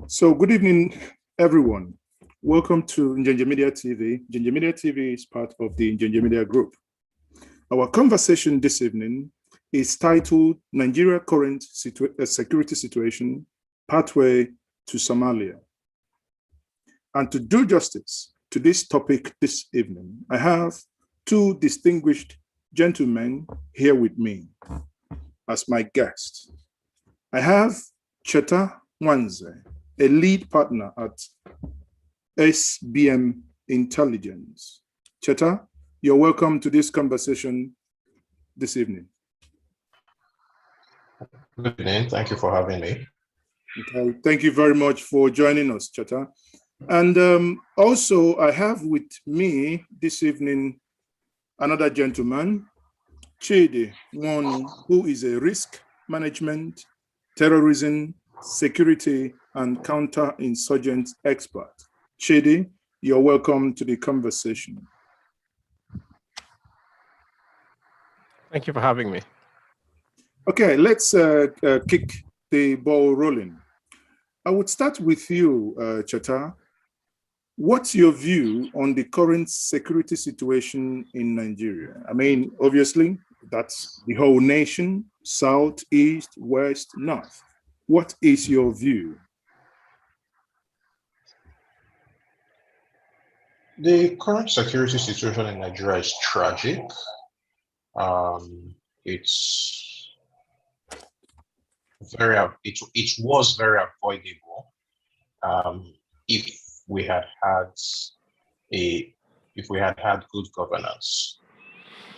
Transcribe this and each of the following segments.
So good evening, everyone. Welcome to Njenje Media TV. Njenje Media TV is part of the Njenje Media Group. Our conversation this evening is titled Nigeria Current Security Situation, Pathway to Somalia. And to do justice to this topic this evening, I have two distinguished gentlemen here with me as my guests. I have Cheta Nwanze, a lead partner at SBM Intelligence. Cheta, you're welcome to this conversation this evening. Good evening. Thank you for having me. Okay. Thank you very much for joining us, Cheta. And also, I have with me this evening another gentleman, Chidi, who is a risk management, terrorism, security, and counter-insurgent expert. Chidi, you're welcome to the conversation. Thank you for having me. Okay, let's kick the ball rolling. I would start with you, Cheta. What's your view on the current security situation in Nigeria? I mean, obviously, that's the whole nation, south, east, west, north. What is your view? The current security situation in Nigeria is tragic. It was very avoidable if we had had good governance.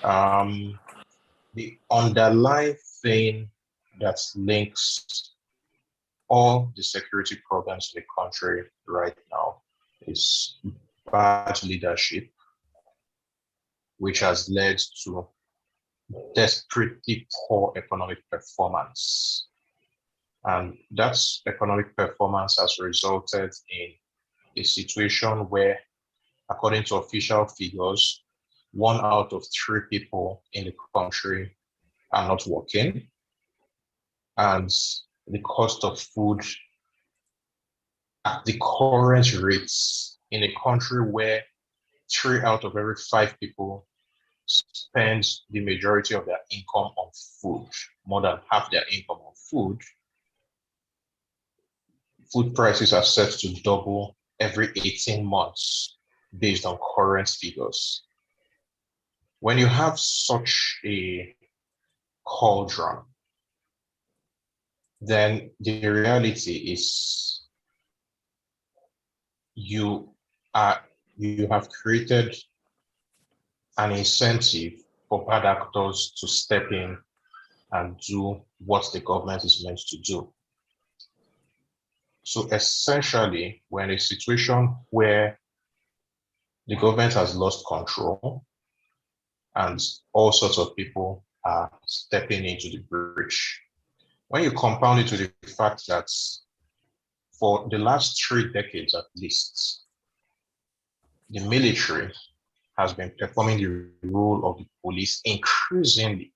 The underlying thing that links all the security problems in the country right now is bad leadership, which has led to desperately poor economic performance. And that economic performance has resulted in a situation where, according to official figures, 1 out of 3 people in the country are not working. And the cost of food at the current rates in a country where 3 out of every 5 people spend the majority of their income on food, more than half their income on food. Food prices are set to double every 18 months based on current figures. When you have such a cauldron, then the reality is you have created an incentive for bad actors to step in and do what the government is meant to do. So essentially, we're in a situation where the government has lost control and all sorts of people are stepping into the breach. When you compound it to the fact that for the last 3 decades at least, the military has been performing the role of the police increasingly.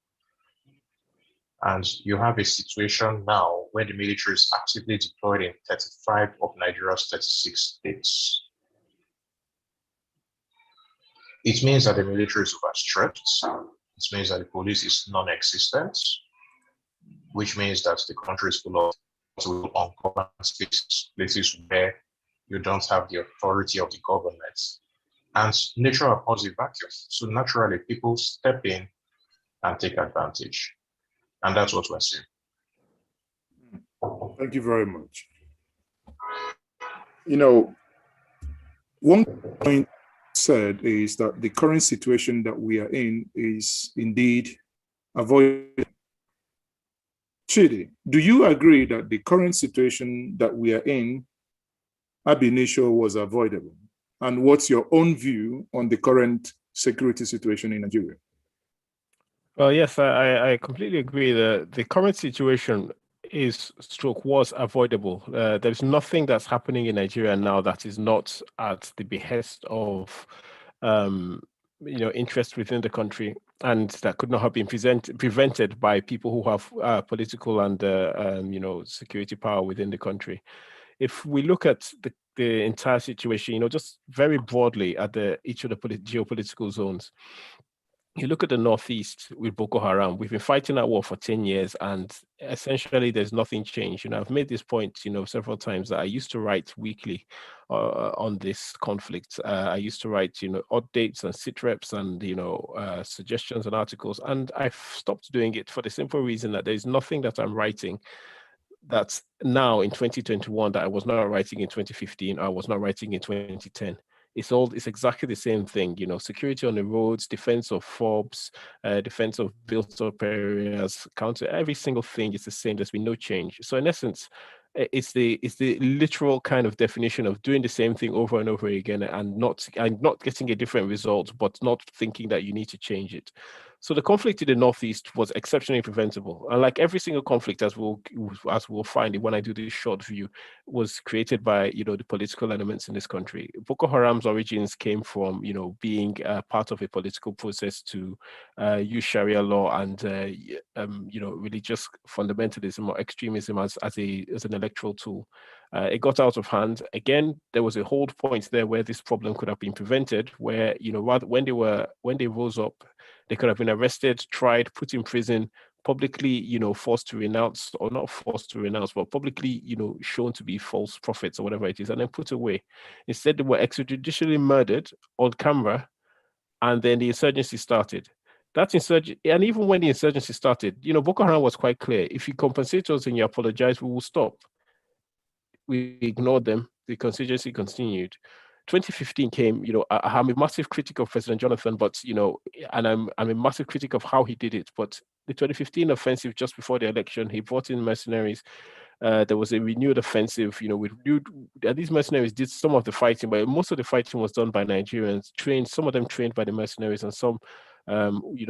And you have a situation now where the military is actively deployed in 35 of Nigeria's 36 states. It means that the military is overstretched. It means that the police is non-existent, which means that the country is full of ungoverned places where you don't have the authority of the government. And nature abhors a vacuum. So naturally, people step in and take advantage. And that's what we're seeing. Thank you very much. You know, one point said is that the current situation that we are in is indeed avoidable. Chidi, do you agree that the current situation that we are in ab initio was avoidable? And what's your own view on the current security situation in Nigeria? Well, yes, I completely agree. The current situation was avoidable. There's nothing that's happening in Nigeria now that is not at the behest of interest within the country, and that could not have been prevented by people who have political and security power within the country. if we look at the entire situation, just very broadly at each of the geopolitical zones, you look at the Northeast with Boko Haram, we've been fighting that war for 10 years and essentially there's nothing changed. I've made this point, several times that I used to write weekly on this conflict. I used to write, updates and sit reps and, suggestions and articles. And I've stopped doing it for the simple reason that there's nothing that I'm writing that's now in 2021 that I was not writing in 2015, or I was not writing in 2010. It's exactly the same thing, security on the roads, defense of FOBs, defense of built-up areas, counter, every single thing is the same. There's been no change. So in essence, it's the literal kind of definition of doing the same thing over and over again and not getting a different result, but not thinking that you need to change it. So the conflict in the Northeast was exceptionally preventable. And like every single conflict, as we'll find it when I do this short view, was created by, the political elements in this country. Boko Haram's origins came from, being part of a political process to use Sharia law and, religious fundamentalism or extremism as an electoral tool. It got out of hand. Again, there was a hold point there where this problem could have been prevented, where, when they rose up, they could have been arrested, tried, put in prison, publicly, forced to renounce, or not forced to renounce, but publicly, shown to be false prophets or whatever it is, and then put away. Instead, they were extrajudicially murdered on camera, and then the insurgency started. And even when the insurgency started, Boko Haram was quite clear. If you compensate us and you apologize, we will stop. We ignored them. The insurgency continued. 2015 came, I'm a massive critic of President Jonathan, but, and I'm a massive critic of how he did it. But the 2015 offensive, just before the election, he brought in mercenaries. There was a renewed offensive, these mercenaries did some of the fighting, but most of the fighting was done by Nigerians, some of them trained by the mercenaries and some,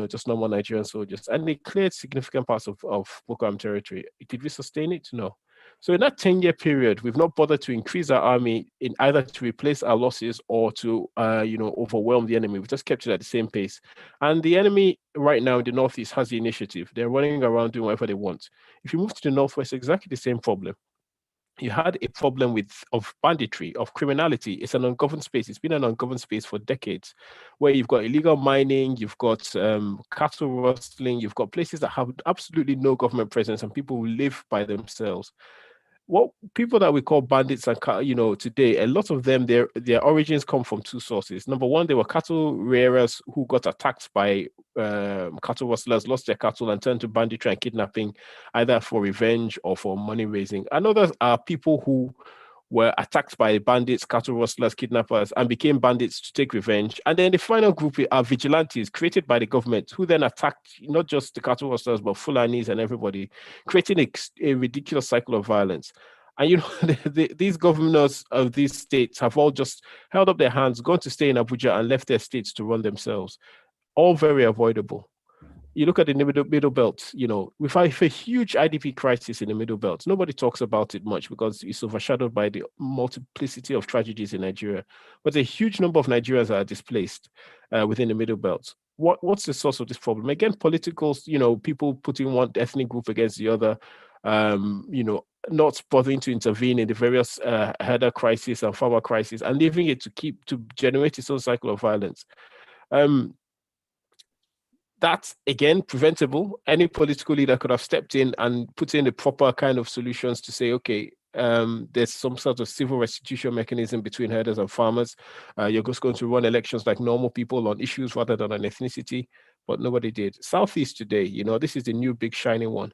just normal Nigerian soldiers. And they cleared significant parts of Boko Haram territory. Did we sustain it? No. So in that 10-year period, we've not bothered to increase our army in either to replace our losses or to, overwhelm the enemy. We've just kept it at the same pace. And the enemy right now in the Northeast has the initiative. They're running around doing whatever they want. If you move to the Northwest, exactly the same problem. You had a problem of banditry, of criminality. It's an ungoverned space. It's been an ungoverned space for decades, where you've got illegal mining, you've got cattle rustling, you've got places that have absolutely no government presence and people who live by themselves. What people that we call bandits and today, a lot of them, their origins come from two sources. Number one, they were cattle rearers who got attacked by cattle rustlers, lost their cattle and turned to banditry and kidnapping, either for revenge or for money raising. And others are people who were attacked by bandits, cattle rustlers, kidnappers, and became bandits to take revenge. And then the final group are vigilantes created by the government who then attacked not just the cattle rustlers, but Fulanis and everybody, creating a ridiculous cycle of violence. And, these governors of these states have all just held up their hands, gone to stay in Abuja and left their states to run themselves. All very avoidable. You look at the middle belt, we have a huge IDP crisis in the middle belt. Nobody talks about it much because it's overshadowed by the multiplicity of tragedies in Nigeria. But a huge number of Nigerians are displaced within the middle belt. What's the source of this problem? Again, political, people putting one ethnic group against the other, not bothering to intervene in the various herder crisis and farmer crisis and leaving it to generate its own cycle of violence. That's, again, preventable. Any political leader could have stepped in and put in the proper kind of solutions to say, okay, there's some sort of civil restitution mechanism between herders and farmers. You're just going to run elections like normal people on issues rather than on ethnicity, but nobody did. Southeast today, this is the new big shining one.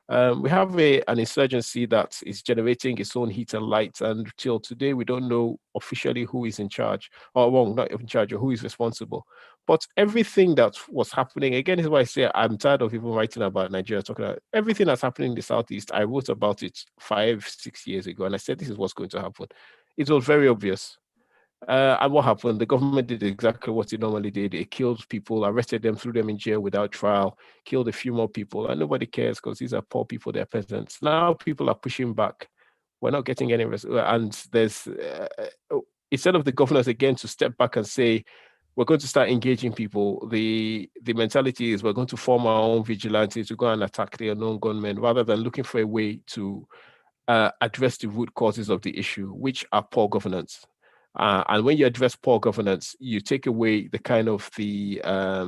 We have an insurgency that is generating its own heat and light, and till today we don't know officially who is in charge, or not in charge, or who is responsible. But everything that was happening, again, is why I say I'm tired of even writing about Nigeria, talking about everything that's happening in the Southeast. I wrote about it 5-6 years ago, and I said this is what's going to happen. It was very obvious. And what happened? The government did exactly what it normally did. It killed people, arrested them, threw them in jail without trial, killed a few more people, and nobody cares because these are poor people, they're peasants. Now people are pushing back. We're not getting any and there's instead of the governors again to step back and say, we're going to start engaging people, the mentality is we're going to form our own vigilantes to go and attack the unknown gunmen rather than looking for a way to address the root causes of the issue, which are poor governance. And when you address poor governance, you take away the kind of the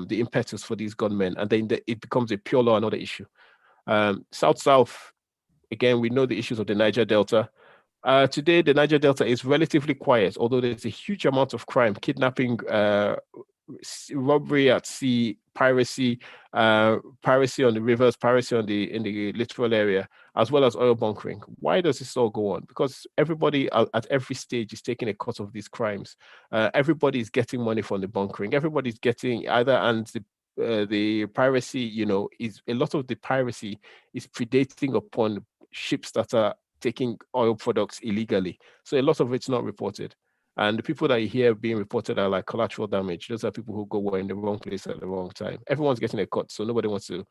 impetus for these gunmen, and then it becomes a pure law and order issue. South, again, we know the issues of the Niger Delta. Today, the Niger Delta is relatively quiet, although there's a huge amount of crime, kidnapping, robbery at sea, piracy on the rivers, piracy in the littoral area, as well as oil bunkering. Why does this all go on? Because everybody at every stage is taking a cut of these crimes. Everybody is getting money from the bunkering. Everybody's getting either, and the piracy, is a lot of the piracy is predating upon ships that are taking oil products illegally. So a lot of it's not reported. And the people that you hear being reported are like collateral damage. Those are people who were in the wrong place at the wrong time. Everyone's getting a cut, so nobody wants to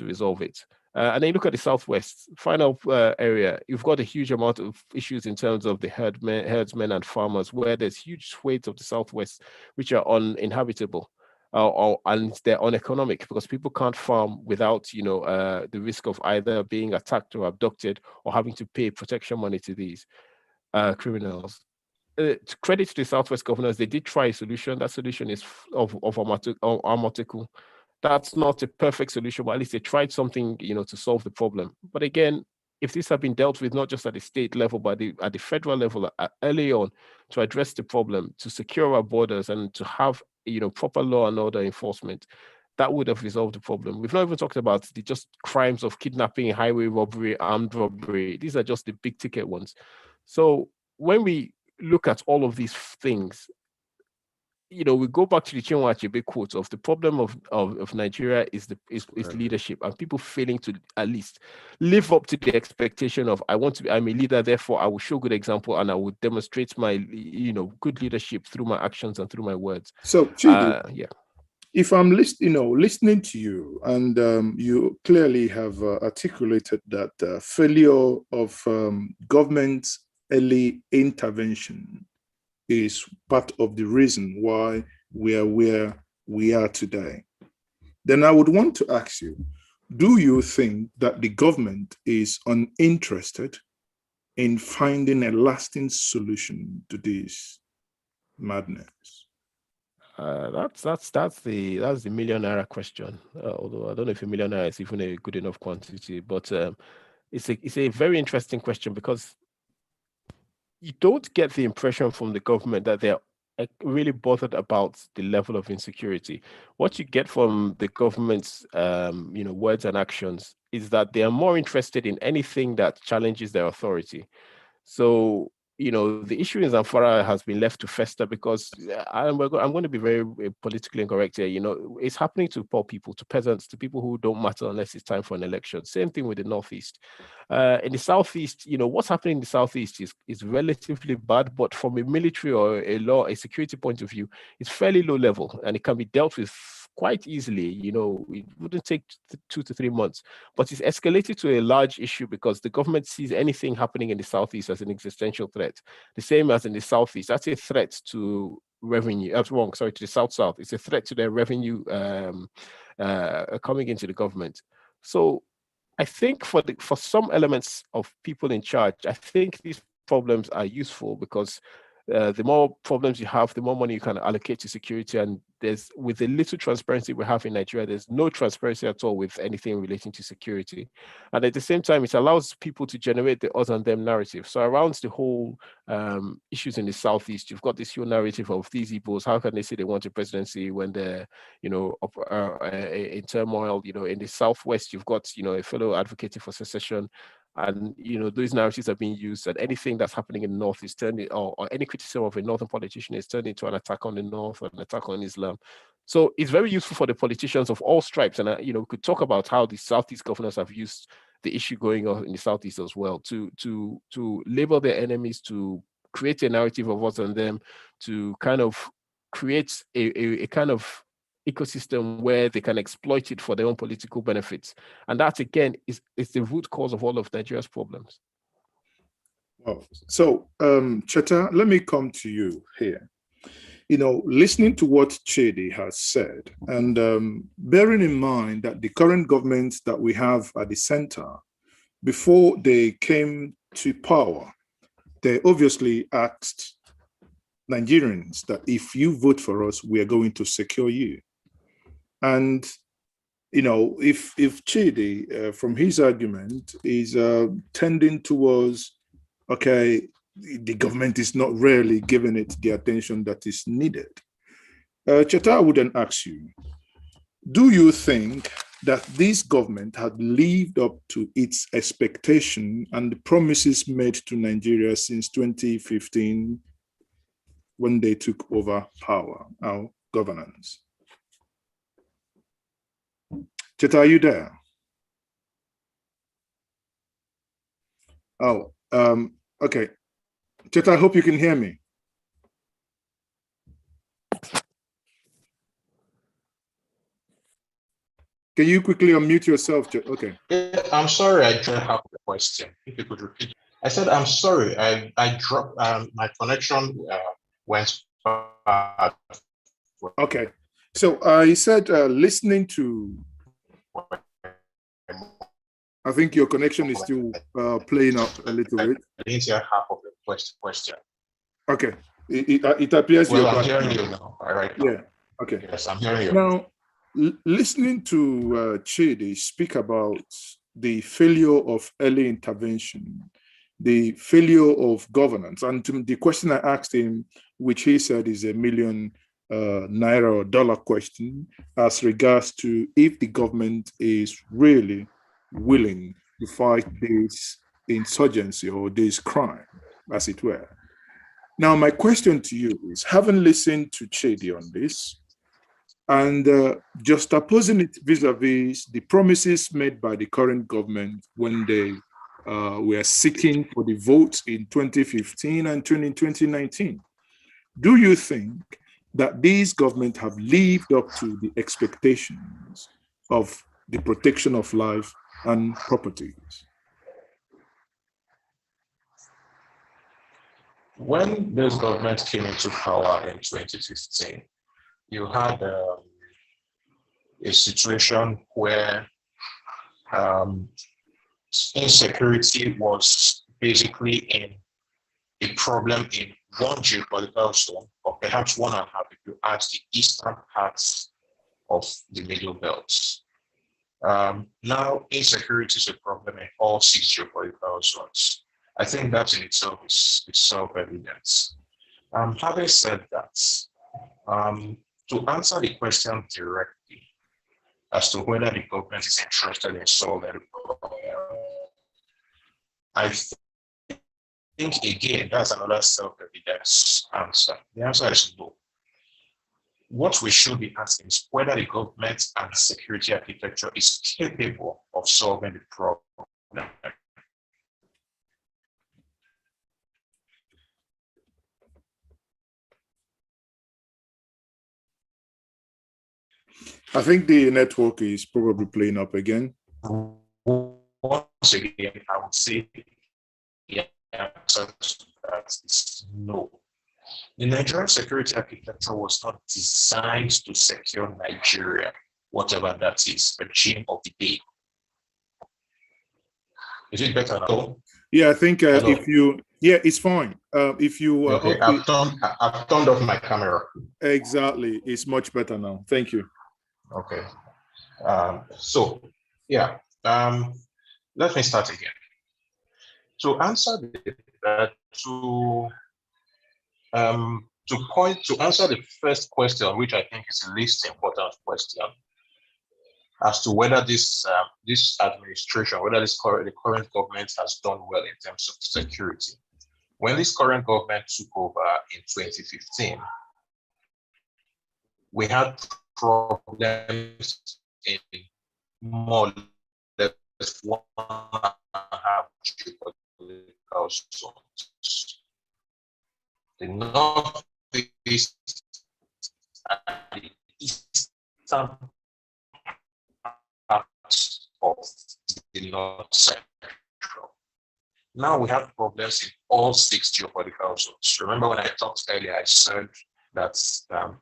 resolve it. And then you look at the Southwest, final area, you've got a huge amount of issues in terms of the herdsmen and farmers, where there's huge swathes of the Southwest which are uninhabitable. And they're uneconomic because people can't farm without, the risk of either being attacked or abducted or having to pay protection money to these criminals. Credit to the Southwest governors, they did try a solution. That solution is of Armotical. That's not a perfect solution, but at least they tried something, to solve the problem. But again, if this had been dealt with not just at the state level, but at the federal level early on, to address the problem, to secure our borders, and to have proper law and order enforcement, that would have resolved the problem. We've not even talked about the just crimes of kidnapping, highway robbery, armed robbery. These are just the big ticket ones. So when we look at all of these things, we go back to the Chinua Achebe quote of the problem of Nigeria is leadership, and people failing to at least live up to the expectation of I'm a leader, therefore I will show good example and I will demonstrate my good leadership through my actions and through my words. So Chidi, if I'm listening to you, and you clearly have articulated that failure of government's early intervention is part of the reason why we are where we are today, then I would want to ask you, do you think that the government is uninterested in finding a lasting solution to this madness? That's the million naira question. Although I don't know if a million naira is even a good enough quantity, but it's a very interesting question, because you don't get the impression from the government that they're really bothered about the level of insecurity. What you get from the government's words and actions is that they are more interested in anything that challenges their authority. So the issue in Zamfara has been left to fester because I'm going to be very politically incorrect here. It's happening to poor people, to peasants, to people who don't matter unless it's time for an election. Same thing with the Northeast. In the Southeast, what's happening in the Southeast is relatively bad, but from a military or a security point of view, it's fairly low level, and it can be dealt with quite easily. It wouldn't take 2 to 3 months, but it's escalated to a large issue because the government sees anything happening in the Southeast as an existential threat. The same as in the Southeast, that's a threat to revenue. To the South. It's a threat to their revenue coming into the government. So I think for some elements of people in charge, I think these problems are useful because the more problems you have, the more money you can allocate to security. And with the little transparency we have in Nigeria, there's no transparency at all with anything relating to security. And at the same time, it allows people to generate the us and them narrative. So around the whole issues in the Southeast, you've got this whole narrative of these Igbos. How can they say they want a presidency when they're, in turmoil? In the Southwest, you've got, a fellow advocating for secession. And those narratives are being used, and anything that's happening in the North is turned, or any criticism of a northern politician is turned into an attack on the North or an attack on Islam. So it's very useful for the politicians of all stripes. And we could talk about how the Southeast governors have used the issue going on in the Southeast as well to label their enemies, to create a narrative of us and them, to kind of create a kind of ecosystem where they can exploit it for their own political benefits. And that, again, is the root cause of all of Nigeria's problems. Wow. So, Cheta, let me come to you here. Listening to what Chidi has said, and bearing in mind that the current government that we have at the center before they came to power, they obviously asked Nigerians that if you vote for us, we are going to secure you. And if Chidi, from his argument, is tending towards, okay, the government is not really giving it the attention that is needed. Cheta, I would then ask you, do you think that this government had lived up to its expectation and the promises made to Nigeria since 2015 when they took over power, our governance? Cheta, are you there? Oh, okay. Cheta, I hope you can hear me. Can you quickly unmute yourself? Okay. Yeah, I'm sorry, I don't have the question. If you could repeat. I said, I'm sorry, I dropped, my connection went bad. Okay. So I said, listening to, I think your connection is still playing up a little bit. I didn't hear half of the question. Okay. It appears well, you're I'm back hearing now. you now. All right. Now. Yeah. Okay. Yes, I'm hearing you. Now, listening to Chidi speak about the failure of early intervention, the failure of governance, and the question I asked him, which he said is a million naira or dollar question, as regards to if the government is really willing to fight this insurgency or this crime, as it were. Now, my question to you is, having listened to Chidi on this, and just opposing it vis-a-vis the promises made by the current government when they were seeking for the votes in 2015 and 2019. Do you think that these governments have lived up to the expectations of the protection of life and properties? When this government came into power in 2015, you had a situation where insecurity was basically in a problem in one geopolitical zone, or perhaps one and a half if you add the eastern parts of the Middle Belt. Now, insecurity is a problem in all 6 geopolitical zones. I think that in itself is self-evident. Having said that, to answer the question directly as to whether the government is interested in solving the problem, I think, again, that's another self-evident answer. The answer is no. What we should be asking is whether the government and security architecture is capable of solving the problem. I think the network is probably playing up again. Once again, I would say the answer to that is no. The Nigerian security architecture was not designed to secure Nigeria, whatever that is, regime of the day. Is it better now? Yeah, I think if you, yeah, it's fine. If you, okay, I've turned off my camera. Exactly, it's much better now. Thank you. Okay. So, yeah, let me start again. To answer to answer the first question, which I think is the least important question, as to whether this administration, whether the current government has done well in terms of security. When this current government took over in 2015, we had problems in more or less 1.5 geopolitical zones. The northeast and the eastern parts of the north central. Now we have problems in all 6 geopolitical zones. Remember when I talked earlier, I said that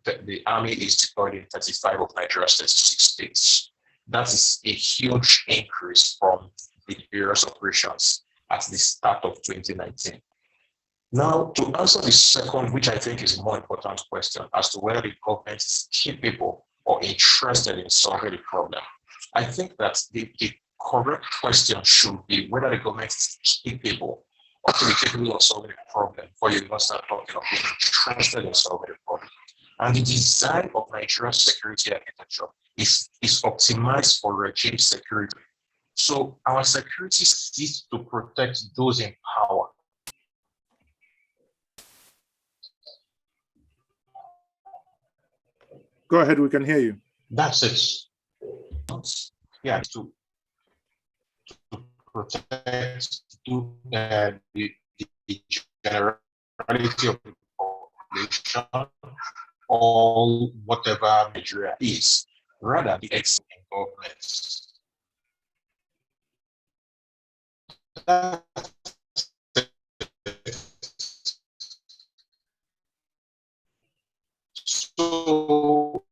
the army is deployed in 35 of Nigeria's 36 states. That is a huge increase from the various operations at the start of 2019. Now, to answer the second, which I think is a more important question, as to whether the government is capable or interested in solving the problem, I think that the correct question should be whether the government is capable or to be capable of solving the problem, before you must start talking of being interested in solving the problem. And the design of Nigeria's security architecture is optimized for regime security. So our security seeks to protect those in power. Go ahead, we can hear you. That's it. Yeah, to protect the generality of the population or whatever Nigeria is, rather the existing governments. So,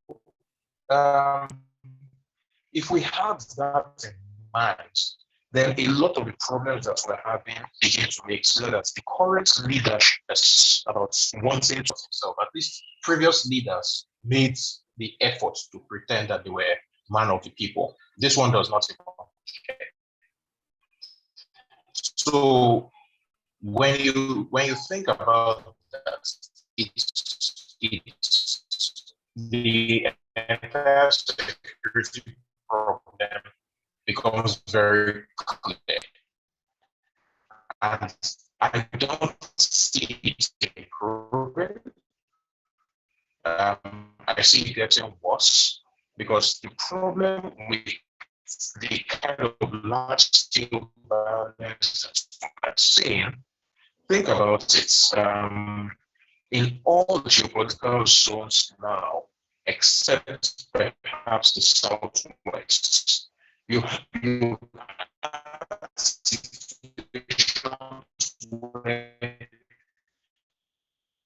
if we have that in mind, then a lot of the problems that we're having begin to make clear that the current leadership is about wanting to himself. At least previous leaders made the effort to pretend that they were man of the people. This one does not even care. So when you think about that, it's the entire security problem becomes very clear. And I don't see it improving. I see it getting worse because the problem with the kind of large scale violence that we're seeing, think about it, in all the geopolitical zones now, except perhaps the Southwest, you have situations where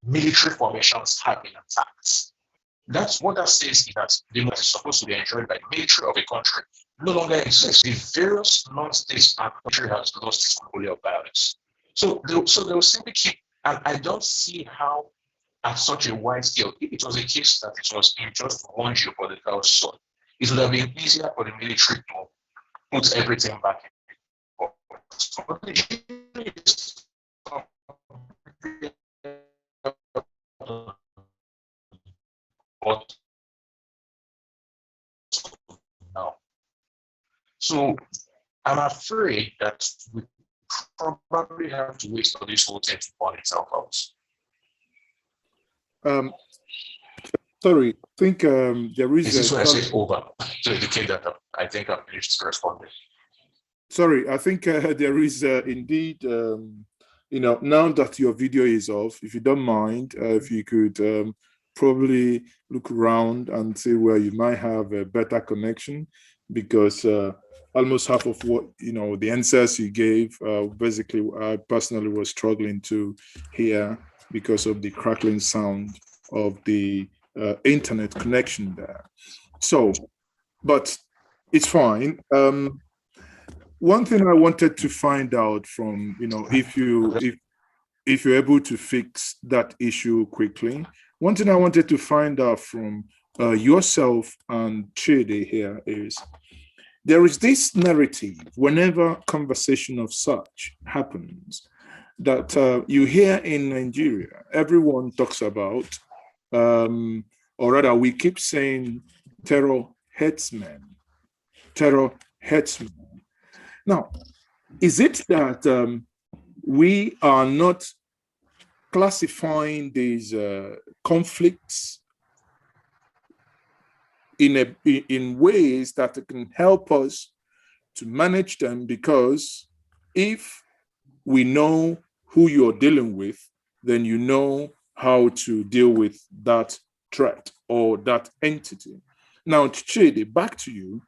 military formations have been attacked. That's what that says, is that the most is supposed to be enjoyed by the military of a country no longer exists. The various non-states and country has lost its monopoly of violence. So they'll simply keep, and I don't see how at such a wide scale, if it was a case that it was in just one geopolitical zone, it would have been easier for the military to put everything back in. But now, so I'm afraid that we probably have to wait for this whole thing to burn itself out. Sorry, I think there is. Is this when I say over to indicate that I think I've finished responding? Sorry, I think there is indeed. Now that your video is off, if you don't mind, if you could probably look around and see where you might have a better connection, because almost half of what the answers you gave, basically, I personally was struggling to hear because of the crackling sound of the internet connection there. So, but it's fine. One thing I wanted to find out from, if you're able to fix that issue quickly, one thing I wanted to find out from yourself and Chidi here is, there is this narrative whenever conversation of such happens that you hear in Nigeria, everyone talks about, or rather we keep saying terror headsmen, terror headsmen. Now, is it that we are not classifying these conflicts in ways that can help us to manage them? Because if we know who you're dealing with, then you know how to deal with that threat or that entity. Now, Chidi, back to you.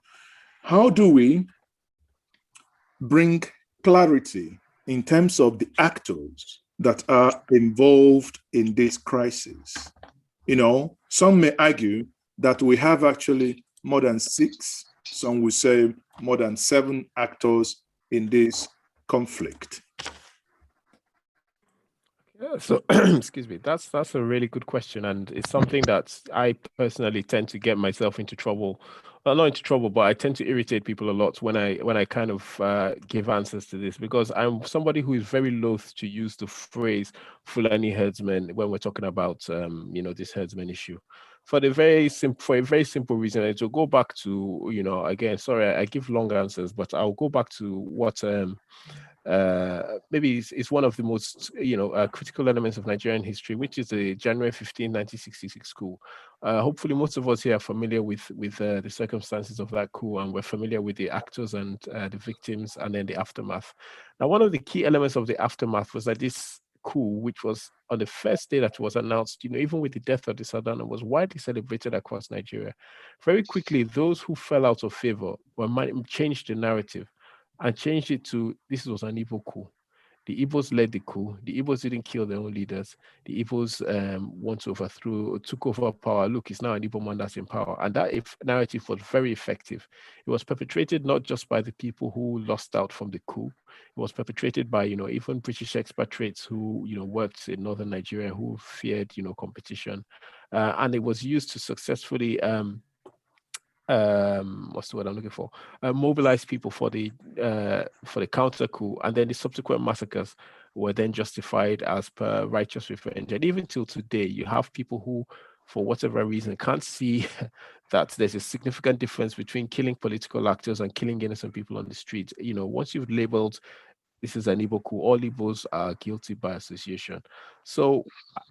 How do we bring clarity in terms of the actors that are involved in this crisis? Some may argue that we have actually more than 6, some will say more than 7 actors in this conflict? Yeah, so excuse me, that's a really good question, and it's something that I personally tend to get myself into trouble. Well, not into trouble, but I tend to irritate people a lot when I kind of give answers to this, because I'm somebody who is very loath to use the phrase Fulani herdsmen when we're talking about this herdsmen issue. For a very simple reason, and to go back to, again, sorry, I give long answers, but I'll go back to what maybe it's one of the most critical elements of Nigerian history, which is the January 15, 1966 coup. Hopefully, most of us here are familiar with the circumstances of that coup, and we're familiar with the actors and the victims, and then the aftermath. Now, one of the key elements of the aftermath was that this coup, which was on the first day that was announced, even with the death of the Sadana, was widely celebrated across Nigeria. Very quickly, those who fell out of favor changed the narrative and changed it to this was an evil coup. The Igbos led the coup. The Igbos didn't kill their own leaders. The Igbos took over power. Look, it's now an Igbo man that's in power. And that narrative was very effective. It was perpetrated not just by the people who lost out from the coup. It was perpetrated by, even British expatriates who, worked in northern Nigeria, who feared, competition. And it was used to successfully what's the word I'm looking for? Mobilize people for the counter coup, and then the subsequent massacres were then justified as per righteous revenge. And even till today, you have people who, for whatever reason, can't see that there's a significant difference between killing political actors and killing innocent people on the streets. Once you've labeled this is an Igbo coup, all Igbos are guilty by association. So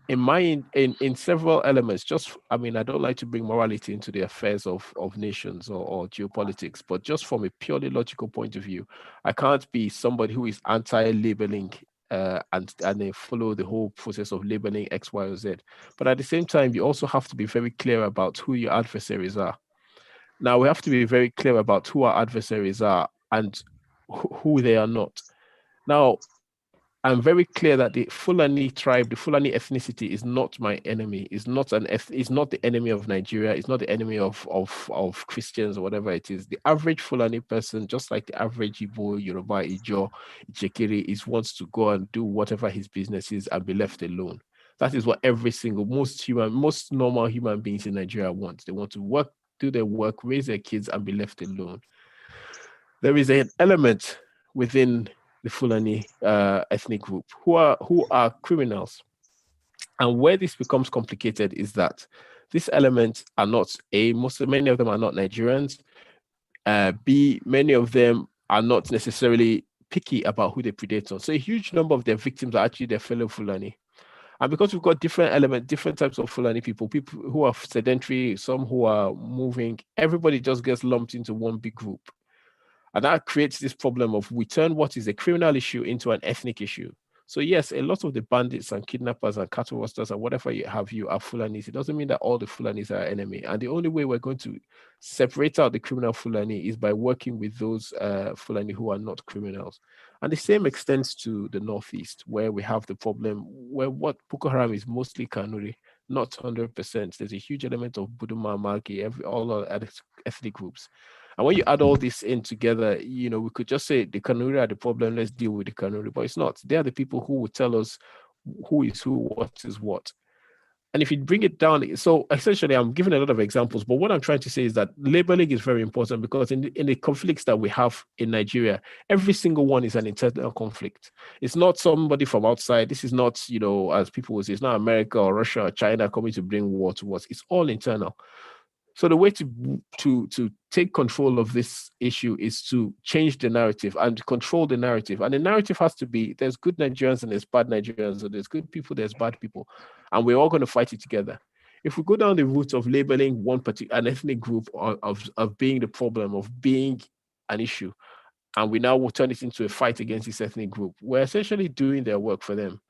in several elements, I don't like to bring morality into the affairs of nations or geopolitics, but just from a purely logical point of view, I can't be somebody who is anti-labeling and they follow the whole process of labeling X, Y, or Z. But at the same time, you also have to be very clear about who your adversaries are. Now, we have to be very clear about who our adversaries are and who they are not. Now, I'm very clear that the Fulani tribe, the Fulani ethnicity, is not my enemy. Is not the enemy of Nigeria. It's not the enemy of Christians or whatever it is. The average Fulani person, just like the average Igbo, Yoruba, Ijo, Ichekiri, wants to go and do whatever his business is and be left alone. That is what most normal human beings in Nigeria want. They want to work, do their work, raise their kids, and be left alone. There is an element within the Fulani ethnic group who are criminals. And where this becomes complicated is that these elements are not many of them are not Nigerians. B, many of them are not necessarily picky about who they predate on. So a huge number of their victims are actually their fellow Fulani. And because we've got different types of Fulani people who are sedentary, some who are moving, everybody just gets lumped into one big group. And that creates this problem of we turn what is a criminal issue into an ethnic issue. So yes, a lot of the bandits and kidnappers and cattle rusters and whatever you are Fulanis. It doesn't mean that all the Fulanis are enemy. And the only way we're going to separate out the criminal Fulani is by working with those Fulani who are not criminals. And the same extends to the Northeast, where we have the problem where what Boko Haram is mostly Kanuri, not 100%. There's a huge element of Buduma, Malki, all other ethnic groups. And when you add all this in together, we could just say the Kanuri are the problem, let's deal with the Kanuri, but it's not. They are the people who will tell us who is who, what is what. And if you bring it down, so essentially I'm giving a lot of examples, but what I'm trying to say is that labeling is very important because in the conflicts that we have in Nigeria, every single one is an internal conflict. It's not somebody from outside. This is not, as people will say, it's not America or Russia or China coming to bring war to us. It's all internal. So the way to take control of this issue is to change the narrative and control the narrative. And the narrative has to be, there's good Nigerians and there's bad Nigerians, so there's good people, there's bad people, and we're all going to fight it together. If we go down the route of labeling an ethnic group of being the problem, of being an issue, and we now will turn it into a fight against this ethnic group, we're essentially doing their work for them.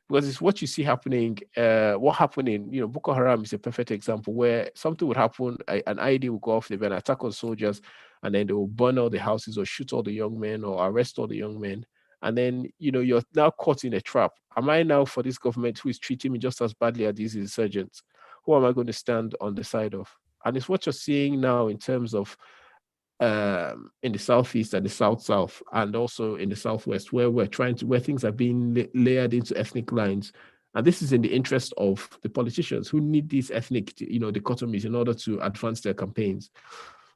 Because it's what you see happening, what happened in, Boko Haram is a perfect example where something would happen, an IED will go off, they will attack on soldiers, and then they will burn all the houses or shoot all the young men or arrest all the young men. And then, you're now caught in a trap. Am I now for this government who is treating me just as badly as these insurgents? Who am I going to stand on the side of? And it's what you're seeing now in terms of in the southeast and the south, and also in the southwest, where where things are being layered into ethnic lines. And this is in the interest of the politicians who need these ethnic, dichotomies in order to advance their campaigns.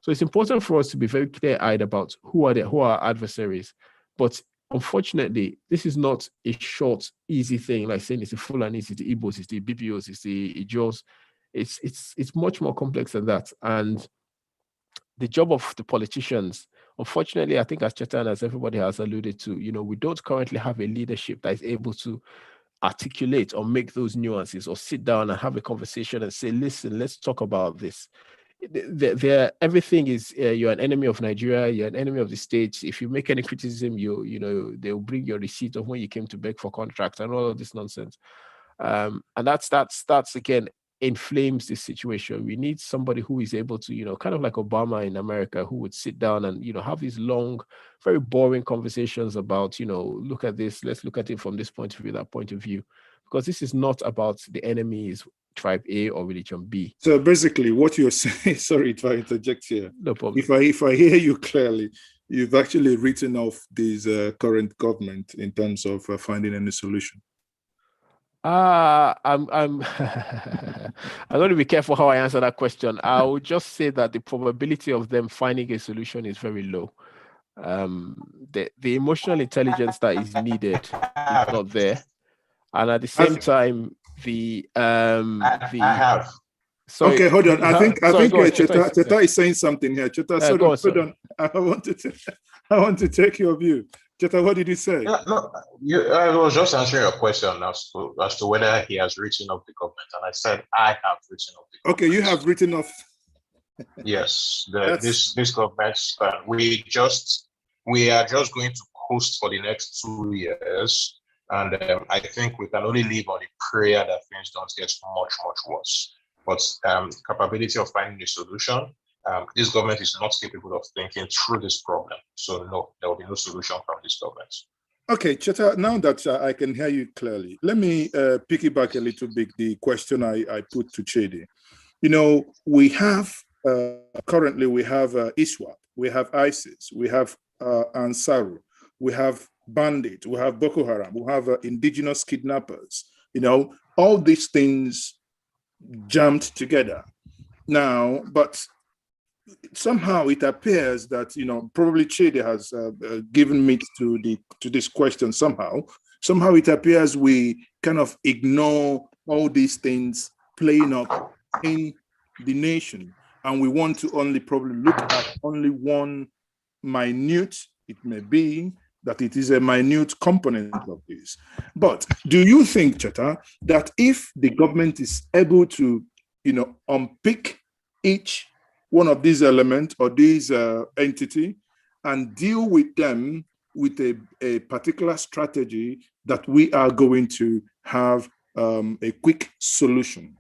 So it's important for us to be very clear-eyed about who are our adversaries. But unfortunately, this is not a short, easy thing, like saying it's the Fulanis, it's the Igbos, it's the BBOs, it's the Ijos. It's much more complex than that. And the job of the politicians, unfortunately, I think as Cheta and as everybody has alluded to, we don't currently have a leadership that is able to articulate or make those nuances or sit down and have a conversation and say, listen, let's talk about this. Everything is you're an enemy of Nigeria, you're an enemy of the state. If you make any criticism, they'll bring your receipt of when you came to beg for contracts and all of this nonsense. And that's again inflames this situation. We need somebody who is able to, kind of like Obama in America, who would sit down and, have these long, very boring conversations about, look at this, let's look at it from this point of view, that point of view, because this is not about the enemies, tribe A or religion B. So basically what you're saying, sorry if I interject here. No problem. If I hear you clearly, you've actually written off this current government in terms of finding any solution. I'm I'm going to be careful how I answer that question. I would just say that the probability of them finding a solution is very low. The emotional intelligence that is needed is not there, and at the same time, I have. Sorry, okay, hold on. I think Cheta is saying something here. Cheta, hold on. I want to take your view. Cheta, what did you say? No, I was just answering your question as to whether he has written off the government, and I said I have written off the government. Okay, you have written off. Yes, this government. We are just going to coast for the next 2 years, and I think we can only live on the prayer that things don't get much worse. But capability of finding a solution. This government is not capable of thinking through this problem. So no, there will be no solution from this government. Okay, Cheta, now that I can hear you clearly, let me piggyback a little bit the question I put to Chidi. We have, currently we have ISWAP, we have ISIS, we have Ansaru, we have bandit, we have Boko Haram, we have indigenous kidnappers, all these things jammed together. Now, but somehow it appears that probably Chidi has given meat to this question. Somehow it appears we kind of ignore all these things playing up in the nation, and we want to only probably look at only one minute. It may be that it is a minute component of this. But do you think, Cheta, that if the government is able to unpick each one of these elements or these entity and deal with them with a particular strategy, that we are going to have a quick solution?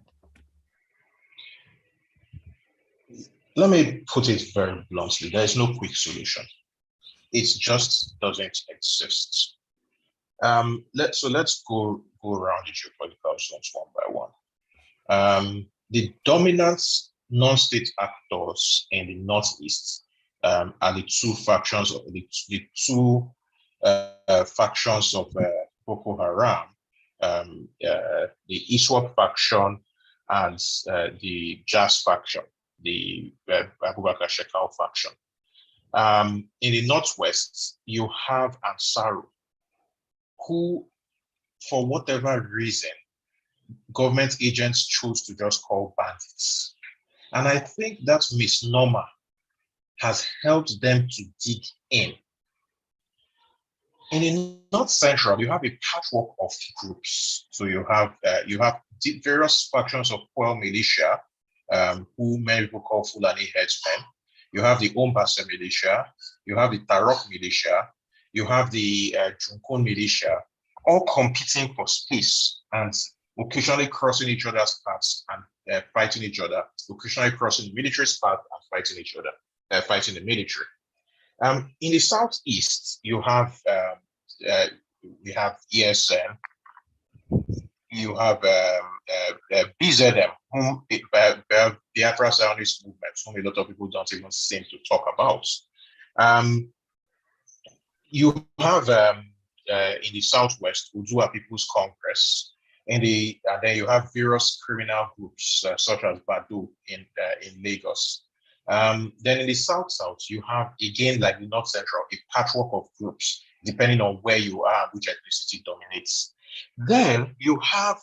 Let me put it very bluntly. There is no quick solution. It just doesn't exist. Let's go around the geopolitical zones one by one. The dominant non-state actors in the Northeast are the two factions of the two factions of Boko Haram, the ISWAP faction and the JAS faction, the Abubakar Shekau faction. In the Northwest, you have Ansaru, who, for whatever reason, government agents chose to just call bandits. And I think that misnomer has helped them to dig in. In the North Central, you have a patchwork of groups. So you have various factions of Oil militia, who many people call Fulani headsmen. You have the Ombase militia, you have the Tarok militia, you have the Junkon militia, all competing for space and occasionally crossing each other's paths and fighting each other, occasionally crossing military's path and fighting each other, fighting the military. In the Southeast, you have ESN, you have BZM, whom Biafra Zionist movement, whom a lot of people don't even seem to talk about. You have in the Southwest, Udua People's Congress, and then you have various criminal groups such as Badu in Lagos. Then in the South, you have, again, like the North Central, a patchwork of groups, depending on where you are, which ethnicity dominates. Then you have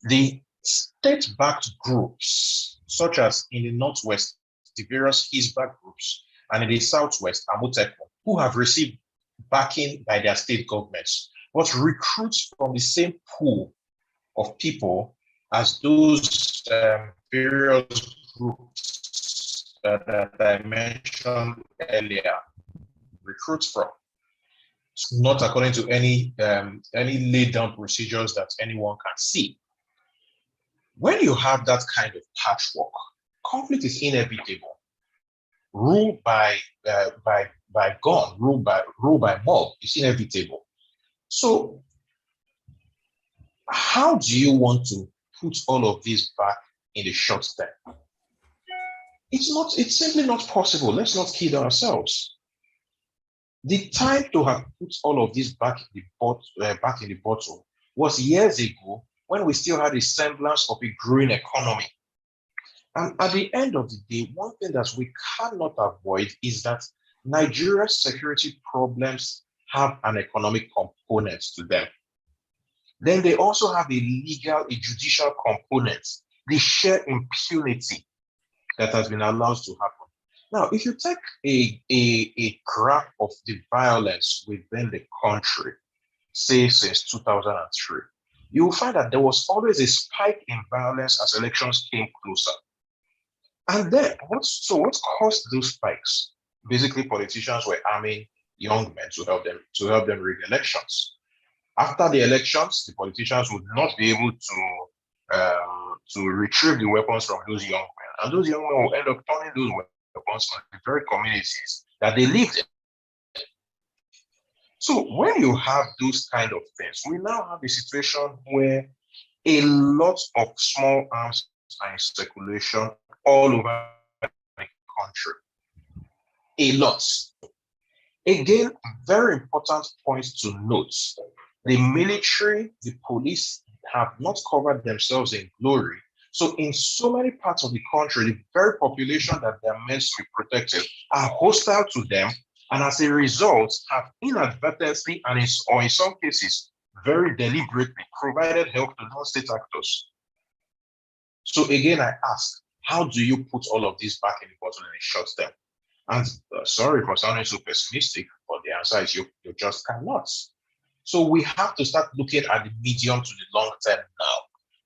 the state-backed groups, such as in the Northwest, the various Hisbah groups, and in the Southwest, Amotekun, who have received backing by their state governments, but recruits from the same pool of people as those various groups that I mentioned earlier recruits from. Not according to any laid down procedures that anyone can see. When you have that kind of patchwork, conflict is inevitable. Rule by gun, rule by mob is inevitable. So how do you want to put all of this back in the short term? It's simply not possible. Let's not kid ourselves. The time to have put all of this back in the bottle was years ago, when we still had a semblance of a growing economy. And at the end of the day, one thing that we cannot avoid is that Nigeria's security problems have an economic component to them. Then they also have a judicial component, the sheer impunity that has been allowed to happen. Now, if you take a graph of the violence within the country, say since 2003, you will find that there was always a spike in violence as elections came closer. And then, what caused those spikes? Basically, politicians were arming young men to help them rig elections. After the elections, the politicians would not be able to retrieve the weapons from those young men, and those young men will end up turning those weapons on the very communities that they lived in. So when you have those kind of things, we now have a situation where a lot of small arms are in circulation all over the country. A lot. Again, very important point to note. The military, the police have not covered themselves in glory. So in so many parts of the country, the very population that they're meant to be protected are hostile to them, and as a result, have inadvertently and in some cases, very deliberately provided help to non-state actors. So again, I ask, how do you put all of this back in the bottle in a short term? And sorry for sounding so pessimistic, but the answer is you just cannot. So we have to start looking at the medium to the long term now.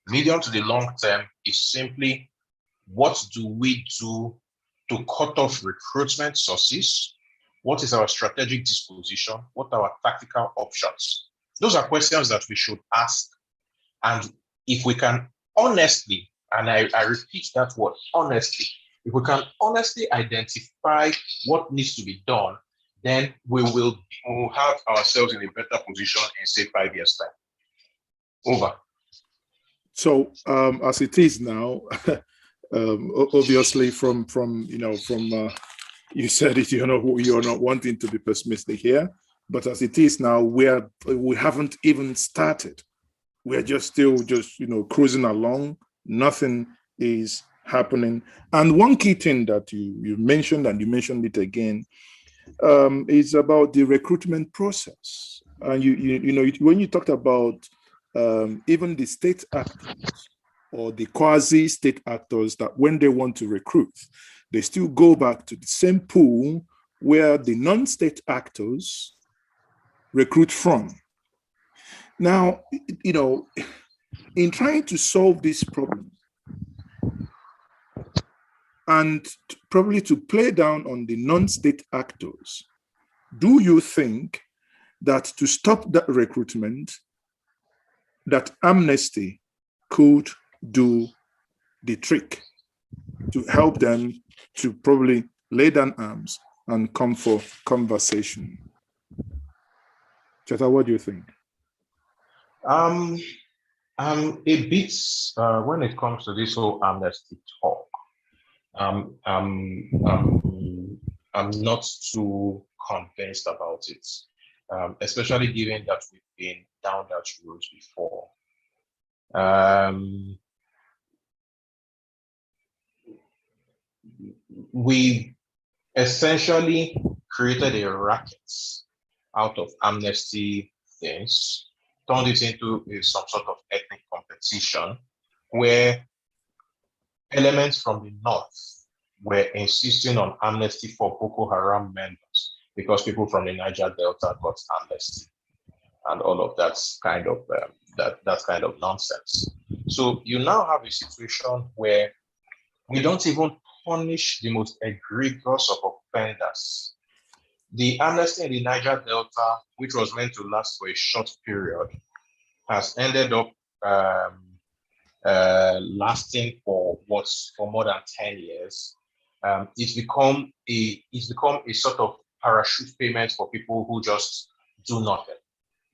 Medium to the long term is simply, what do we do to cut off recruitment sources? What is our strategic disposition? What are our tactical options? Those are questions that we should ask. And if we can honestly, and I repeat that word, honestly, if we can honestly identify what needs to be done, then we will have ourselves in a better position in, say, 5 years' time. Over. So as it is now, obviously from you said it, you're not wanting to be pessimistic here, but as it is now, we haven't even started. We're still cruising along. Nothing is happening. And one key thing that you mentioned, and you mentioned it again, is about the recruitment process. And when you talked about even the state actors or the quasi-state actors, that when they want to recruit, they still go back to the same pool where the non-state actors recruit from. Now, in trying to solve this problem, and probably to play down on the non-state actors, do you think that to stop that recruitment, that amnesty could do the trick to help them to probably lay down arms and come for conversation? Cheta, what do you think? A bit when it comes to this whole amnesty talk, I'm not too convinced about it, especially given that we've been down that road before. We essentially created a racket out of amnesty things, turned it into some sort of ethnic competition where elements from the north were insisting on amnesty for Boko Haram members because people from the Niger Delta got amnesty, and all of that's kind of that's kind of nonsense. So you now have a situation where we don't even punish the most egregious of offenders. The amnesty in the Niger Delta, which was meant to last for a short period, has ended up lasting for more than 10 years. It's become a sort of parachute payment for people who just do nothing,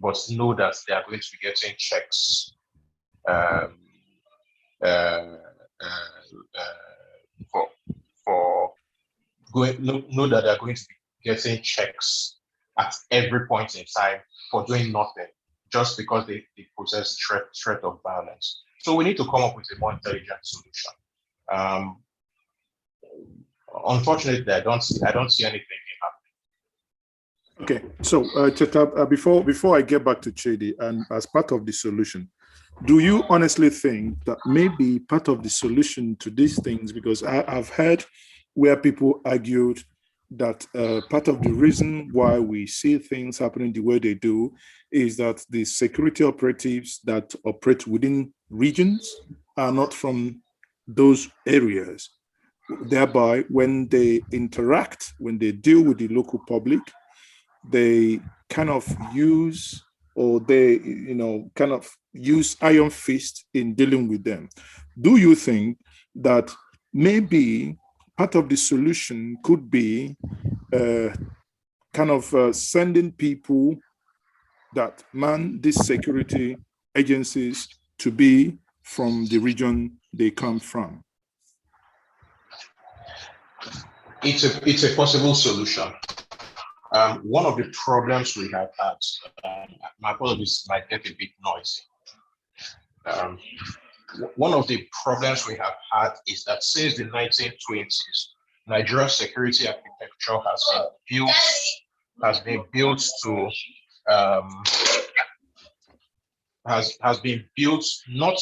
but know that they are going to be getting checks for know that they're going to be getting checks at every point in time for doing nothing, just because they possess threat of violence. So we need to come up with a more intelligent solution. Unfortunately, I don't see anything happening. Okay, so Cheta, before I get back to Chidi, and as part of the solution, do you honestly think that maybe part of the solution to these things, because I've heard where people argued that part of the reason why we see things happening the way they do is that the security operatives that operate within regions are not from those areas. Thereby, when they interact, when they deal with the local public, they kind of use, or they, kind of use iron fist in dealing with them. Do you think that maybe part of the solution could be sending people that man these security agencies to be from the region they come from? It's a possible solution. One of the problems we have had, my apologies, might get a bit noisy. One of the problems we have had is that since the 1920s, Nigeria's security architecture has been built not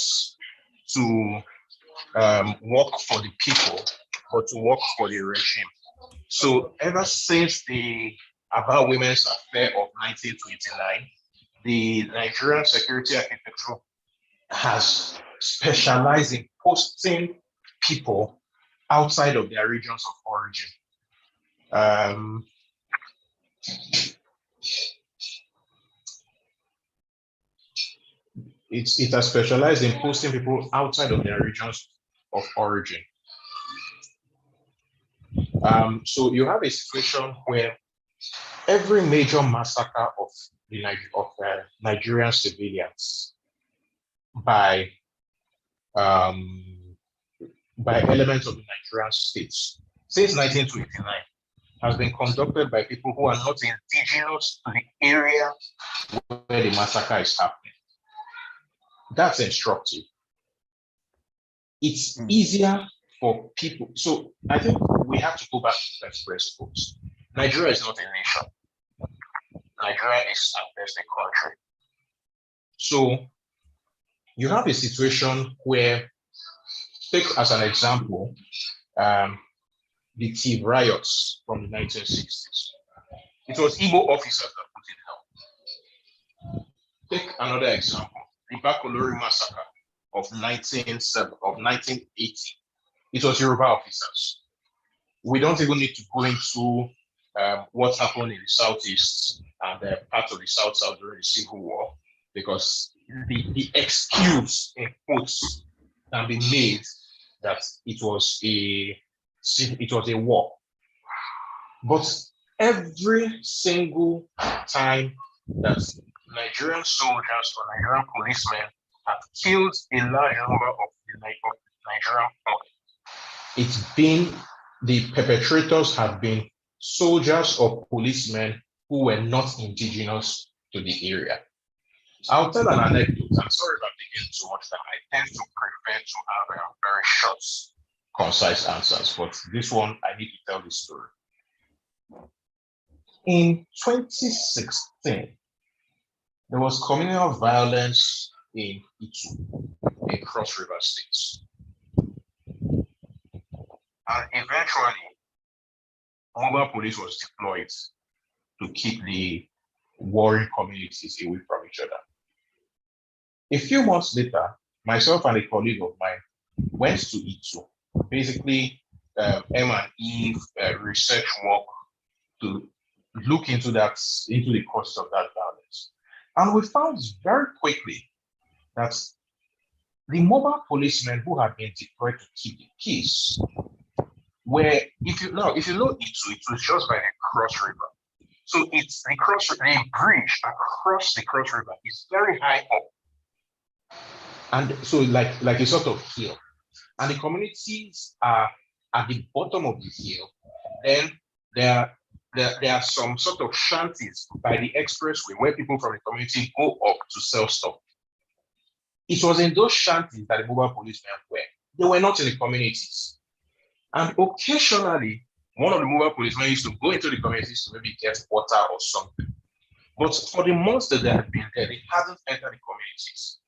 to work for the people, but to work for the regime. So ever since the About Women's Affair of 1929, the Nigerian security architecture has specialized in posting people outside of their regions of origin. It has specialized in posting people outside of their regions of origin. So you have a situation where every major massacre of Nigerian civilians by elements of the Nigerian states since 1929 has been conducted by people who are not indigenous to the area where the massacre is happening. That's instructive. It's easier for people. So I think we have to go back to first principles. Nigeria is not a nation. Nigeria is at best a country. So you have a situation where, take as an example, the Tiv riots from the 1960s. It was Igbo officers that put it down. Take another example, the Bakolori massacre of 1980. It was Yoruba officers. We don't even need to go into what happened in the Southeast and parts of the South during the Civil War, because the excuse in quotes can be made that it was a war. But every single time that Nigerian soldiers or Nigerian policemen have killed a large number of the Nigerian public, the perpetrators have been soldiers or policemen who were not indigenous to the area. I'll tell an anecdote. I'm sorry if I'm taking too much time. I tend to prefer to have very short, concise answers, but this one, I need to tell this story. In 2016, there was communal violence in Itu, in Cross River states. And eventually, mobile police was deployed to keep the warring communities away from each other. A few months later, myself and a colleague of mine went to Itu, basically M&E research work to look into the causes of that violence. And we found very quickly that the mobile policemen who had been deployed to keep the peace were, if you know Itu, it was just by the Cross River. So it's the bridge across the Cross River is very high up. And so like a sort of hill. And the communities are at the bottom of the hill. Then there are some sort of shanties by the expressway where people from the community go up to sell stuff. It was in those shanties that the mobile policemen were. They were not in the communities. And occasionally, one of the mobile policemen used to go into the communities to maybe get water or something. But for the months that they had been there, they hadn't entered the communities.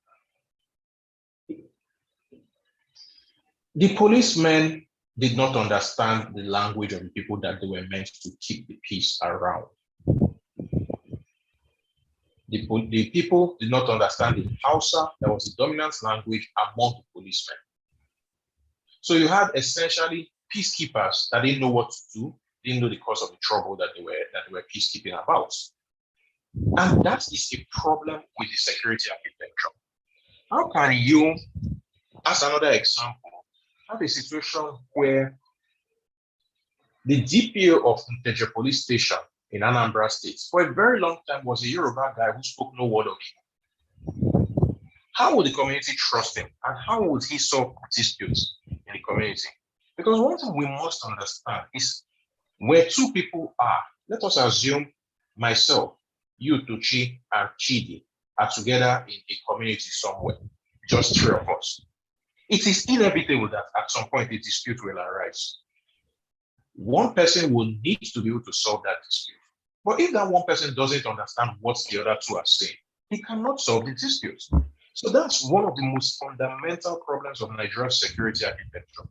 The policemen did not understand the language of the people that they were meant to keep the peace around. The people did not understand the Hausa that was the dominant language among the policemen. So you had essentially peacekeepers that didn't know what to do, didn't know the cause of the trouble that they were peacekeeping about. And that is a problem with the security architecture. How can you, as another example, have a situation where the DPO of Njenje police station in Anambra State for a very long time was a Yoruba guy who spoke no word of Igbo? How would the community trust him? And how would he solve disputes in the community? Because one thing we must understand is where two people are, let us assume myself, you, Tuchi, and Chidi are together in a community somewhere, just three of us. It is inevitable that at some point a dispute will arise. One person will need to be able to solve that dispute. But if that one person doesn't understand what the other two are saying, he cannot solve the dispute. So that's one of the most fundamental problems of Nigeria's security architecture.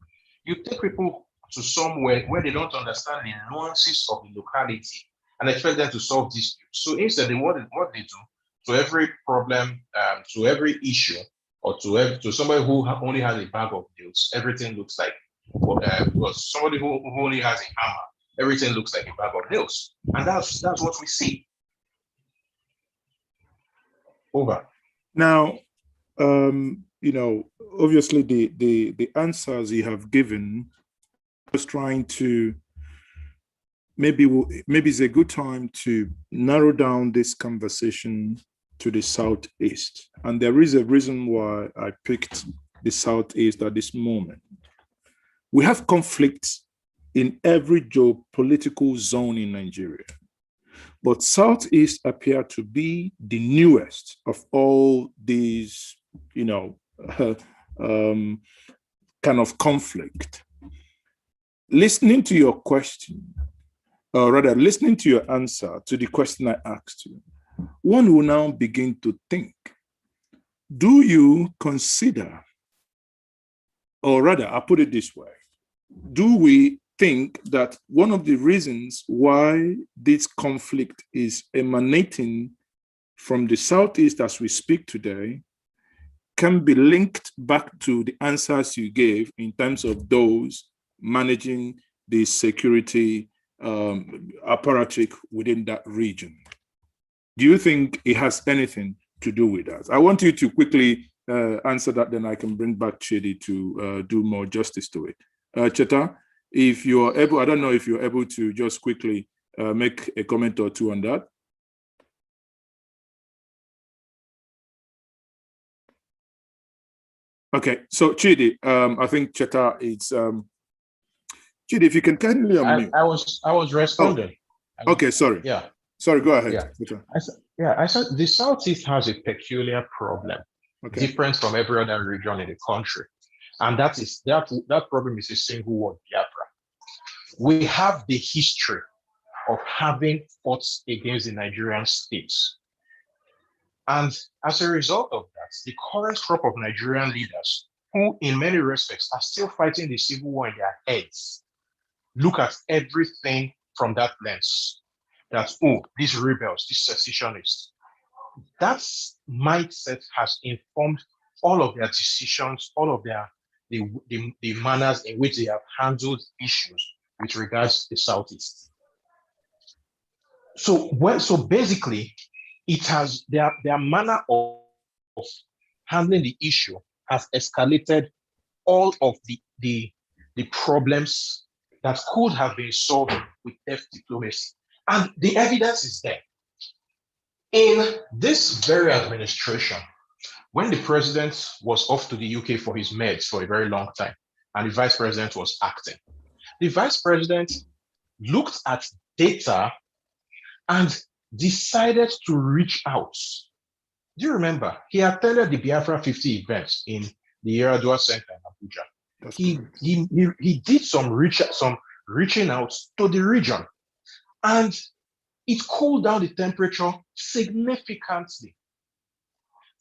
You take people to somewhere where they don't understand the nuances of the locality and expect them to solve disputes. So instead, what they do to every problem, to every issue, or to somebody who only has a bag of nails, everything looks like, somebody who only has a hammer, everything looks like a bag of nails. And that's what we see. Over. Now, obviously the answers you have given, I was trying to, maybe it's a good time to narrow down this conversation to the Southeast. And there is a reason why I picked the Southeast at this moment. We have conflicts in every geopolitical zone in Nigeria, but Southeast appear to be the newest of all these, kind of conflict. Listening to your question, or rather listening to your answer to the question I asked you, one will now begin to think, do you consider, or rather, I'll put it this way, do we think that one of the reasons why this conflict is emanating from the Southeast as we speak today can be linked back to the answers you gave in terms of those managing the security apparatus within that region? Do you think it has anything to do with that? I want you to quickly answer that, then I can bring back Chidi to do more justice to it. Cheta, if you're able, I don't know if you're able to just quickly make a comment or two on that. Okay, so Chidi, I think Cheta is Chidi, if you can kindly unmute. I was responding. Okay, sorry. Yeah. Sorry, go ahead. Yeah. I said the Southeast has a peculiar problem, different from every other region in the country. And that problem is a single word, Biafra. We have the history of having fought against the Nigerian states. And as a result of that, the current crop of Nigerian leaders, who in many respects are still fighting the civil war in their heads, look at everything from that lens. That, these rebels, these secessionists, that mindset has informed all of their decisions, all of the manners in which they have handled issues with regards to the Southeast. So basically, it has their manner of handling the issue has escalated all of the problems that could have been solved with deft diplomacy. And the evidence is there. In this very administration, when the president was off to the UK for his meds for a very long time, and the vice president was acting, the vice president looked at data and decided to reach out. Do you remember? He attended the Biafra 50 events in the Yaradua Center in Abuja. He did some reaching out to the region, and it cooled down the temperature significantly.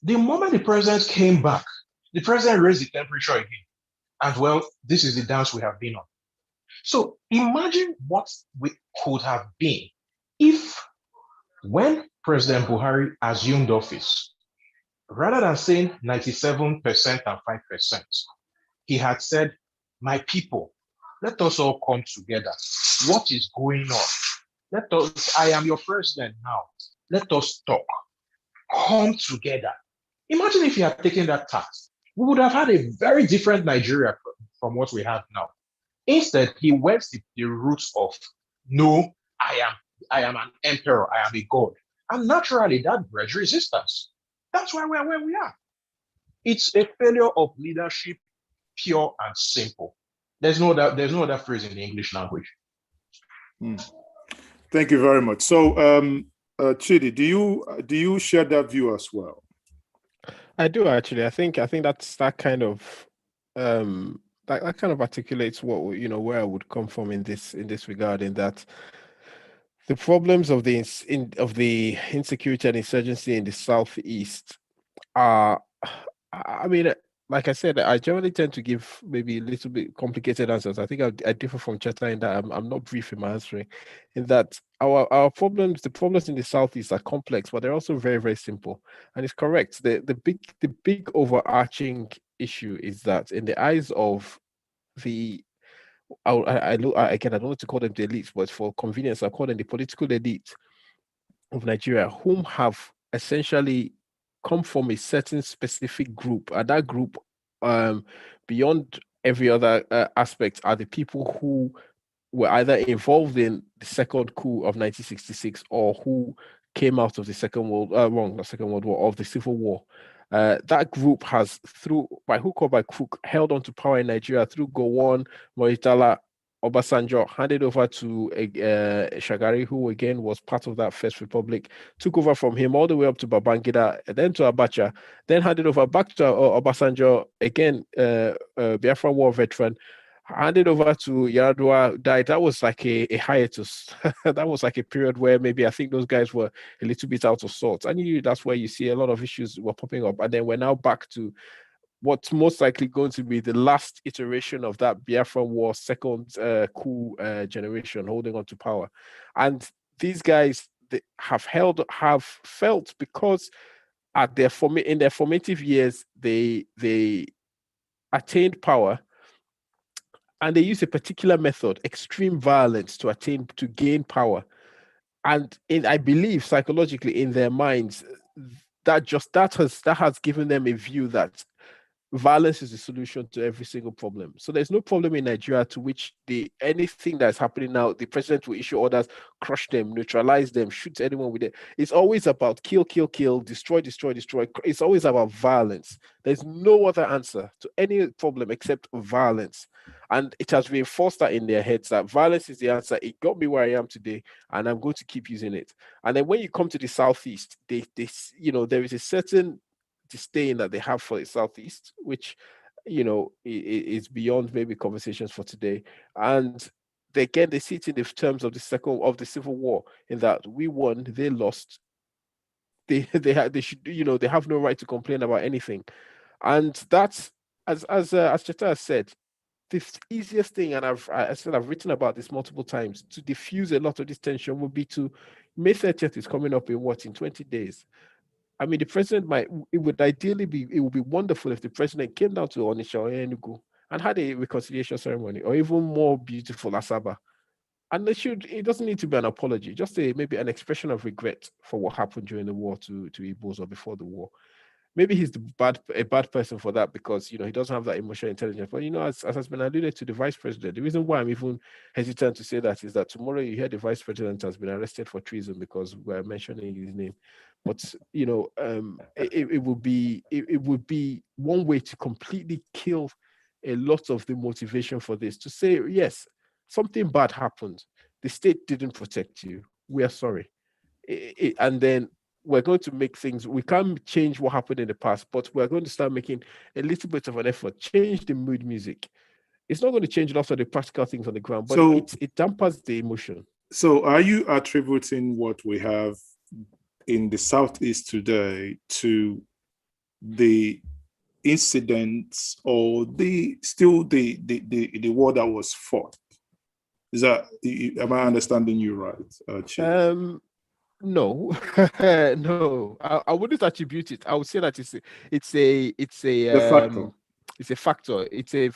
The moment the president came back, the president raised the temperature again. And well, this is the dance we have been on. So imagine what we could have been if, when President Buhari assumed office, rather than saying 97% and 5%, he had said, my people, let us all come together. What is going on? I am your president now. Let us talk. Come together. Imagine if he had taken that tack. We would have had a very different Nigeria from what we have now. Instead, he went the route of, no, I am an emperor, I am a god. And naturally, that bred resistance. That's why we're where we are. It's a failure of leadership, pure and simple. There's no other phrase in the English language. Thank you very much. So, Chidi, do you share that view as well? I do actually. I think that kind of that kind of articulates what where I would come from in this regard. In that, the problems of the insecurity and insurgency in the Southeast are, I mean, like I said, I generally tend to give maybe a little bit complicated answers. I think I differ from Cheta in that I'm not brief in my answering. In that our problems, the problems in the Southeast are complex, but they're also very, very simple. And it's correct. The big overarching issue is that in the eyes of the I don't want to call them the elites, but for convenience, I call them the political elite of Nigeria, whom have essentially come from a certain specific group, and that group, beyond every other aspect, are the people who were either involved in the second coup of 1966 or who came out of the of the Civil War. That group has, through by hook or by crook, held on to power in Nigeria through Gowon, Moitala, Obasanjo, handed over to Shagari, who again was part of that First Republic, took over from him all the way up to Babangida, then to Abacha, then handed over back to Obasanjo, again, Biafra War veteran, handed over to Yaradua, died. That was like a hiatus. That was like a period where maybe I think those guys were a little bit out of sorts. And that's where you see a lot of issues were popping up. And then we're now back to what's most likely going to be the last iteration of that Biafra War second coup generation holding on to power. And these guys have felt, because at in their formative years, they attained power, and they use a particular method, extreme violence, to gain power. And I believe psychologically in their minds, that has given them a view that violence is the solution to every single problem. So there's no problem in Nigeria to which anything that's happening now, the president will issue orders, crush them, neutralize them, shoot anyone with it. It's always about kill, destroy. It's always about violence. There's no other answer to any problem except violence. And it has reinforced that in their heads that violence is the answer. It got me where I am today, and I'm going to keep using it. And then when you come to the Southeast, they there is a certain disdain that they have for the Southeast, which is beyond maybe conversations for today. And they see it in the terms of the Civil War, in that we won, they lost. They should, they have no right to complain about anything. And that's, as Cheta has said, the easiest thing, and I've written about this multiple times, to diffuse a lot of this tension would be to May 30th is coming up in 20 days. I mean, the president it would be wonderful if the president came down to Onitsha or Enugu and had a reconciliation ceremony, or even more beautiful, Asaba. And it doesn't need to be an apology, just maybe an expression of regret for what happened during the war to Igbos, or before the war. Maybe he's a bad person for that, because he doesn't have that emotional intelligence. But as has been alluded to, the vice president, the reason why I'm even hesitant to say that is that tomorrow you hear the vice president has been arrested for treason because we're mentioning his name. But it would be one way to completely kill a lot of the motivation for this, to say, yes, something bad happened, the state didn't protect you, we are sorry. And then we're going to make things, we can't change what happened in the past, but we're going to start making a little bit of an effort, change the mood music. It's not going to change lots of the practical things on the ground, but it dampers the emotion. So are you attributing what we have in the Southeast today to the incidents, or the war that was fought? Am I understanding you right, Chidi? No, no, I wouldn't attribute it. I would say that it's a factor. It's a factor. It's a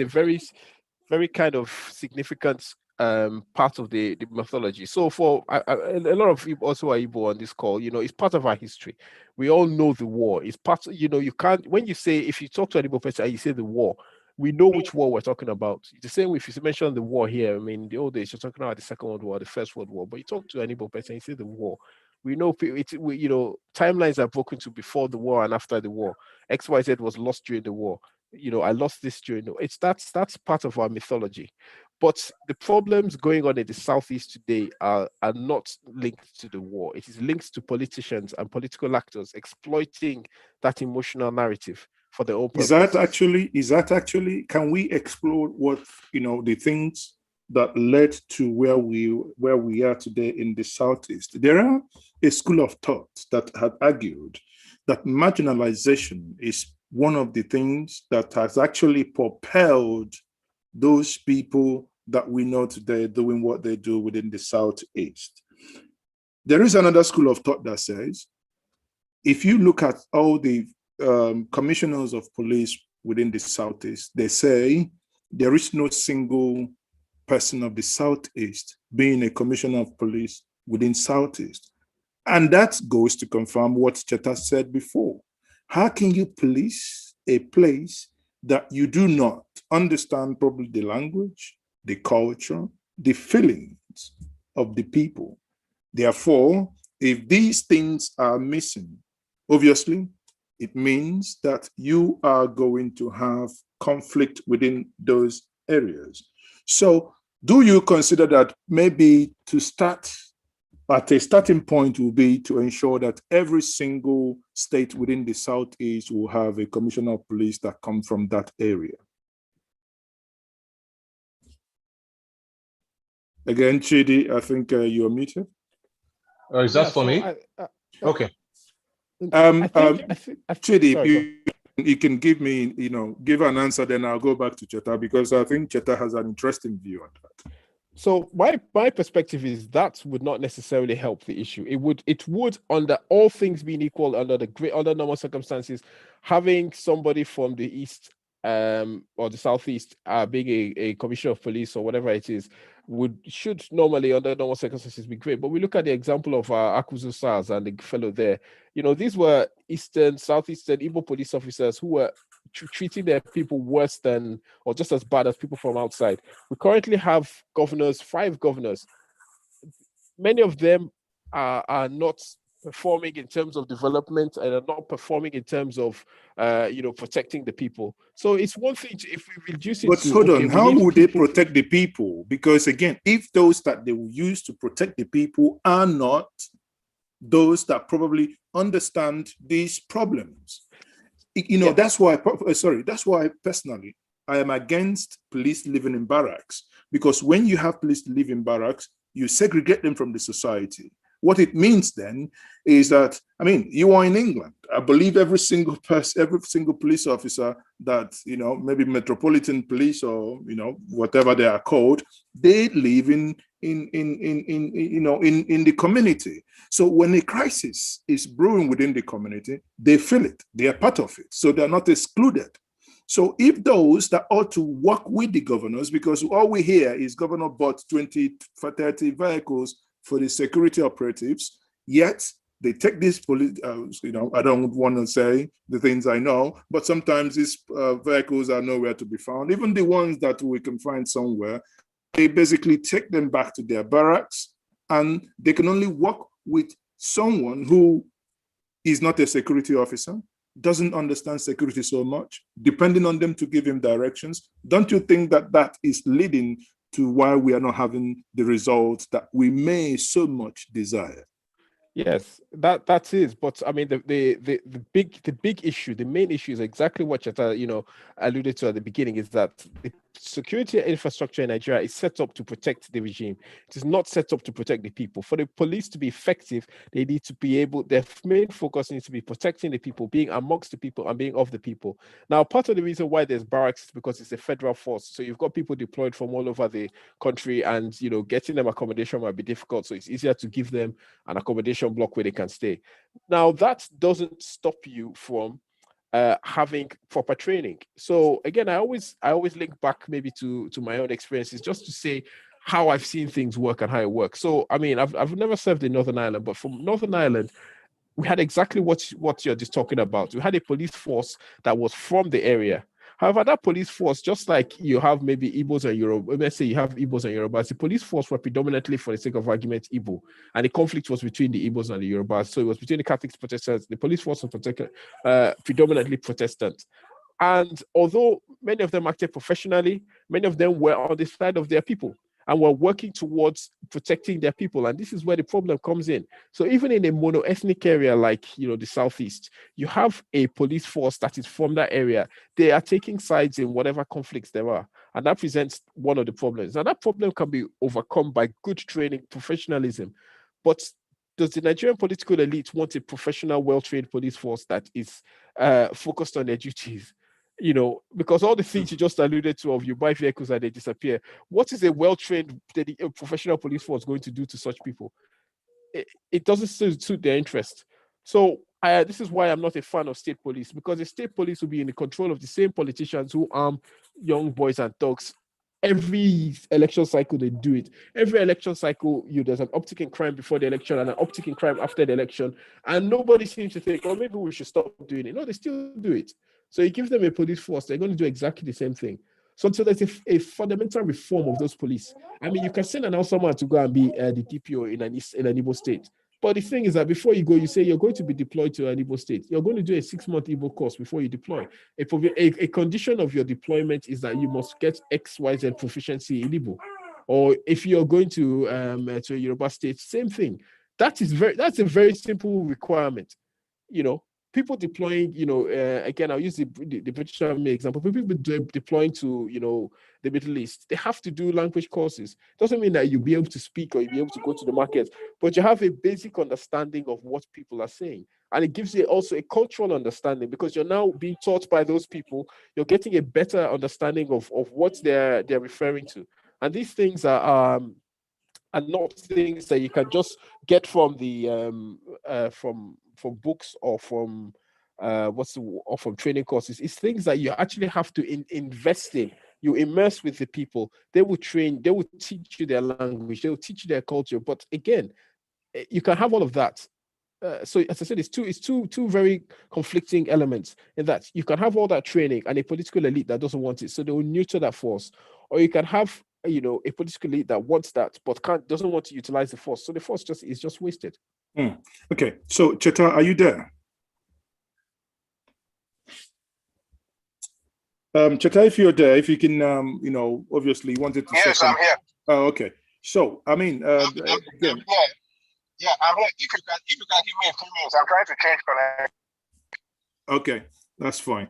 very kind of significant part of the mythology. So for a lot of people also are Igbo on this call, it's part of our history. We all know the war. It's part, you can't, when you say, if you talk to an Igbo person and you say the war, we know which war we're talking about. It's the same if you mention the war here. I mean, in the old days, you're talking about the Second World War, the First World War, but you talk to an Igbo person, you say the war. We know timelines are broken to before the war and after the war. XYZ was lost during the war. I lost this during the war. That's part of our mythology. But the problems going on in the Southeast today are not linked to the war. It is linked to politicians and political actors exploiting that emotional narrative for their own purpose. Is that actually, can we explore what, the things that led to where we are today in the Southeast? There are a school of thought that had argued that marginalization is one of the things that has actually propelled those people that we know today doing what they do within the Southeast. There is another school of thought that says, if you look at all the commissioners of police within the Southeast, they say there is no single person of the Southeast being a commissioner of police within Southeast. And that goes to confirm what Cheta said before. How can you police a place that you do not understand probably the language, the culture, the feelings of the people? Therefore, if these things are missing, obviously, it means that you are going to have conflict within those areas. So do you consider that maybe to start at a starting point will be to ensure that every single state within the Southeast will have a commissioner of police that comes from that area? Again, Chidi, I think you're muted. Is that for me? Okay. Chidi, if you can give me, give an answer, then I'll go back to Cheta, because I think Cheta has an interesting view on that. So my perspective is that would not necessarily help the issue. It would, under all things being equal, under normal circumstances, having somebody from the East or the Southeast being a commissioner of police or whatever it is, should normally, under normal circumstances, be great. But we look at the example of Akuzu SARS and the fellow there. These were Southeastern Igbo police officers who were treating their people worse than, or just as bad as, people from outside. We currently have 5 governors. Many of them are not performing in terms of development and are not performing in terms of protecting the people. So it's one thing if we reduce it But to hold okay, on, we how need would they people. protect the people? Because again, if those that they will use to protect the people are not those that probably understand these problems, Yeah. that's why personally I am against police living in barracks, because when you have police live in barracks, you segregate them from the society. What it means then is that, I mean, you are in England. I believe every single person, every single police officer that, maybe Metropolitan Police or, whatever they are called, they live in the community. So when a crisis is brewing within the community, they feel it. They are part of it. So they're not excluded. So if those that ought to work with the governors, because all we hear is governor bought 20, 30 vehicles for the security operatives, yet they take these police, I don't want to say the things I know, but sometimes these vehicles are nowhere to be found. Even the ones that we can find somewhere, they basically take them back to their barracks, and they can only work with someone who is not a security officer, doesn't understand security so much, depending on them to give him directions. Don't you think that that is leading to why we are not having the results that we may so much desire? Yes, that is. But I mean, the big issue, the main issue is exactly what Cheta, alluded to at the beginning, is that the security infrastructure in Nigeria is set up to protect the regime. It is not set up to protect the people. For the police to be effective, they need to be able. Their main focus needs to be protecting the people, being amongst the people, and being of the people. Now, part of the reason why there's barracks is because it's a federal force. So you've got people deployed from all over the country, and getting them accommodation might be difficult. So it's easier to give them an accommodation block where they can stay. Now, that doesn't stop you from having proper training. So again, I always link back maybe to my own experiences just to say how I've seen things work and how it works. So I mean, I've never served in Northern Ireland, but from Northern Ireland, we had exactly what you're just talking about. We had a police force that was from the area. However, that police force, just like you have maybe Igbos and Yoruba, let's say you have Igbos and Yorubas, the police force were predominantly, for the sake of argument, Igbo. And the conflict was between the Igbos and the Yorubas. So it was between the Catholics, Protestants. The police force was predominantly Protestant. And although many of them acted professionally, many of them were on the side of their people and were working towards protecting their people. And this is where the problem comes in. So even in a mono-ethnic area like, the Southeast, you have a police force that is from that area. They are taking sides in whatever conflicts there are. And that presents one of the problems. And that problem can be overcome by good training, professionalism. But does the Nigerian political elite want a professional, well-trained police force that is focused on their duties? Because all the things you just alluded to, of you buy vehicles and they disappear, what is a well-trained professional police force going to do to such people? It doesn't suit their interest. So this is why I'm not a fan of state police, because the state police will be in the control of the same politicians who arm young boys and thugs. Every election cycle, they do it. Every election cycle, there's an uptick in crime before the election and an uptick in crime after the election. And nobody seems to think, oh, maybe we should stop doing it. No, they still do it. So you give them a police force, they're going to do exactly the same thing. So until there's a fundamental reform of those police. I mean, you can send an someone to go and be the DPO in an Igbo state. But the thing is that before you go, you say you're going to be deployed to an Igbo state. You're going to do a 6-month Igbo course before you deploy. A condition of your deployment is that you must get XYZ proficiency in Igbo. Or if you're going to a Yoruba state, same thing. That's a very simple requirement. People deploying, again, I'll use the British Army example. People deploying to, the Middle East, they have to do language courses. Doesn't mean that you'll be able to speak or you'll be able to go to the market, but you have a basic understanding of what people are saying. And it gives you also a cultural understanding, because you're now being taught by those people. You're getting a better understanding of what they're referring to. And these things are not things that you can just get from the from books or from or from training courses. It's things that you actually have to invest in. You immerse with the people. They will train. They will teach you their language. They will teach you their culture. But again, you can have all of that. So as I said, it's two very conflicting elements in that you can have all that training and a political elite that doesn't want it, so they will neuter that force, or you can have a political elite that wants that but doesn't want to utilize the force, so the force is just wasted. Okay, so Cheta, are you there? Cheta, if you're there, if you can, obviously wanted to. Yes, I'm here. Oh, okay. So, I mean, again. Yeah, I'm here. If you can give me a few minutes, I'm trying to change connect. Okay, that's fine.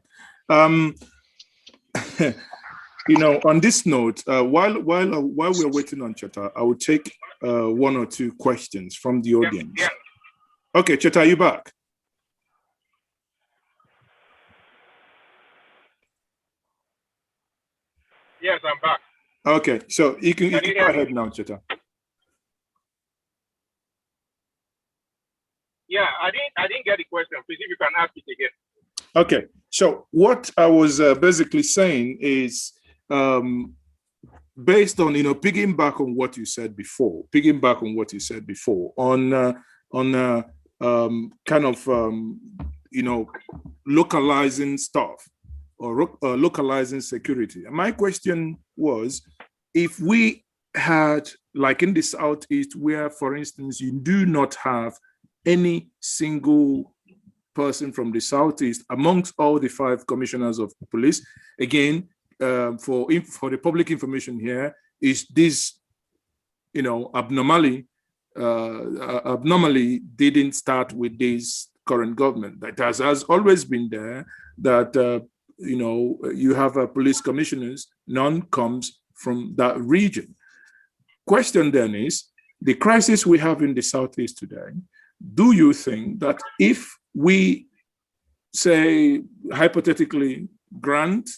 On this note, while we're waiting on Cheta, I will take one or two questions from the audience. Yeah. Okay, Cheta, are you back? Yes, I'm back. Okay, so you can go ahead now, Cheta. Yeah, I didn't get the question. Please, if you can ask it again. Okay, so what I was basically saying is, based on piggyback on what you said before, on kind of localizing stuff or localizing security. And my question was, if we had, like in the Southeast, where, for instance, you do not have any single person from the Southeast amongst all the 5 commissioners of police, again, for the public information here, is this, abnormally didn't start with this current government. That has always been there, that, you have police commissioners, none comes from that region. Question then is, the crisis we have in the Southeast today, do you think that if we, say, hypothetically grant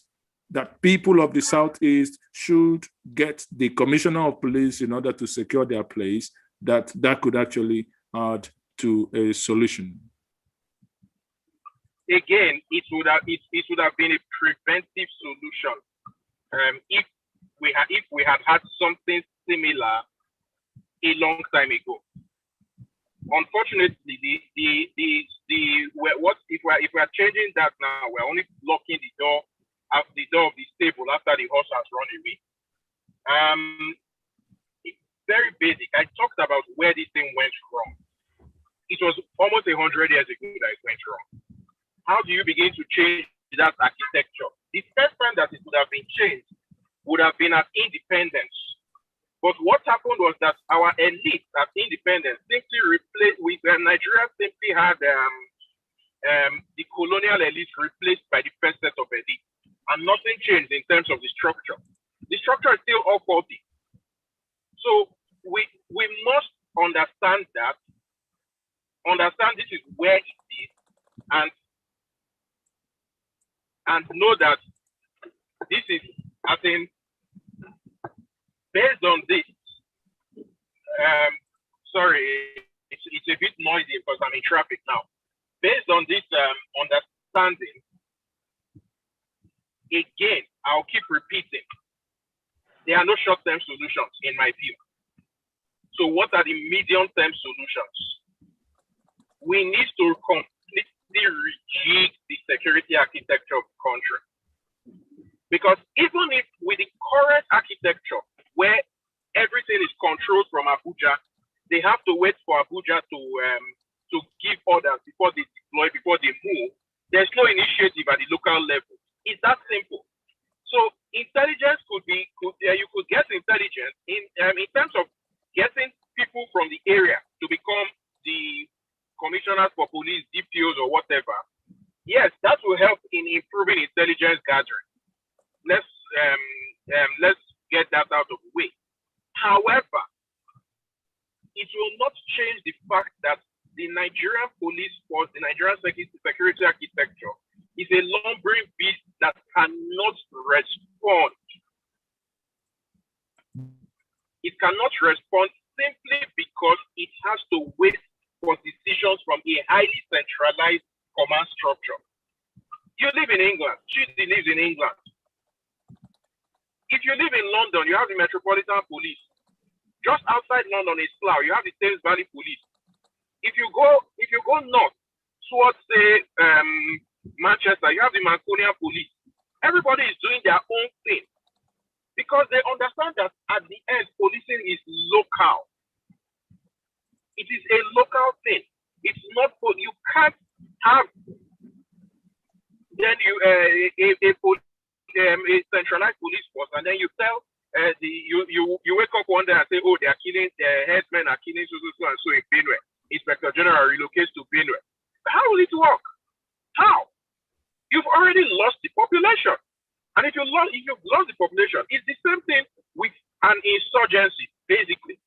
that people of the Southeast should get the commissioner of police in order to secure their place, that could actually add to a solution? Again, it would have been a preventive solution if we had something similar a long time ago. Unfortunately, if we are changing that now, we're only locking the door of the stable after the horse has run away. It's very basic. I talked about where this thing went wrong. It was almost 100 years ago that it went wrong. How do you begin to change that architecture? The first time that it would have been changed would have been at independence. But what happened was that our elite at independence simply replaced with Nigeria simply had the colonial elite replaced by the first set of elite, and nothing changed in terms of the structure. The structure is still all faulty. So we must understand this is where it is, and know that this is, I think, based on this, sorry, it's a bit noisy because I'm in traffic now. Based on this understanding, again, I'll keep repeating, there are no short-term solutions in my view. So what are the medium-term solutions? We need to completely rejig the security architecture of the country. Because even if with the current architecture, where everything is controlled from Abuja, they have to wait for Abuja to give orders before they deploy, before they move. There's no initiative at the local level. It's that simple. So intelligence you could get intelligence in terms of getting people from the area to become the commissioners for police, DPOs, or whatever. Yes, that will help in improving intelligence gathering. Let's get that out of the way. However, it will not change the fact that the Nigerian police force, the Nigerian security architecture, is a lumbering beast that cannot respond. It cannot respond simply because it has to wait for decisions from a highly centralized command structure. You live in England. Chidi lives in England. If you live in London, you have the Metropolitan Police. Just outside London is Slough. You have the Thames Valley Police. If you go north towards, say, Manchester, you have the Mancunian Police. Everybody is doing their own thing because they understand that at the end, policing is local. It is a local thing. It's not for you can't have then you a centralized police force, and then you tell you wake up one day and say, oh, they are killing headsmen are killing so and so in Benue. Inspector General relocates to Benue. How will it work? How? You've already lost the population, and if you've lost the population, it's the same thing with an insurgency, basically.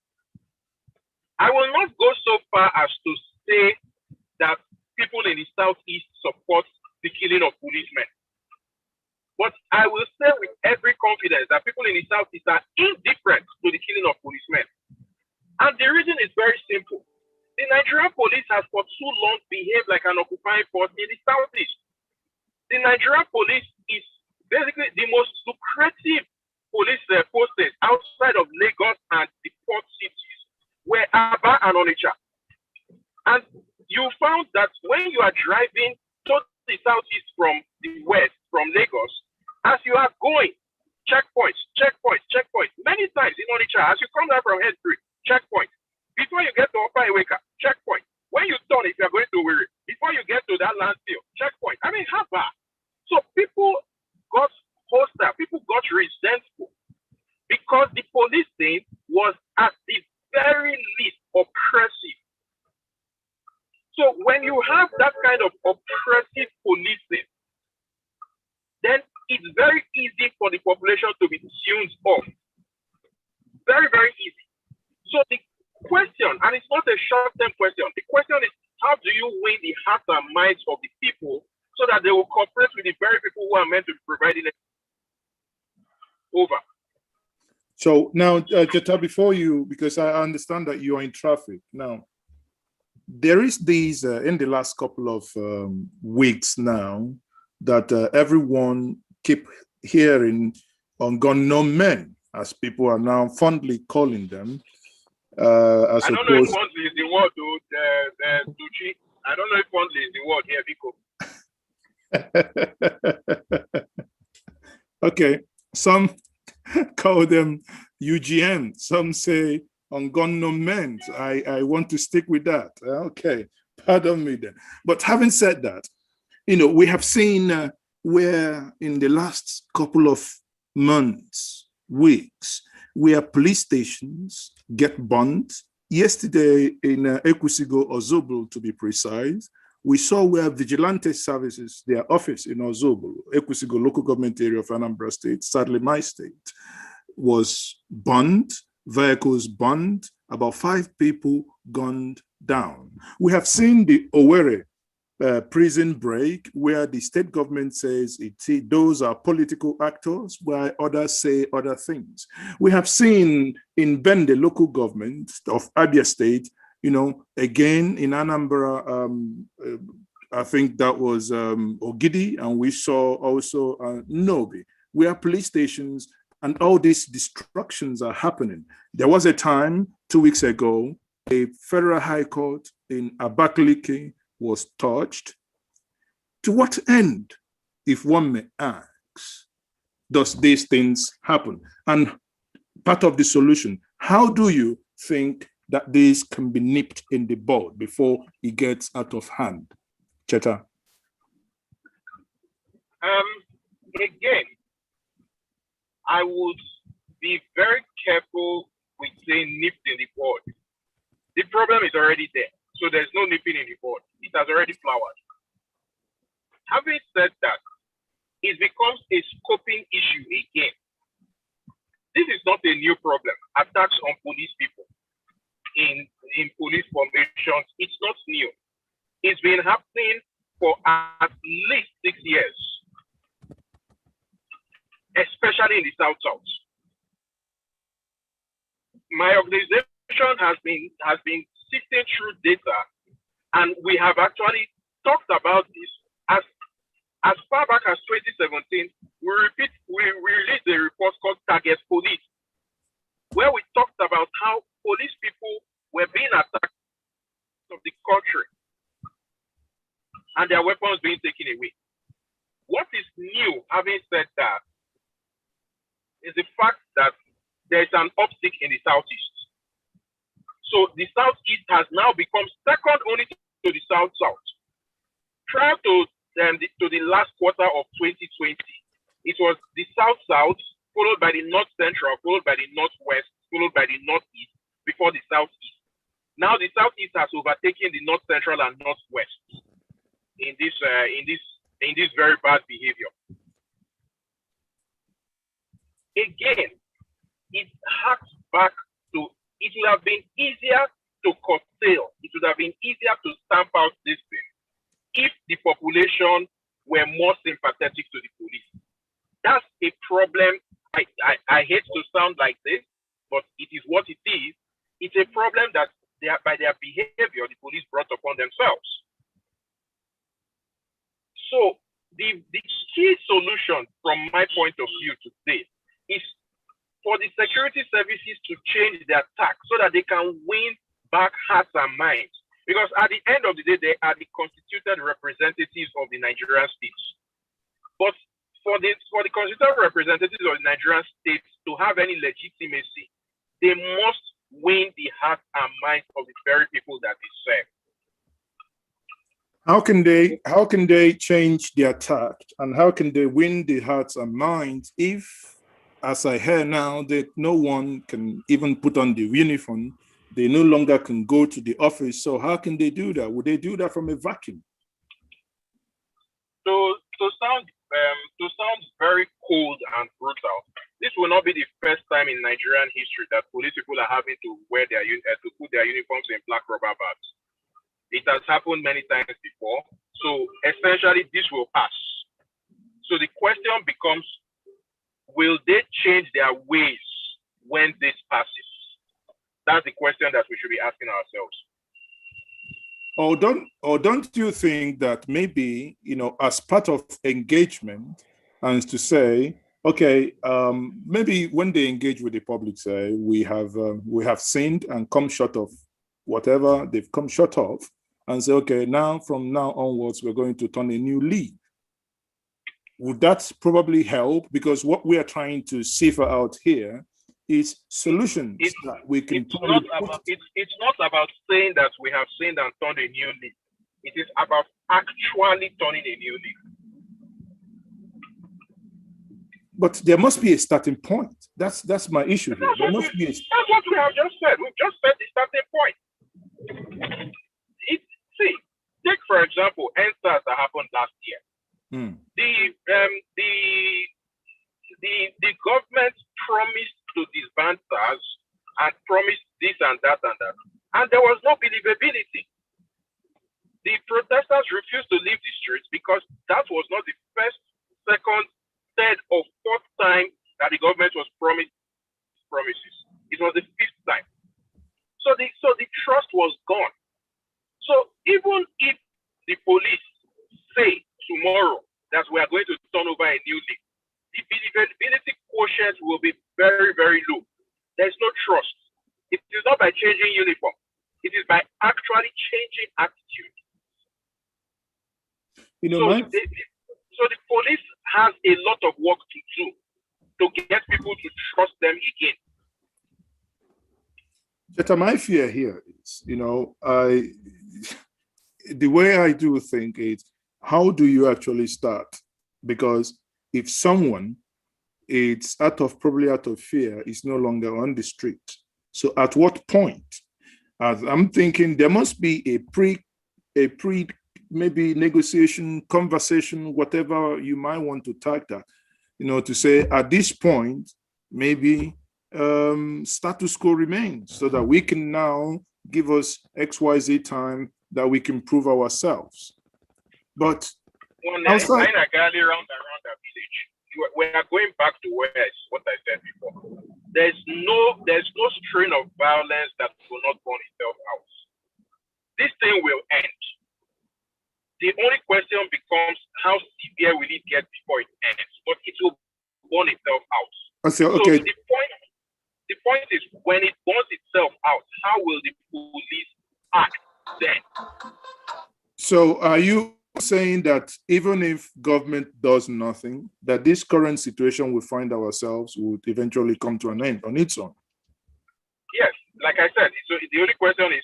I will not go so far as to say that people in the southeast support the killing of policemen. But I will say with every confidence that people in the southeast are indifferent to the killing of policemen. And the reason is very simple. The Nigerian police has for too long behaved like an occupying force in the southeast. The Nigerian police is basically the most lucrative police postings outside of Lagos and the port cities were Aba and Onitsha. And you found that when you are driving to the southeast from the west, from Lagos, as you are going, checkpoints, many times in Onitsha, as you come down from Head Street, checkpoint. Before you get to Upper Iweka, checkpoint. When you turn, if you're going to Wiri, before you get to that landfill, checkpoint. I mean, how bad? So people got hostile, people got resentful because the policing was at the very least oppressive. So when you have that kind of oppressive policing, then it's very easy for the population to be tuned off. Very, very easy. So the question, and it's not a short-term question, the question is, how do you win the hearts and minds of the people so that they will cooperate with the very people who are meant to be providing it? Over. So now, Cheta, before you, because I understand that you are in traffic now, there is these in the last couple of weeks now that everyone keep hearing on gunmen, as people are now fondly calling them. I don't know if fondly is the word, Tucci. I don't know if fondly is the word here, Biko. Okay, some call them UGM, some say on gunmen. I want to stick with that. Okay, pardon me then. But having said that, we have seen where in the last couple of months, weeks, where police stations get burned. Yesterday in Ekwusigo, Ozobel to be precise, we saw where vigilante services, their office in Ozobel, Ekwusigo local government area of Anambra State, sadly my state, was burned, vehicles burned, about 5 people gunned down. We have seen the Owerri prison break, where the state government says those are political actors, while others say other things. We have seen in Bende local government of Abia State, again in Anambra, I think that was Ogidi, and we saw also Nobi, where police stations and all these destructions are happening. There was a time 2 weeks ago, a federal high court in Abakaliki was touched. To what end, if one may ask, does these things happen? And part of the solution, how do you think that this can be nipped in the bud before it gets out of hand? Cheta. Again, I would be very careful with saying nipped in the bud. The problem is already there. So there's no nipping in the bud. It has already flowered. Having said that, it becomes a scoping issue again. This is not a new problem. Attacks on police people in police formations, it's not new. It's been happening for at least 6 years, especially in the South. My organization has been sifting through data, and we have actually talked about this as far back as 2017. We released a report called Target Police, where we talked about how police people were being attacked of the country and their weapons being taken away. What is new, having said that, is the fact that there is an uptick in the Southeast. So the Southeast has now become second only to the South-South. Prior to the last quarter of 2020, it was the South-South, followed by the North-Central, followed by the Northwest, followed by the Northeast, before the Southeast. Now the Southeast has overtaken the North-Central and Northwest in this very bad behavior. Again, it harks back to, it would have been easier to curtail, it would have been easier to stamp out this thing if the population were more sympathetic to the police. That's a problem. I hate to sound like this, but it is what it is. It's a problem that by their behavior, the police brought upon themselves. So the key solution from my point of view today is for the security services to change their tack so that they can win back hearts and minds. Because at the end of the day, they are the constituted representatives of the Nigerian states. But for the constituted representatives of the Nigerian states to have any legitimacy, they must win the hearts and minds of the very people that they serve. How can they change their tact, and how can they win the hearts and minds if, as I hear now, that no one can even put on the uniform, they no longer can go to the office? So how can they do that? Would they do that from a vacuum? To sound very cold and brutal, this will not be the first time in Nigerian history that police people are having to wear to put their uniforms in black rubber bags. It has happened many times before. So essentially, this will pass. So the question becomes, will they change their ways when this passes? That's the question that we should be asking ourselves. Or don't you think that maybe, as part of engagement, and to say, okay, maybe when they engage with the public, say we have sinned and come short of whatever they've come short of, and say, okay, from now onwards, we're going to turn a new leaf. Would that probably help? Because what we are trying to cipher out here is solutions that we can it's not about saying that we have sinned and turned a new leaf. It is about actually turning a new leaf. But there must be a starting point. That's my issue here. That's what we have just said. We've just said the starting point. Take for example, NSAS that happened last year. The government promised to disband SARS and promised this and that, and there was no believability. The protesters refused to leave the streets because that was not the first, second, third, or fourth time that the government was promised promises. It was the fifth time. So the trust was gone. So even if the police say tomorrow that we are going to turn over a new leaf, the believability quotient will be very, very low. There's no trust. It is not by changing uniform. It is by actually changing attitude. So the police has a lot of work to do to get people to trust them again. Cheta, my fear here is, the way I do think is, how do you actually start? Because if someone is probably out of fear, is no longer on the street. So at what point? As I'm thinking, there must be a pre maybe negotiation, conversation, whatever you might want to tag that, to say at this point, maybe status quo remains so that we can now give us XYZ time that we can prove ourselves. But outside, around that village, we are going back to what I said before. There's no strain of violence that will not burn itself out. This thing will end. The only question becomes, how severe will it get before it ends? But it will burn itself out. Okay. So the point is, when it burns itself out, how will the police act then? So are you saying that even if government does nothing, that this current situation we find ourselves would eventually come to an end on its own? Yes, like I said, so the only question is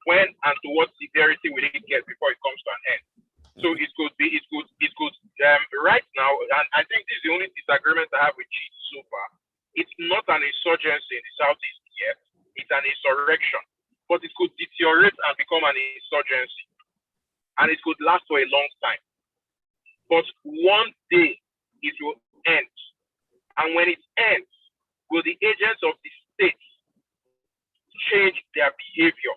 when and to what severity will it get before it comes to an end. So it could right now, and I think this is the only disagreement I have with Chidi so far. It's not an insurgency in the southeast yet; it's an insurrection, but it could deteriorate and become an insurgency, and it could last for a long time. But one day it will end, and when it ends, will the agents of the state change their behavior?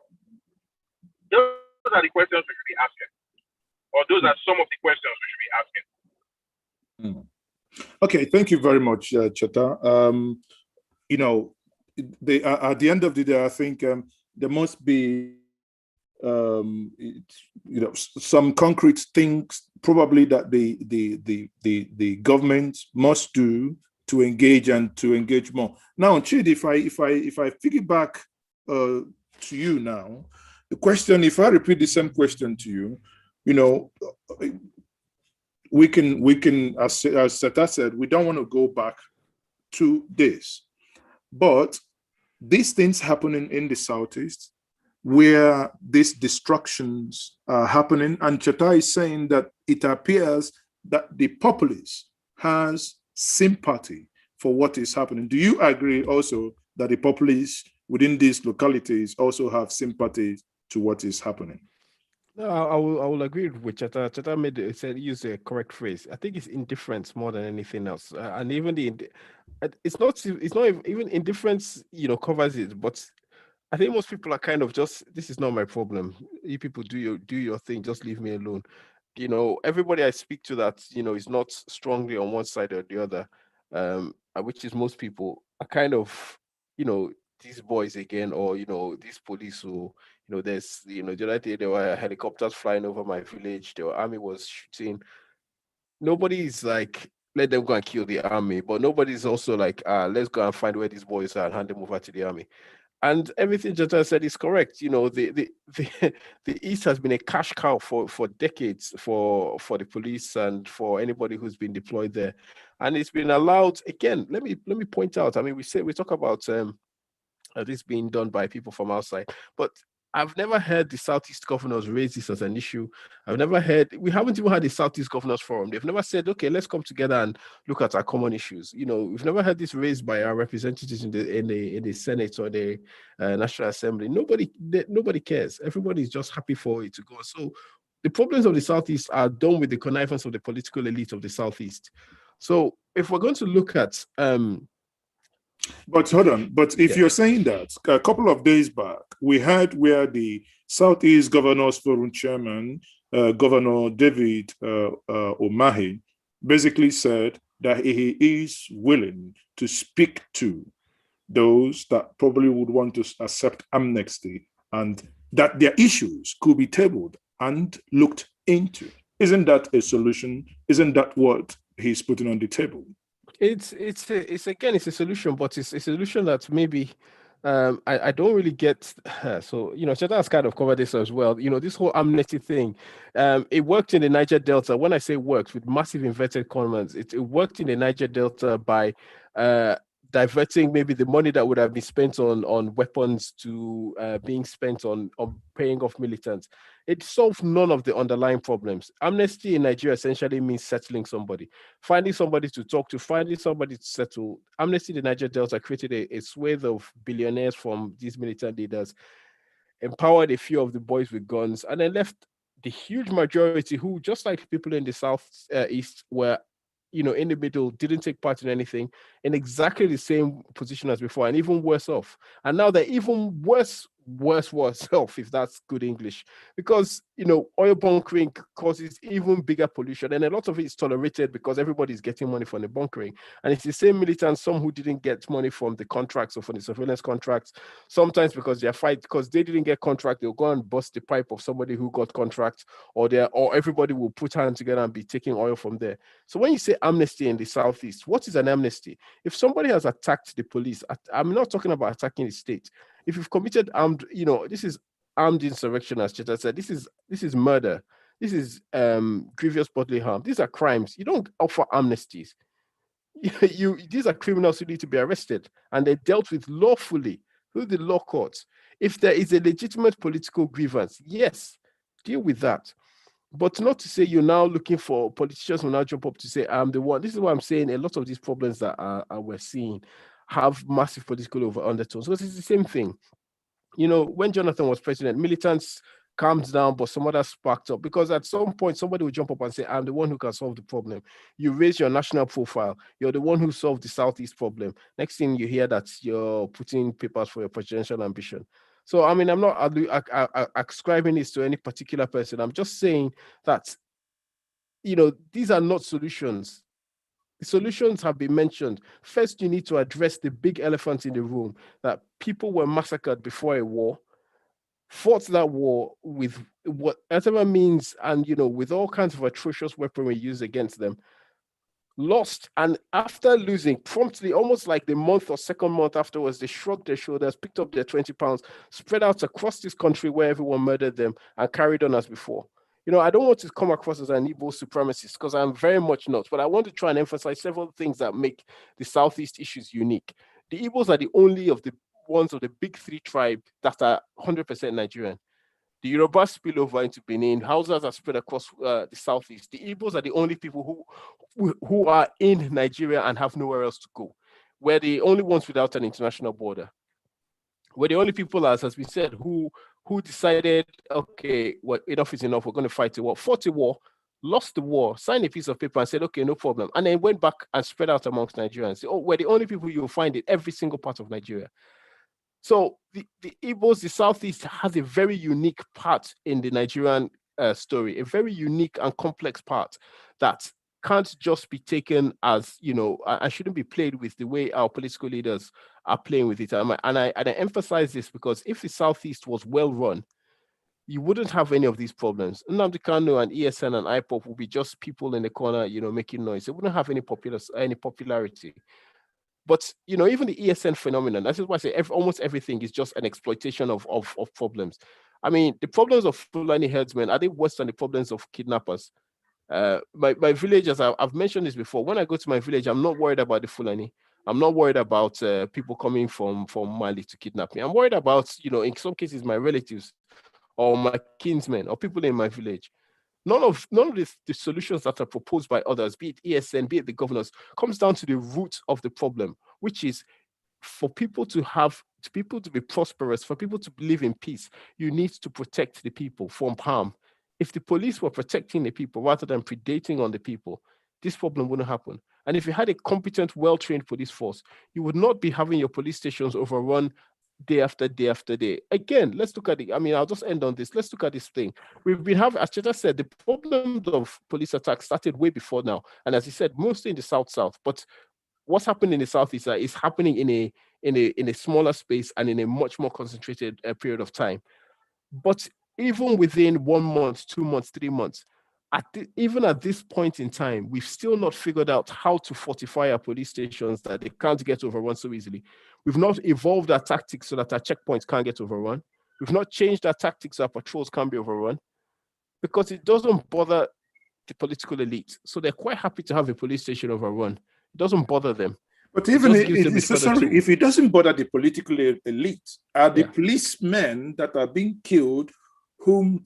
Those are the questions we should be asking, or those are some of the questions we should be asking. Okay, thank you very much, Cheta. You know, at the end of the day, I think there must be, some concrete things probably that the government must do to engage and to engage more. Now, Chidi, if I piggyback to you now, the question, if I repeat the same question to you, we can, as Cheta said, we don't want to go back to this, but these things happening in the Southeast, where these destructions are happening, and Cheta is saying that it appears that the populace has sympathy for what is happening. Do you agree also that the populace within these localities also have sympathy to what is happening? No, I will agree with Cheta. Cheta used a correct phrase. I think it's indifference more than anything else, and even it's not even indifference. Covers it, but I think most people are kind of just, this is not my problem. You people do your thing. Just leave me alone. Everybody I speak to that is not strongly on one side or the other, which is most people, are kind of these boys again, or these police who. There's, the other day there were helicopters flying over my village. The army was shooting. Nobody's like, let them go and kill the army, but nobody's also like, let's go and find where these boys are and hand them over to the army. And everything Jeta said is correct. The East has been a cash cow for decades for the police and for anybody who's been deployed there, and it's been allowed. Again, let me point out. I mean, we talk about this being done by people from outside, but I've never heard the Southeast governors raise this as an issue. We haven't even had the Southeast Governors Forum. They've never said, okay, let's come together and look at our common issues. We've never had this raised by our representatives in the Senate or the National Assembly. Nobody cares. Everybody's just happy for it to go. So the problems of the Southeast are done with the connivance of the political elite of the Southeast. So if we're going to look at but hold on. But if you're saying that, a couple of days back, we had where the Southeast Governors Forum chairman, Governor David Umahi, basically said that he is willing to speak to those that probably would want to accept amnesty and that their issues could be tabled and looked into. Isn't that a solution? Isn't that what he's putting on the table? It's a solution, but it's a solution that maybe I don't really get. So Cheta has kind of covered this as well. This whole amnesty thing, it worked in the Niger Delta. When I say worked, with massive inverted commas, it worked in the Niger Delta by diverting maybe the money that would have been spent on weapons to being spent on paying off militants. It solved none of the underlying problems. Amnesty in Nigeria essentially means settling somebody, finding somebody to talk to, finding somebody to settle. Amnesty in the Niger Delta created a swathe of billionaires from these militant leaders, empowered a few of the boys with guns, and then left the huge majority who, just like people in the South East, were in the middle, didn't take part in anything, in exactly the same position as before, and even worse off. And now they're even worse off, if that's good English, because oil bunkering causes even bigger pollution, and a lot of it is tolerated because everybody's getting money from the bunkering. And it's the same militants, some who didn't get money from the contracts or from the surveillance contracts, sometimes because they didn't get contract, they'll go and bust the pipe of somebody who got contracts, or everybody will put hands together and be taking oil from there. So when you say amnesty in the Southeast, what is an amnesty? If somebody has attacked the police, I'm not talking about attacking the state. If you've committed armed, this is armed insurrection, as Cheta said. This is murder. This is grievous bodily harm. These are crimes. You don't offer amnesties. These are criminals who need to be arrested, and they're dealt with lawfully. through the law courts. If there is a legitimate political grievance, yes, deal with that. But not to say you're now looking for politicians who now jump up to say, I'm the one. This is what I'm saying. A lot of these problems that we're seeing have massive political undertones. Because it's the same thing. You know, when Jonathan was president, militants calmed down, but some others sparked up, because at some point somebody will jump up and say, I'm the one who can solve the problem. You raise your national profile. You're the one who solved the Southeast problem. Next thing you hear that you're putting papers for your presidential ambition. So, I mean, I'm not ascribing this to any particular person. I'm just saying that, you know, these are not solutions. The solutions have been mentioned. First, you need to address the big elephant in the room, that people were massacred before a war, fought that war with whatever means, and, you know, with all kinds of atrocious weaponry used against them, lost, and after losing, promptly, almost like the month or second month afterwards, they shrugged their shoulders, picked up their 20 pounds, spread out across this country where everyone murdered them, and carried on as before. You know, I don't want to come across as an Igbo supremacist, because I'm very much not, but I want to try and emphasize several things that make the Southeast issues unique. The Igbos are the only of the ones of the big three tribes that are 100% Nigerian. The Yoruba spill over into Benin. Hausas are spread across the Southeast. The Igbos are the only people who are in Nigeria and have nowhere else to go. We're the only ones without an international border. We're the only people, as we said, who decided, okay, well, enough is enough. We're going to fight a war. Fought a war, lost the war, signed a piece of paper and said, okay, no problem. And then went back and spread out amongst Nigerians. Oh, we're the only people you'll find in every single part of Nigeria. So the Igbos, the Southeast, has a very unique part in the Nigerian story, a very unique and complex part that can't just be taken as, you know, I shouldn't be played with the way our political leaders are playing with it. And I emphasize this because if the Southeast was well run, you wouldn't have any of these problems. Nnamdi Kanu and ESN and IPOP would be just people in the corner, you know, making noise. They wouldn't have any popularity. But, you know, even the ESN phenomenon, that's why I say almost everything is just an exploitation of problems. I mean, the problems of Fulani herdsmen, are they worse than the problems of kidnappers? My village, as I've mentioned this before, when I go to my village, I'm not worried about the Fulani. I'm not worried about people coming from Mali to kidnap me. I'm worried about, you know, in some cases, my relatives or my kinsmen or people in my village. None of the solutions that are proposed by others, be it ESN, be it the governors, comes down to the root of the problem, which is for people to be prosperous, for people to live in peace, you need to protect the people from harm. If the police were protecting the people rather than predating on the people, this problem wouldn't happen. And if you had a competent, well-trained police force, you would not be having your police stations overrun day after day after day. Again, let's look at I'll just end on this. Let's look at this thing. We've been having, as Cheta said, the problems of police attacks started way before now. And as he said, mostly in the South. But what's happening in the Southeast is happening in a smaller space and in a much more concentrated period of time. But even within 1 month, 2 months, 3 months, even at this point in time, we've still not figured out how to fortify our police stations that they can't get overrun so easily. We've not evolved our tactics so that our checkpoints can't get overrun. We've not changed our tactics so our patrols can't be overrun, because it doesn't bother the political elite. So they're quite happy to have a police station overrun. It doesn't bother them. But even if it doesn't bother the political elite, are the policemen that are being killed, whom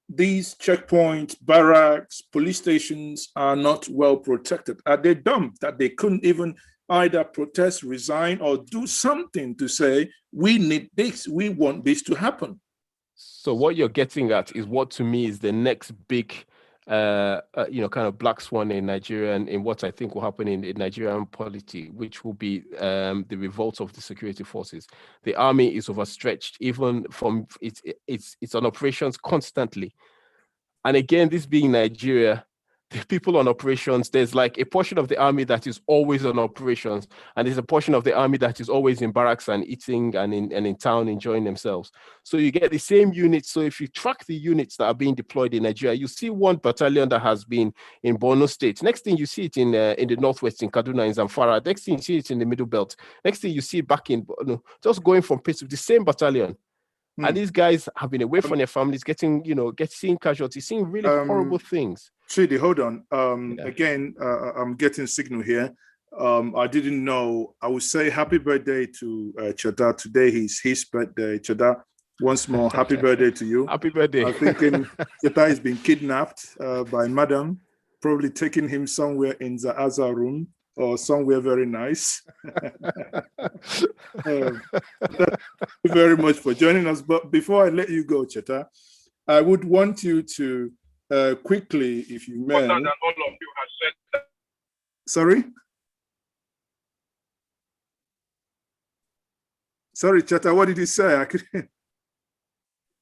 these checkpoints, barracks, police stations are not well protected? Are they dumb that they couldn't even either protest, resign, or do something to say, we need this, we want this to happen? So what you're getting at is what to me is the next big kind of black swan in Nigeria, and in what I think will happen in Nigerian polity, which will be the revolt of the security forces. The army is overstretched, even from it's on operations constantly. And again, this being Nigeria, the people on operations, there's like a portion of the army that is always on operations, and there's a portion of the army that is always in barracks and eating and in town enjoying themselves. So you get the same units. So if you track the units that are being deployed in Nigeria, you see one battalion that has been in Borno State. Next thing you see it in the northwest, in Kaduna, in Zamfara. Next thing you see it in the Middle Belt. Next thing you see it back in, just going from place to the same battalion. And these guys have been away from their families, seeing casualties, seeing really horrible things. Chidi, hold on. Again, I'm getting signal here. I didn't know. I would say happy birthday to Cheta. Today is his birthday. Cheta, once more, happy birthday to you. Happy birthday. I'm thinking Cheta has been kidnapped by Madam, probably taking him somewhere in the Azar room or somewhere very nice. Thank you very much for joining us. But before I let you go, Cheta, I would want you to quickly, if you may. Than all of you have said that. Sorry? Sorry, Cheta, what did you say? I couldn't.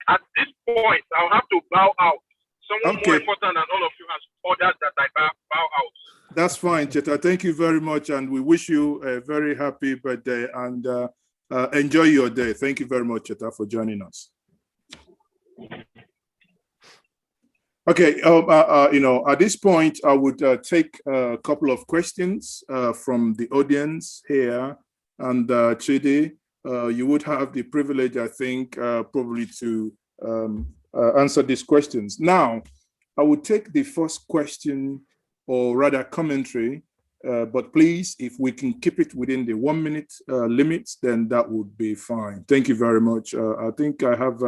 At this point, I'll have to bow out. Someone Okay. more important than all of you has ordered that I bow out. That's fine, Cheta. Thank you very much. And we wish you a very happy birthday and enjoy your day. Thank you very much, Cheta, for joining us. Okay, at this point, I would take a couple of questions from the audience here. And Chidi, you would have the privilege, I think, probably to answer these questions. Now, I would take the first question, or rather commentary, but please, if we can keep it within the 1 minute limits, then that would be fine. Thank you very much. I think I have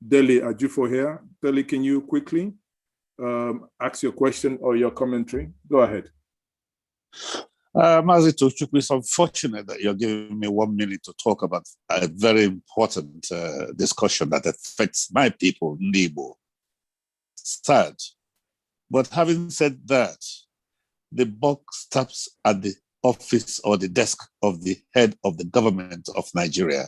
Deli Ajufo here. Deli, can you quickly ask your question or your commentary? Go ahead. Mazi Tochukwu, it's unfortunate that you're giving me 1 minute to talk about a very important discussion that affects my people, Nibo. Sad. But having said that, the buck stops at the office or the desk of the head of the government of Nigeria.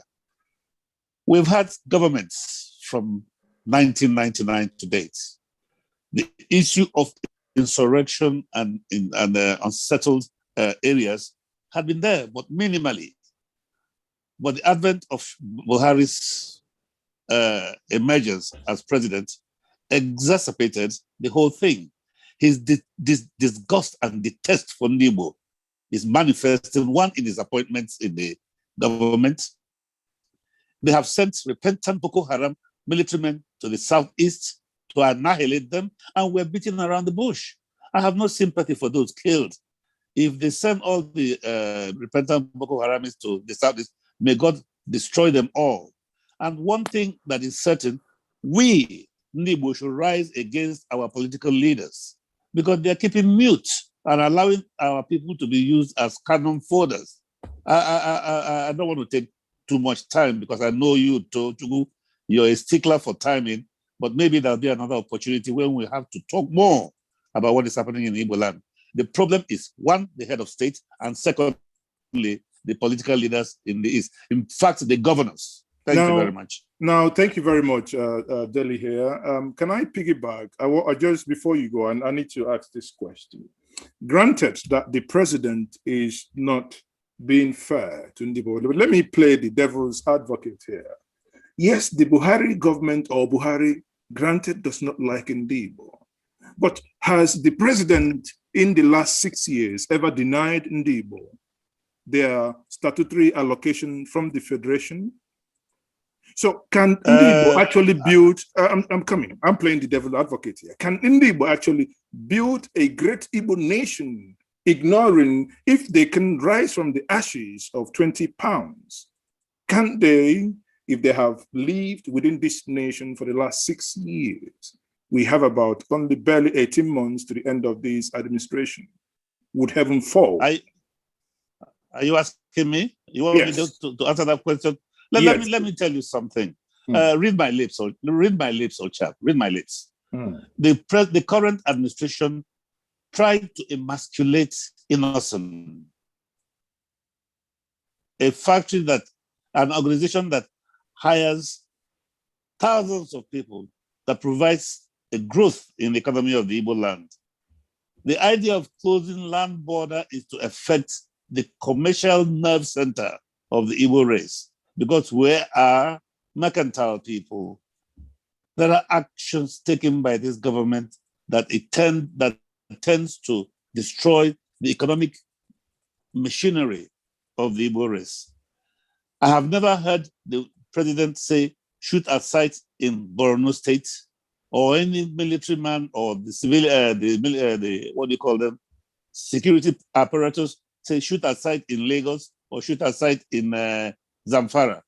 We've had governments from 1999 to date. The issue of insurrection and unsettled areas had been there, but minimally. But the advent of Buhari's emergence as president exacerbated the whole thing. His disgust and detest for Nibo is manifesting, one, in his appointments in the government. They have sent repentant Boko Haram military to the southeast to annihilate them, and we're beating around the bush. I have no sympathy for those killed. If they send all the repentant Boko Haramis to the southeast, may God destroy them all. And one thing that is certain, we, Nibo, should rise against our political leaders because they're keeping mute and allowing our people to be used as cannon foders. I don't want to take too much time because I know you, Tochukwu, you're a stickler for timing, but maybe there'll be another opportunity when we have to talk more about what is happening in Igbo land. The problem is, one, the head of state, and secondly, the political leaders in the East. In fact, the governors. Thank you very much. Now, thank you very much, Deli here. Can I piggyback? I just, before you go, I need to ask this question. Granted that the president is not being fair to Ndibo, but let me play the devil's advocate here. Yes, the Buhari government or Buhari, granted, does not like Ndibo. But has the president in the last 6 years ever denied Ndibo their statutory allocation from the federation? So can Ndibo actually build, I'm playing the devil's advocate here. Can Ndibo actually build a great Igbo nation, ignoring if they can rise from the ashes of 20 pounds? Can they, if they have lived within this nation for the last 6 years? We have about only barely 18 months to the end of this administration. Would heaven fall? Are you asking me? You want me to answer that question? Let me tell you something. Read my lips, old chap. Read my lips. The current administration tried to emasculate innocent. A factory an organization that hires thousands of people, that provides a growth in the economy of the Igbo land. The idea of closing land border is to affect the commercial nerve center of the Igbo race, because we are mercantile people. There are actions taken by this government that tends to destroy the economic machinery of the Igbo race. I have never heard the president say, shoot at sight in Borno State, or any military man or the civil, what do you call them, security apparatus say shoot at site in Lagos or shoot at site in Zamfara.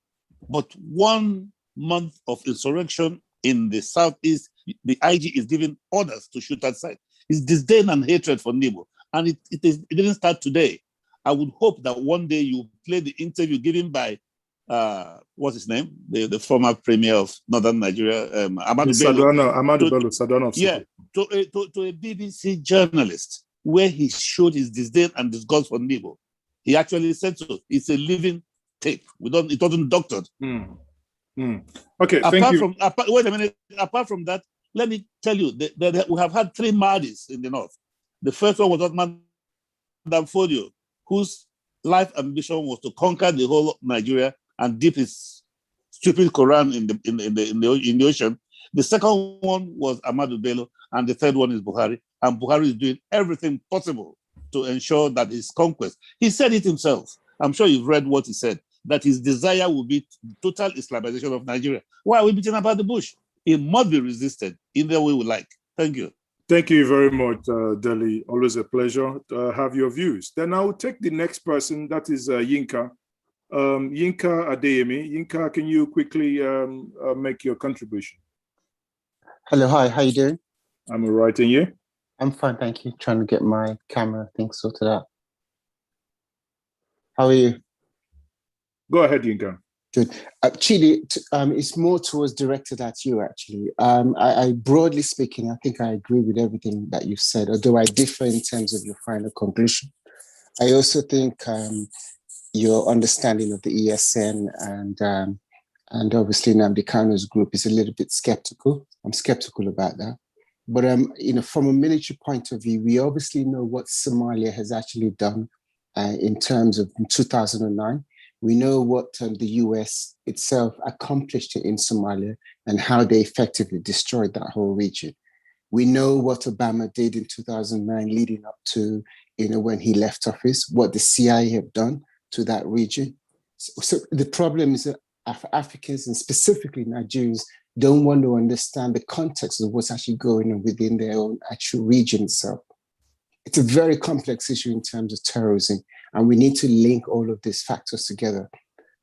But 1 month of insurrection in the southeast, the IG is giving orders to shoot at site. It's disdain and hatred for Nibo. And it didn't start today. I would hope that one day you play the interview given by, what's his name? The former premier of Northern Nigeria, Ahmadu Bello, Sadano. Yeah, to a BBC journalist, where he showed his disdain and disgust for Nibo. He actually said so. It's a living tape. It wasn't doctored. Okay, thank you. Wait a minute. Apart from that, let me tell you that we have had 3 Mahdis in the north. The first one was Otman Danfodio, whose life ambition was to conquer the whole of Nigeria and dip his stupid Quran in the ocean. The second one was Ahmadu Bello, and the third one is Buhari. And Buhari is doing everything possible to ensure that his conquest. He said it himself. I'm sure you've read what he said, that his desire will be total Islamization of Nigeria. Why are we beating about the bush? It must be resisted in the way we like. Thank you. Thank you very much, Deli. Always a pleasure to have your views. Then I will take the next person, that is Yinka. Yinka Adeyemi. Yinka, can you quickly make your contribution? Hello, hi, how you doing? I'm all right, and you? I'm fine, thank you. Trying to get my camera thing sorted out. How are you? Go ahead, Yinka. Good. Chidi, it's more towards directed at you, actually. I broadly speaking, I think I agree with everything that you've said, although I differ in terms of your final conclusion. I also think your understanding of the ESN and obviously Nnamdi Kanu's group is a little bit skeptical. I'm skeptical about that. But from a military point of view, we obviously know what Somalia has actually done in terms of 2009. We know what the US itself accomplished in Somalia and how they effectively destroyed that whole region. We know what Obama did in 2009 leading up to, when he left office, what the CIA have done to that region. So the problem is that Africans and specifically Nigerians don't want to understand the context of what's actually going on within their own actual region itself. It's a very complex issue in terms of terrorism, and we need to link all of these factors together.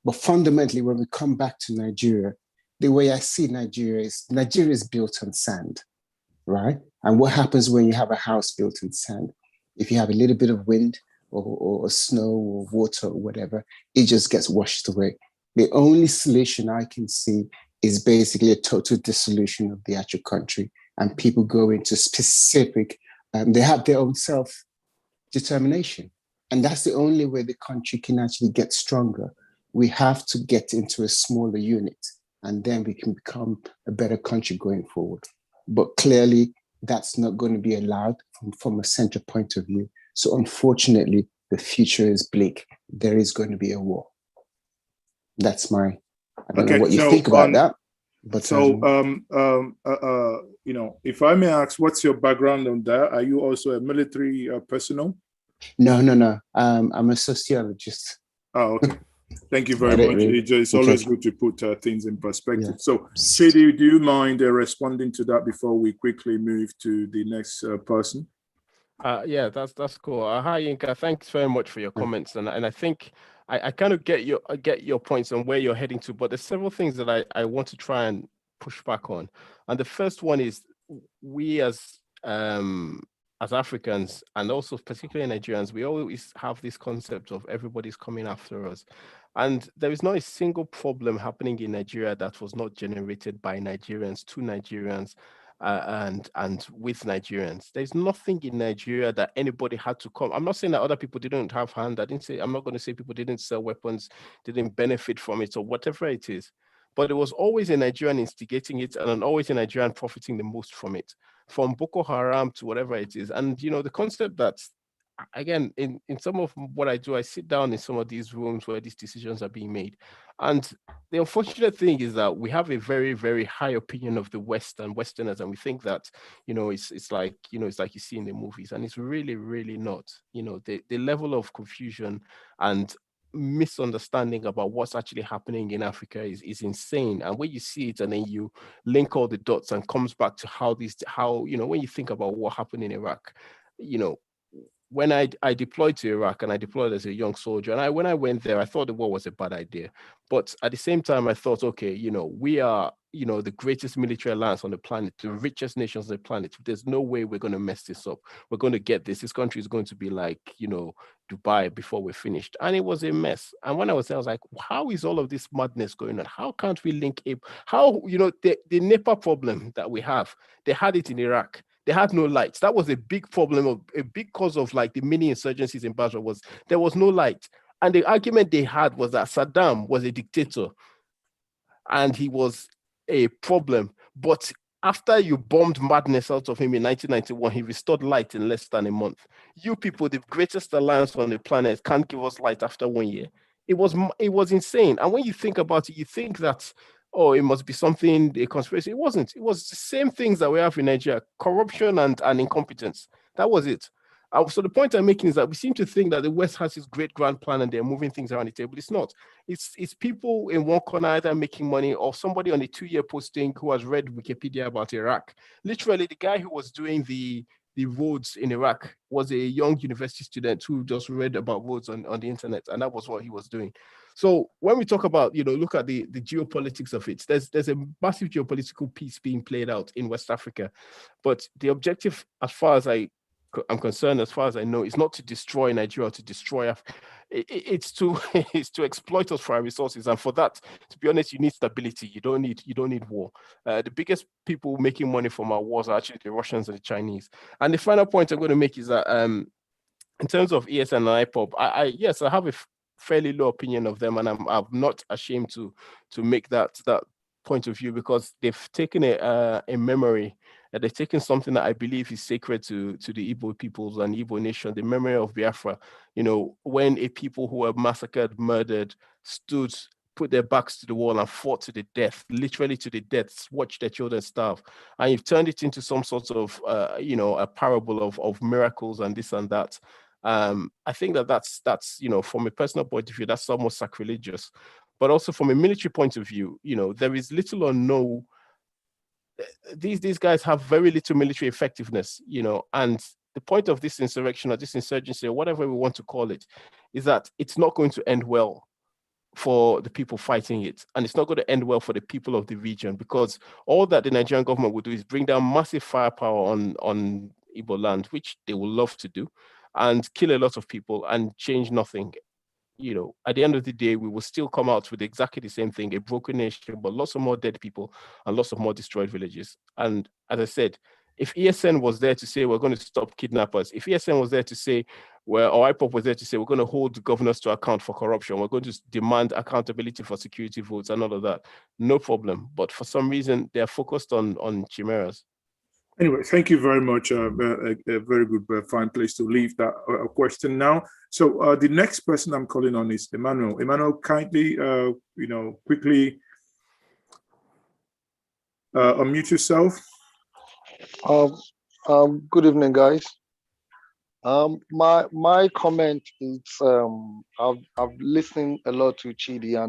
But fundamentally, when we come back to Nigeria, the way I see Nigeria is built on sand, right? And what happens when you have a house built on sand? If you have a little bit of wind or snow or water or whatever, it just gets washed away. The only solution I can see is basically a total dissolution of the actual country, and people go into specific, they have their own self-determination. And that's the only way the country can actually get stronger. We have to get into a smaller unit, and then we can become a better country going forward. But clearly, that's not going to be allowed from a center point of view. So unfortunately, the future is bleak. There is going to be a war. That's I don't know what you think about that. But if I may ask, what's your background on that? Are you also a military personnel? No. I'm a sociologist. Oh, okay. Thank you very much. It's always good to put things in perspective. Yeah. So, Chidi, do you mind responding to that before we quickly move to the next person? Yeah, that's cool. Hi, Yinka. Thanks very much for your comments, and I think I kind of get your points on where you're heading to, but there's several things that I want to try and push back on. And the first one is we as Africans, and also particularly Nigerians, we always have this concept of everybody's coming after us. And there is not a single problem happening in Nigeria that was not generated by Nigerians to Nigerians and with Nigerians. There's nothing in Nigeria that anybody had to come. I'm not saying that other people didn't have hand. I'm not going to say people didn't sell weapons, didn't benefit from it, or whatever it is. But it was always a Nigerian instigating it, and always a Nigerian profiting the most from it, from Boko Haram to whatever it is. And the concept that, again, in some of what I do, I sit down in some of these rooms where these decisions are being made. And the unfortunate thing is that we have a very, very high opinion of the West and Westerners, and we think that, it's like you see in the movies, and it's really, really not. The level of confusion and misunderstanding about what's actually happening in Africa is insane. And when you see it and then you link all the dots and comes back to how when you think about what happened in Iraq, when I deployed to Iraq, and I deployed as a young soldier, and when I went there, I thought the war was a bad idea. But at the same time, I thought, okay, we are, the greatest military alliance on the planet, the richest nations on the planet. There's no way we're going to mess this up. We're going to get this. This country is going to be like, Dubai before we're finished. And it was a mess. And when I was there, I was like, how is all of this madness going on? How can't we link up? How, the NEPA problem that we have, they had it in Iraq. They had no lights. That was a big problem, a big cause of like the mini insurgencies in Basra was there was no light. And the argument they had was that Saddam was a dictator and he was a problem. But after you bombed madness out of him in 1991, he restored light in less than a month. You people, the greatest alliance on the planet, can't give us light after 1 year. It was insane. And when you think about it, you think that, oh, it must be something, a conspiracy. It wasn't. It was the same things that we have in Nigeria, corruption and incompetence. That was it. So the point I'm making is that we seem to think that the West has this great grand plan and they're moving things around the table. It's not. It's people in one corner either making money or somebody on a 2-year posting who has read Wikipedia about Iraq. Literally, the guy who was doing the roads in Iraq was a young university student who just read about roads on the internet, and that was what he was doing. So when we talk about, look at the geopolitics of it, there's a massive geopolitical piece being played out in West Africa. But the objective, as far as I'm concerned, as far as I know, is not to destroy Nigeria, to destroy it's to exploit us for our resources. And for that, to be honest, you need stability. You don't need war. The biggest people making money from our wars are actually the Russians and the Chinese. And the final point I'm going to make is that in terms of ESN and IPOB, yes, I have a fairly low opinion of them, and I'm not ashamed to make that point of view, because they've taken a memory. They've taken something that I believe is sacred to the Igbo peoples and Igbo nation, the memory of Biafra. When a people who were massacred, murdered, put their backs to the wall and fought to the death, literally to the death, watched their children starve. And you've turned it into some sort of, a parable of miracles and this and that. I think that's from a personal point of view, that's almost sacrilegious. But also from a military point of view, there is little or no, these guys have very little military effectiveness, and the point of this insurrection or this insurgency or whatever we want to call it is that it's not going to end well for the people fighting it, and it's not going to end well for the people of the region, because all that the Nigerian government will do is bring down massive firepower on Igbo land, which they will love to do, and kill a lot of people and change nothing. At the end of the day, we will still come out with exactly the same thing, a broken nation, but lots of more dead people and lots of more destroyed villages. And as I said, if ESN was there to say we're going to stop kidnappers, if ESN was there to say, or IPOP was there to say we're going to hold governors to account for corruption, we're going to demand accountability for security votes and all of that, no problem. But for some reason, they're focused on chimeras. Anyway, thank you very much. A very good, fine place to leave that question now. So the next person I'm calling on is Emmanuel. Emmanuel, kindly, quickly unmute yourself. Good evening, guys. My comment is I've listened a lot to Chidi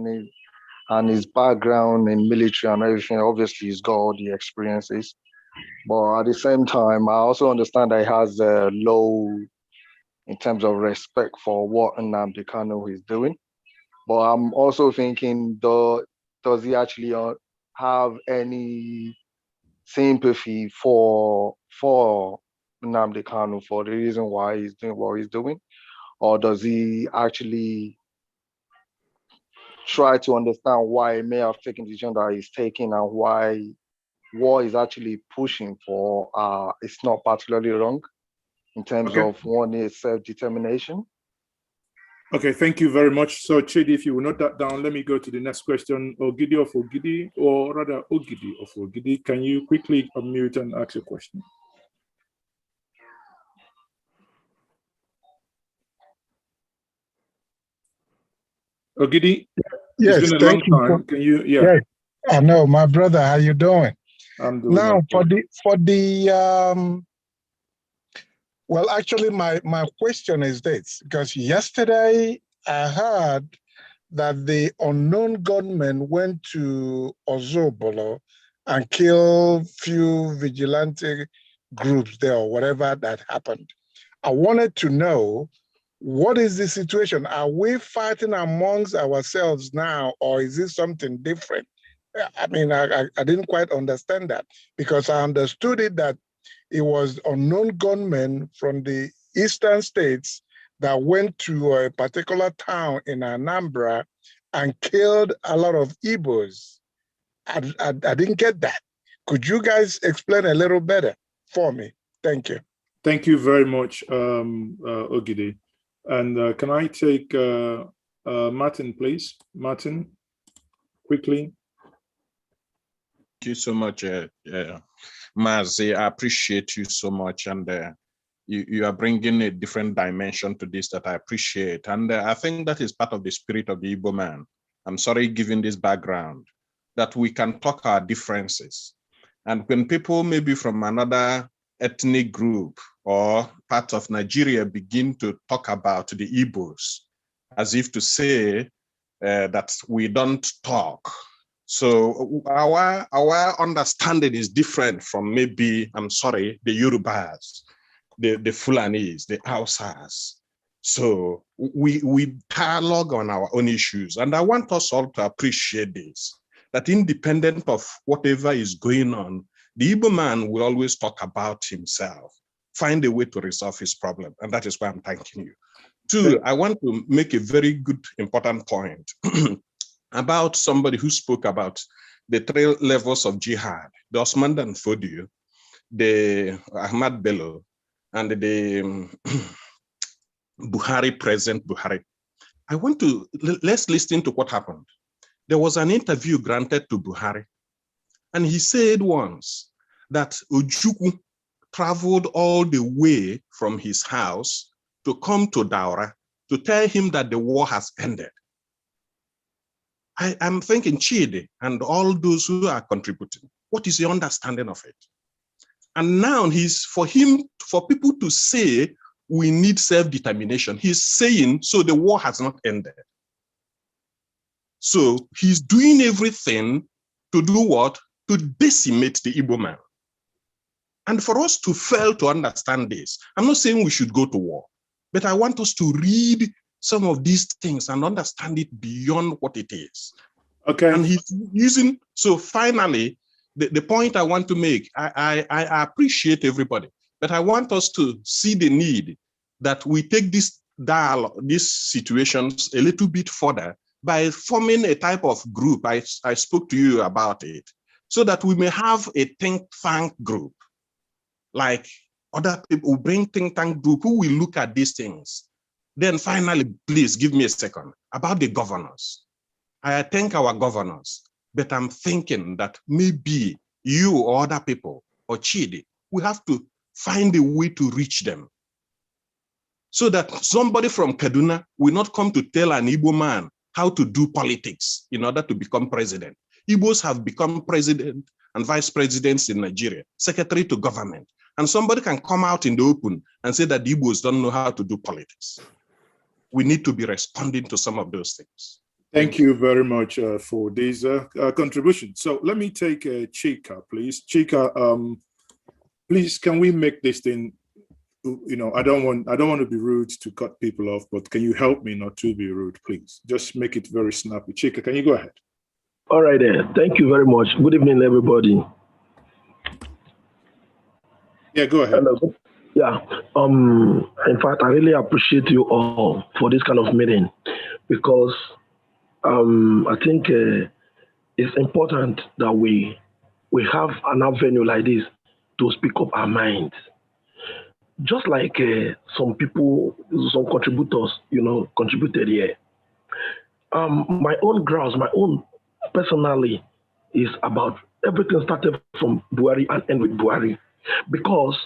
and his background in military and everything. Obviously, he's got all the experiences. But at the same time, I also understand that he has a low in terms of respect for what Nnamdi Kanu is doing. But I'm also thinking, does he actually have any sympathy for Nnamdi Kanu for the reason why he's doing what he's doing? Or does he actually try to understand why he may have taken the decision that he's taking and why what he's actually pushing for is not particularly wrong in terms of one self-determination? Okay, thank you very much. So Chidi, if you will note that down, let me go to the next question. Ogidi of Ogidi, or rather Ogidi of Ogidi, can you quickly unmute and ask your question? Ogidi, yes, it's been a long time. Can you, Yes. I know, my brother, how you doing? I'm doing now okay. Well, actually my question is this, because yesterday I heard that the unknown gunmen went to Ozobolo and killed few vigilante groups there or whatever that happened. I wanted to know, what is the situation? Are we fighting amongst ourselves now, or is this something different? I mean, I didn't quite understand that, because I understood it that it was unknown gunmen from the eastern states that went to a particular town in Anambra and killed a lot of Igbos. I didn't get that. Could you guys explain a little better for me? Thank you. Thank you very much, Ogide. And can I take Martin, please? Martin, quickly. Thank you so much, Mazi. I appreciate you so much. And you are bringing a different dimension to this that I appreciate. And I think that is part of the spirit of the Igbo man. I'm sorry, given this background, that we can talk our differences. And when people maybe from another ethnic group or part of Nigeria begin to talk about the Igbos, as if to say that we don't talk. So our understanding is different from maybe, I'm sorry, the Yorubas, the Fulanis, the Hausas. So we dialogue on our own issues. And I want us all to appreciate this, that independent of whatever is going on, the Igbo man will always talk about himself, find a way to resolve his problem. And that is why I'm thanking you. Two, I want to make a very good, important point about somebody who spoke about the 3 levels of jihad, the Osman Dan Fodio, the Ahmad Bello, and the Buhari, President Buhari. I want to, let's listen to what happened. There was an interview granted to Buhari, and he said once that Ojukwu traveled all the way from his house to come to Daura to tell him that the war has ended. I'm thinking, Chidi and all those who are contributing, what is the understanding of it? And now for people to say we need self-determination, he's saying, so the war has not ended. So he's doing everything to do what? To decimate the Igbo man. And for us to fail to understand this, I'm not saying we should go to war, but I want us to read some of these things and understand it beyond what it is. Okay. And he's using, so finally, the point I want to make, I appreciate everybody, but I want us to see the need that we take this dialogue, these situations a little bit further by forming a type of group. I spoke to you about it, so that we may have a think tank group, like other people who bring think tank group who will look at these things. Then finally, please give me a second about the governors. I thank our governors, but I'm thinking that maybe you or other people or Chidi, we have to find a way to reach them, so that somebody from Kaduna will not come to tell an Igbo man how to do politics in order to become president. Igbos have become president and vice presidents in Nigeria, secretary to government. And somebody can come out in the open and say that the Igbos don't know how to do politics. We need to be responding to some of those things. Thank you very much for this contribution. So let me take Chika, please. Chika, please, can we make this thing, you know, I don't want to be rude to cut people off, but can you help me not to be rude, please? Just make it very snappy. Chika, can you go ahead? All right, thank you very much. Good evening, everybody. Yeah, go ahead. Hello. Yeah. In fact, I really appreciate you all for this kind of meeting, because I think it's important that we have an avenue like this to speak up our minds. Just like some people, some contributors, contributed here. My own grounds, my own personally, is about everything started from Buhari and end with Buhari, because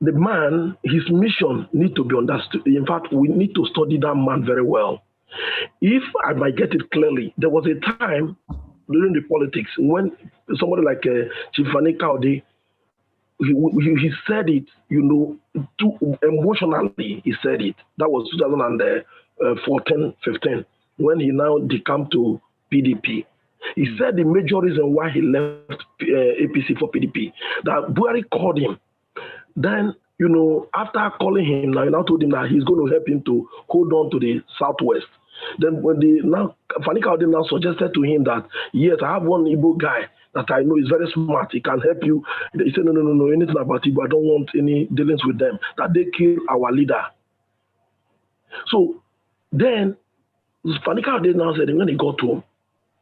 the man, his mission need to be understood. In fact, we need to study that man very well. If I might get it clearly, there was a time during the politics when somebody like Chief Fani Kaude, he said it, too emotionally, he said it. That was 2014, 15, when he now decamped to PDP. He said the major reason why he left APC for PDP, that Buhari called him. Then after calling him, now he now told him that he's going to help him to hold on to the southwest. Then when Fani Kaode now suggested to him that, yes, I have one Igbo guy that I know is very smart. He can help you. He said, no, anything about Igbo. I don't want any dealings with them. That they kill our leader. So then Fani Kaode now said, when he got home,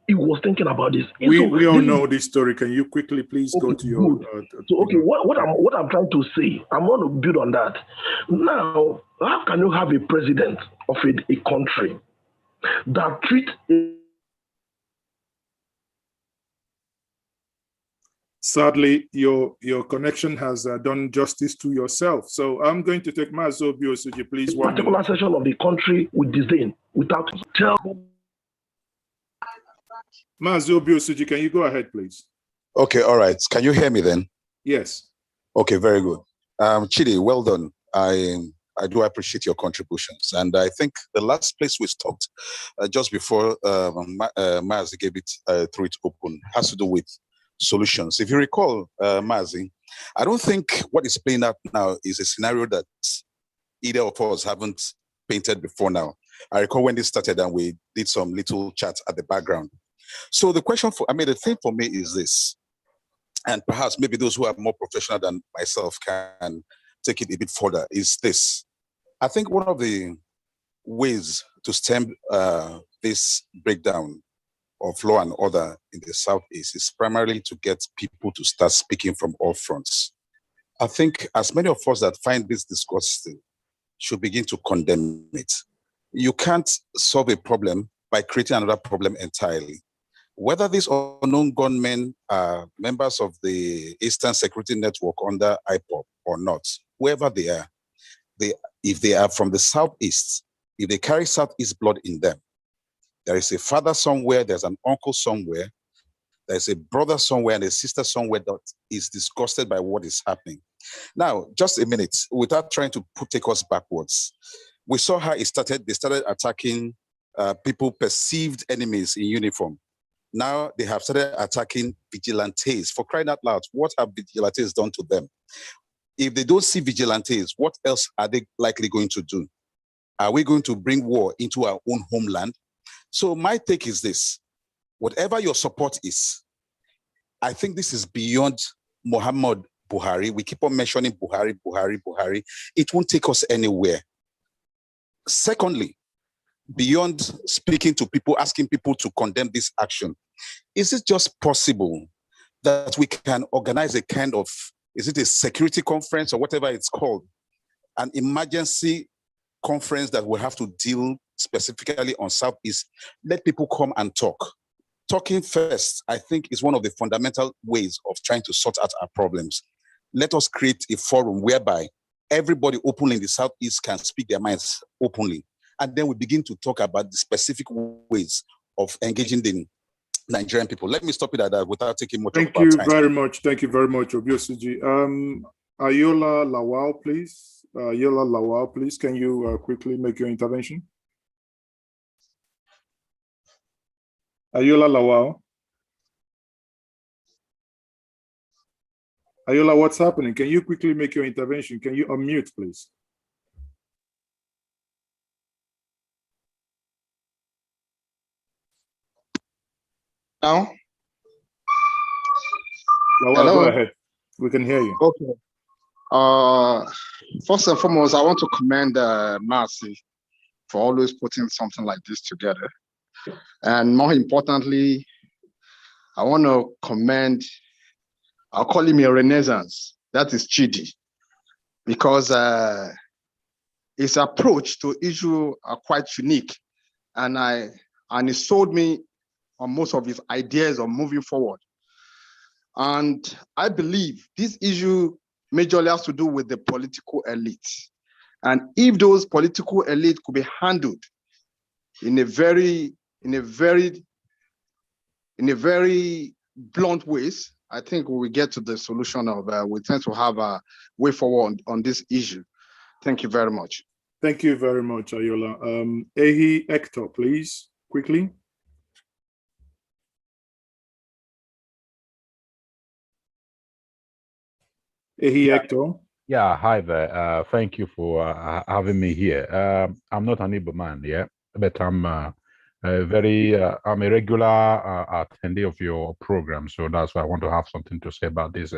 he was thinking about this. We all know this story. Can you quickly please go to your... what I'm trying to say, I'm going to build on that. Now, how can you have a president of a country that treat... Sadly, your connection has done justice to yourself. So I'm going to take Mazo Biosuji, please. One particular section of the country with disdain, without tell... Mazo Biosuji, can you go ahead, please? Okay, all right. Can you hear me then? Yes. Okay, very good. Chidi, well done. I do appreciate your contributions. And I think the last place we stopped, just before Mazi gave it through it open, has to do with solutions. If you recall, Mazi, I don't think what is playing out now is a scenario that either of us haven't painted before now. I recall when this started and we did some little chat at the background. So the question the thing for me is this, and perhaps maybe those who are more professional than myself can take it a bit further, is this. I think one of the ways to stem this breakdown of law and order in the Southeast is primarily to get people to start speaking from all fronts. I think as many of us that find this disgusting should begin to condemn it. You can't solve a problem by creating another problem entirely. Whether these unknown gunmen are members of the Eastern Security Network under IPOP or not, whoever they are, if they are from the Southeast, if they carry Southeast blood in them, there is a father somewhere, there's an uncle somewhere, there's a brother somewhere and a sister somewhere that is disgusted by what is happening. Now, just a minute, without trying to take us backwards, we saw how they started attacking people perceived enemies in uniform. Now they have started attacking vigilantes. For crying out loud, what have vigilantes done to them? If they don't see vigilantes, what else are they likely going to do? Are we going to bring war into our own homeland? So my take is this: whatever your support is, I think this is beyond Muhammad Buhari. We keep on mentioning Buhari, Buhari, Buhari. It won't take us anywhere. Secondly, beyond speaking to people, asking people to condemn this action, is it just possible that we can organize a kind of, is it a security conference or whatever it's called, an emergency conference that will have to deal specifically on Southeast? Let people come and talk. Talking first, I think, is one of the fundamental ways of trying to sort out our problems. Let us create a forum whereby everybody openly in the Southeast can speak their minds openly. And then we begin to talk about the specific ways of engaging the Nigerian people. Let me stop it at that without taking much of our time. Thank you very much. Thank you very much, Obiosuji. Ayola Lawal, please. Ayola Lawal, please. Can you quickly make your intervention? Ayola Lawal. Ayola, what's happening? Can you quickly make your intervention? Can you unmute, please? Now? Lawal, go ahead. We can hear you. Okay. First and foremost, I want to commend Marcy for always putting something like this together. And more importantly, I want to commend, I'll call him a renaissance, that is Chidi, because his approach to issue are quite unique. And he sold me on most of his ideas on moving forward. And I believe this issue majorly has to do with the political elite. And if those political elite could be handled in a very blunt ways, I think we will get to the solution of, we tend to have a way forward on this issue. Thank you very much. Thank you very much, Ayola. Ehi Hector, please, quickly. Ehi Hector. Yeah, hi there. Thank you for having me here. I'm not an Igbo man, yeah, but I'm I'm a regular attendee of your program, so that's why I want to have something to say about this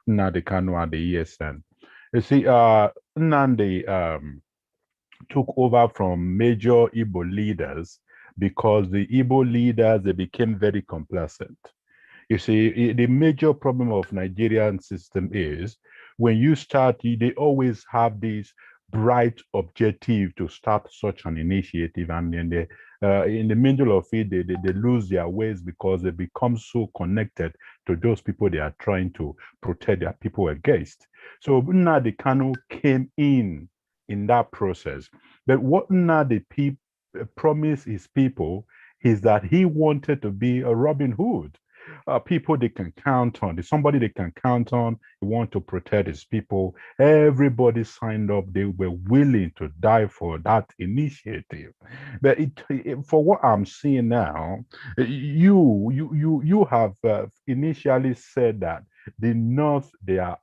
Nnamdi Kanu and the ESN. You see, Nnamdi took over from major Igbo leaders because the Igbo leaders, they became very complacent. You see, the major problem of Nigerian system is when you start, they always have this bright objective to start such an initiative, and then they, in the middle of it, they lose their ways because they become so connected to those people they are trying to protect their people against. So Nnamdi Kanu came in that process. But what Nnamdi promised his people is that he wanted to be a Robin Hood. People they can count on. There's somebody they can count on. He want to protect his people. Everybody signed up. They were willing to die for that initiative. But for what I'm seeing now, you have initially said that the North, they are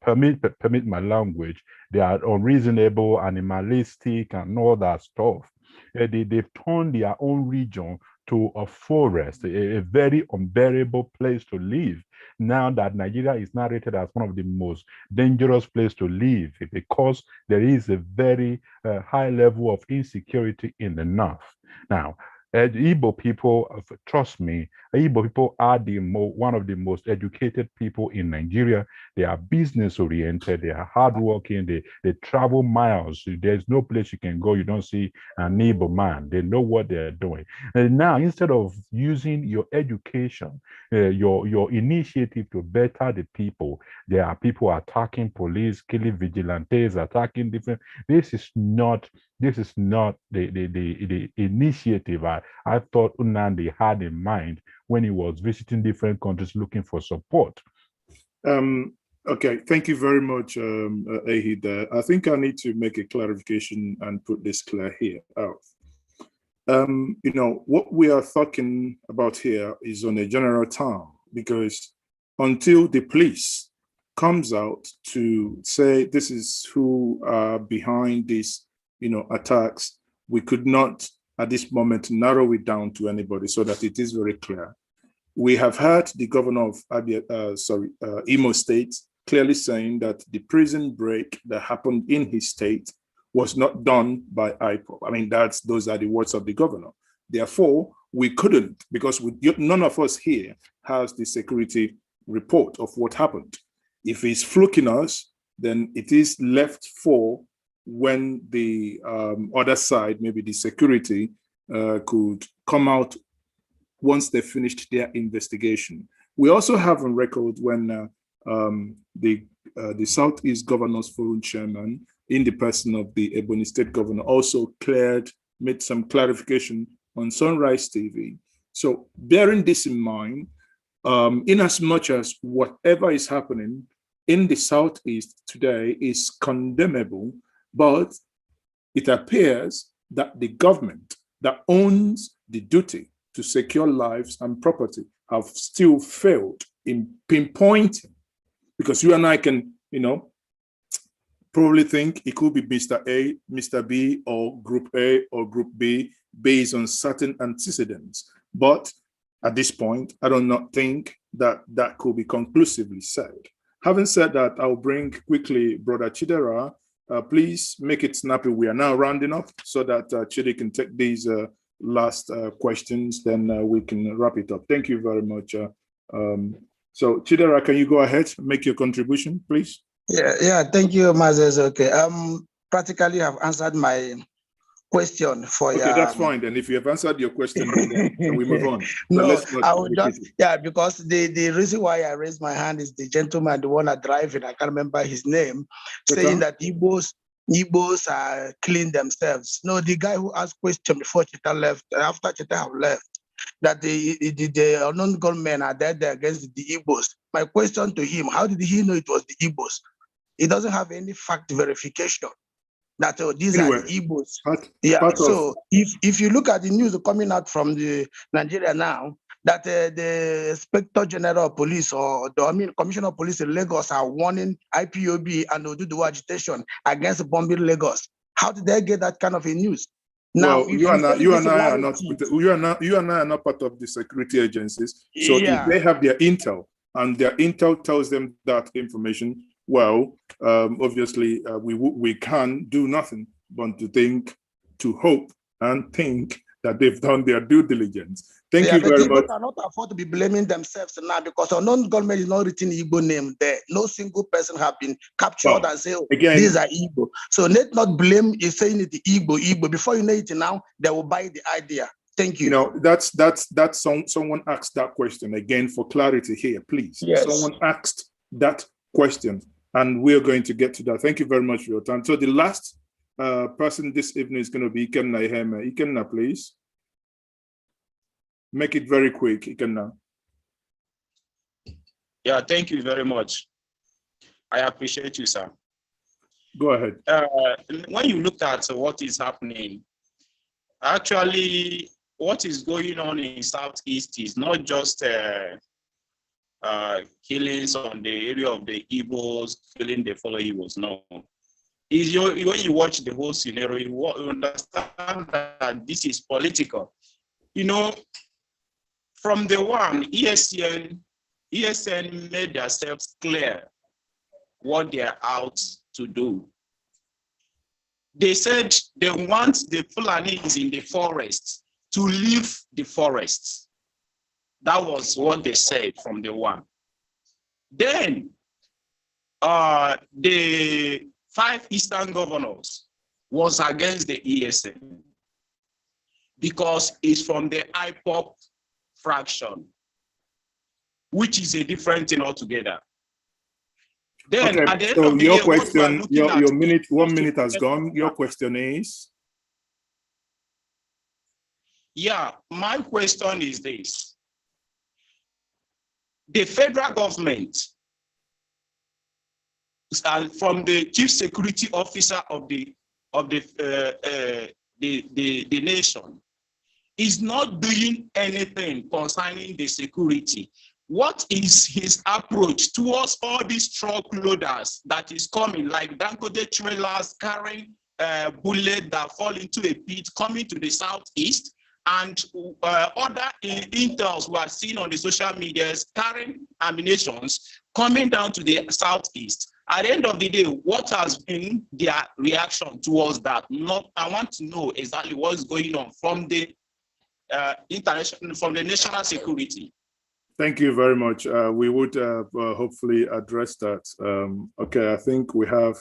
permit my language, they are unreasonable, animalistic, and all that stuff. They've turned their own region to a forest, a very unbearable place to live. Now that Nigeria is now rated as one of the most dangerous places to live because there is a very high level of insecurity in the north. Now, Igbo people, trust me, Igbo people are one of the most educated people in Nigeria. They are business oriented, they are hardworking, they travel miles. There's no place you can go, you don't see an Igbo man. They know what they're doing. And now, instead of using your education, your initiative to better the people, there are people attacking police, killing vigilantes, attacking different. This is not the initiative I thought Nnamdi had in mind when he was visiting different countries looking for support. Okay, thank you very much, Ahid. I think I need to make a clarification and put this clear here out. What we are talking about here is on a general term, because until the police comes out to say this is who are behind these attacks, we could not at this moment narrow it down to anybody so that it is very clear. We have heard the governor of Imo State clearly saying that the prison break that happened in his state was not done by IPOB. I mean, those are the words of the governor. Therefore, we couldn't, because none of us here has the security report of what happened. If he's fluking us, then it is left for when the other side, maybe the security, could come out once they finished their investigation. We also have on record when the Southeast Governors Forum chairman, in the person of the Ebonyi State governor, also made some clarification on Sunrise TV. So bearing this in mind, in as much as whatever is happening in the Southeast today is condemnable, but it appears that the government that owns the duty to secure lives and property have still failed in pinpointing, because you and I can, probably think it could be Mr. A, Mr. B, or Group A or Group B based on certain antecedents. But at this point, I do not think that that could be conclusively said. Having said that, I'll bring quickly Brother Chidera. Please make it snappy. We are now rounding up so that Chidi can take these last questions, then we can wrap it up. Thank you very much. So Chidera, can you go ahead, make your contribution, please? Yeah, thank you, Mazes. Okay, practically have answered my question for you. Okay, that's fine. Then if you have answered your question, then we move on. No, I would just, because the reason why I raised my hand is the gentleman, the one that driving, I can't remember his name, saying that Igbos are killing themselves. No, the guy who asked question before Cheta left, after Cheta have left, that the unknown gunmen are dead against the Igbos. My question to him, how did he know it was the Igbos? He doesn't have any fact verification that these are the Igbos. So if you look at the news coming out from the Nigeria now, that the Inspector General of Police or Commissioner of Police in Lagos are warning IPOB and Oduduwa agitation against bombing Lagos. How did they get that kind of a news? Now, well, you and I are not part of the security agencies. So if they have their intel and their intel tells them that information, well, obviously we can do nothing but to hope and think that they've done their due diligence. Thank you very much. People cannot afford to be blaming themselves now because unknown government is not written Igbo name there. No single person have been captured and say, oh, these are Igbo. So let's not blame you saying it Igbo. Before you know it now, they will buy the idea. Thank you. You know, that's someone asked that question again for clarity here, please. Yes. Someone asked that question and we're going to get to that. Thank you very much for your time. So the last person this evening is going to be Ikenna Iheme. Ikenna, please. Make it very quick, Ikenna. Yeah, thank you very much. I appreciate you, sir. Go ahead. When you look at what is happening, actually, what is going on in Southeast is not just killings on the area of the Igbos, killing the fellow Igbos, no. When you watch the whole scenario, you understand that this is political. You know, from the one, ESN made themselves clear what they're out to do. They said they want the Fulanis in the forest to leave the forest. That was what they said from the one. Then the 5 Eastern governors was against the ESN because it's from the IPOP fraction, which is a different thing altogether. Then okay, at the end so of the your year, question, your minute, 1 minute has gone. Your question is? Yeah, my question is this. The federal government, from the chief security officer of the nation, is not doing anything concerning the security. What is his approach towards all these truck loaders that is coming, like Dangote trailers carrying bullets that fall into a pit coming to the southeast, and other intels we are seeing on the social medias carrying ammunitions coming down to the southeast? At the end of the day, what has been their reaction towards that? I want to know exactly what's going on from the international, from the national security. Thank you very much. We would hopefully address that. Okay, I think we have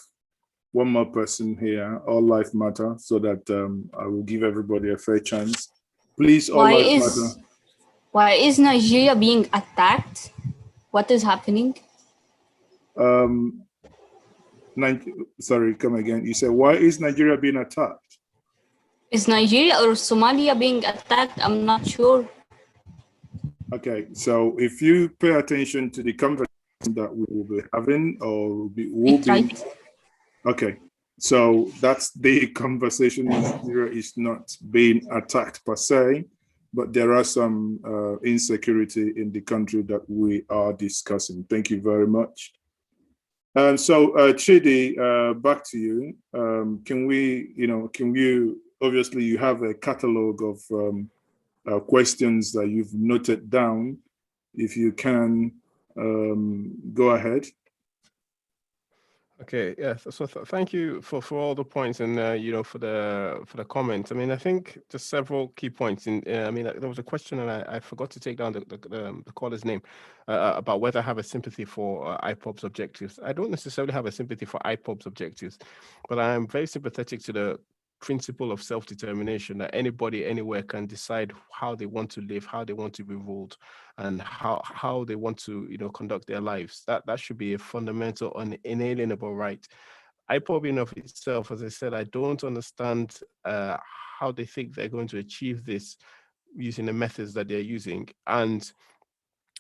one more person here, All Life Matter, so that I will give everybody a fair chance. Please, All Life Matter. Why is Nigeria being attacked? What is happening? Sorry, come again. You said, why is Nigeria being attacked? Is Nigeria or Somalia being attacked? I'm not sure. Okay, so if you pay attention to the conversation that we will be having, or okay, so that's the conversation. Nigeria is not being attacked per se, but there are some insecurity in the country that we are discussing. Thank you very much. So Chidi, back to you. Can you, obviously you have a catalog of questions that you've noted down. If you can go ahead. Okay, yes. So thank you for all the points and for the comments. I mean, I think just several key points. I mean, there was a question and I forgot to take down the caller's name about whether I have a sympathy for IPOB's objectives. I don't necessarily have a sympathy for IPOB's objectives, but I am very sympathetic to the principle of self-determination, that anybody anywhere can decide how they want to live, how they want to be ruled, and how they want to conduct their lives. That should be a fundamental and inalienable right. IPOB in of itself, as I said, I don't understand how they think they're going to achieve this using the methods that they're using. And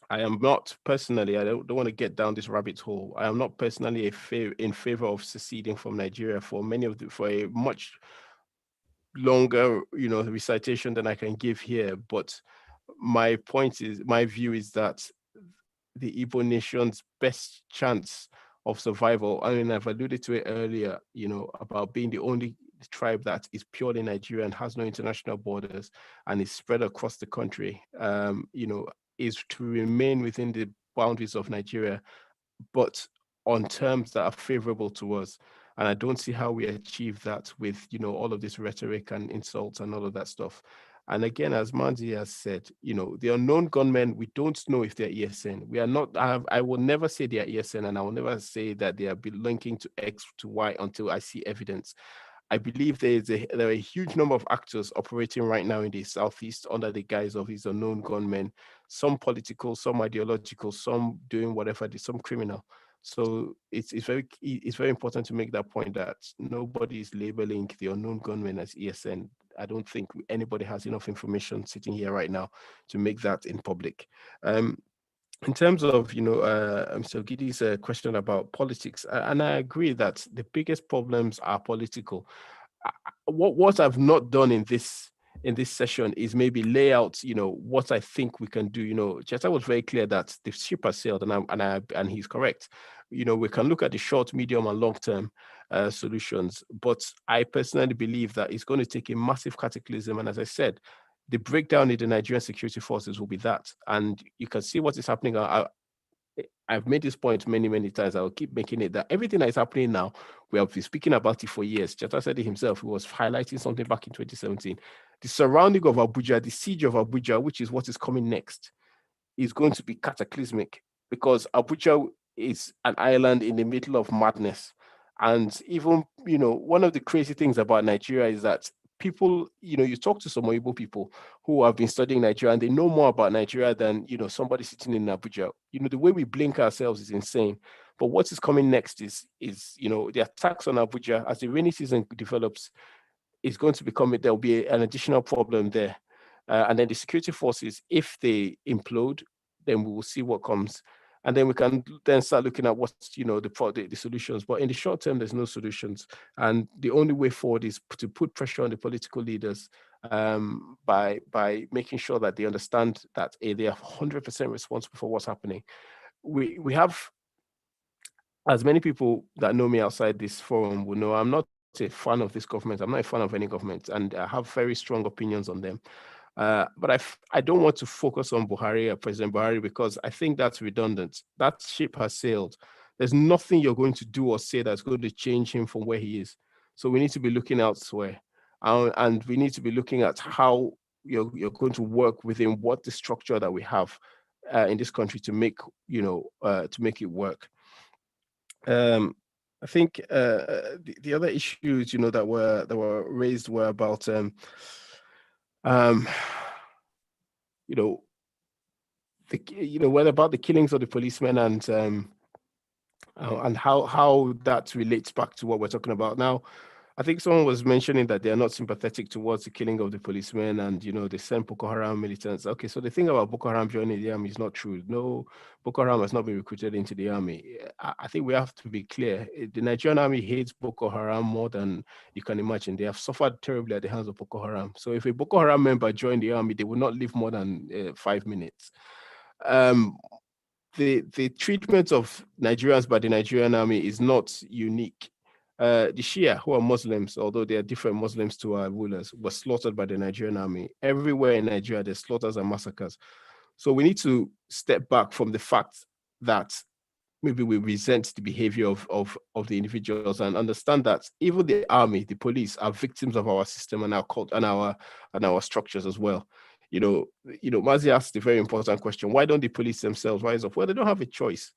I am not personally, I don't want to get down this rabbit hole. I am not personally in favor of seceding from Nigeria for a much longer recitation than I can give here, but my view is that the Igbo nation's best chance of survival, I mean, I've alluded to it earlier, about being the only tribe that is purely Nigerian, has no international borders, and is spread across the country, is to remain within the boundaries of Nigeria, but on terms that are favorable to us. And I don't see how we achieve that with, all of this rhetoric and insults and all of that stuff. And again, as Nwanze has said, the unknown gunmen, we don't know if they're ESN. We are not, I will never say they are ESN, and I will never say that they are linking to X to Y until I see evidence. I believe there are a huge number of actors operating right now in the Southeast under the guise of these unknown gunmen, some political, some ideological, some doing whatever, some criminal. So it's very important to make that point that nobody is labeling the unknown gunmen as ESN. I don't think anybody has enough information sitting here right now to make that in public. In terms of, Mr. Gidi's question about politics, and I agree that the biggest problems are political. What I've not done in this session is maybe lay out, what I think we can do. Cheta was very clear that the ship has sailed, and he's correct. We can look at the short, medium, and long-term solutions, but I personally believe that it's going to take a massive cataclysm. And as I said, the breakdown in the Nigerian security forces will be that. And you can see what is happening. I've made this point many, many times. I will keep making it, that everything that is happening now, we have been speaking about it for years. Cheta said it himself. He was highlighting something back in 2017. The surrounding of Abuja, the siege of Abuja, which is what is coming next, is going to be cataclysmic, because Abuja is an island in the middle of madness. And even, one of the crazy things about Nigeria is that people, you talk to some Igbo people who have been studying Nigeria, and they know more about Nigeria than, somebody sitting in Abuja. The way we blink ourselves is insane. But what is coming next is the attacks on Abuja, as the rainy season develops, is going to become, there'll be an additional problem there. And then the security forces, if they implode, then we will see what comes. And then we can then start looking at what's, the solutions. But in the short term, there's no solutions. And the only way forward is to put pressure on the political leaders by making sure that they understand that they are 100% responsible for what's happening. We have, as many people that know me outside this forum will know, I'm not a fan of this government. I'm not a fan of any government, and I have very strong opinions on them. But I don't want to focus on Buhari or President Buhari, because I think that's redundant. That ship has sailed. There's nothing you're going to do or say that's going to change him from where he is. So we need to be looking elsewhere. And we need to be looking at how you're going to work within what the structure that we have in this country to make, to make it work. I think the other issues, that were raised were about whether about the killings of the policemen and how that relates back to what we're talking about now. I think someone was mentioning that they are not sympathetic towards the killing of the policemen, and they send Boko Haram militants. Okay, so the thing about Boko Haram joining the army is not true. No, Boko Haram has not been recruited into the army. I think we have to be clear. The Nigerian army hates Boko Haram more than you can imagine. They have suffered terribly at the hands of Boko Haram. So if a Boko Haram member joined the army, they would not live more than 5 minutes. The treatment of Nigerians by the Nigerian army is not unique. The Shia, who are Muslims, although they are different Muslims to our rulers, were slaughtered by the Nigerian army. Everywhere in Nigeria, there's slaughters and massacres. So we need to step back from the fact that maybe we resent the behavior of the individuals, and understand that even the army, the police, are victims of our system and our cult and our structures as well. Mazi asked the very important question: why don't the police themselves rise up? Well, they don't have a choice.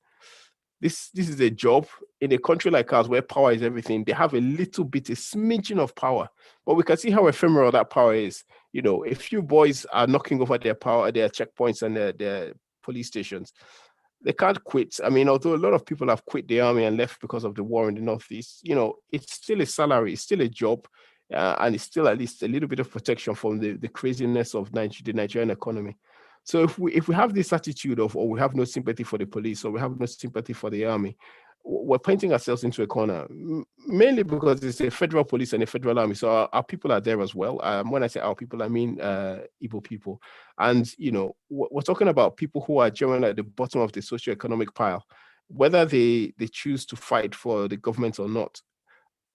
This is a job in a country like ours where power is everything. They have a little bit, a smidgen of power, but we can see how ephemeral that power is. A few boys are knocking over their power, their checkpoints and their police stations. They can't quit. I mean, although a lot of people have quit the army and left because of the war in the Northeast, it's still a salary, it's still a job, and it's still at least a little bit of protection from the craziness of the Nigerian economy. So if we have this attitude of, we have no sympathy for the police, or we have no sympathy for the army, we're painting ourselves into a corner, mainly because it's a federal police and a federal army. So our people are there as well. When I say our people, I mean Igbo people. And, you know, we're talking about people who are generally at the bottom of the socioeconomic pile. Whether they choose to fight for the government or not,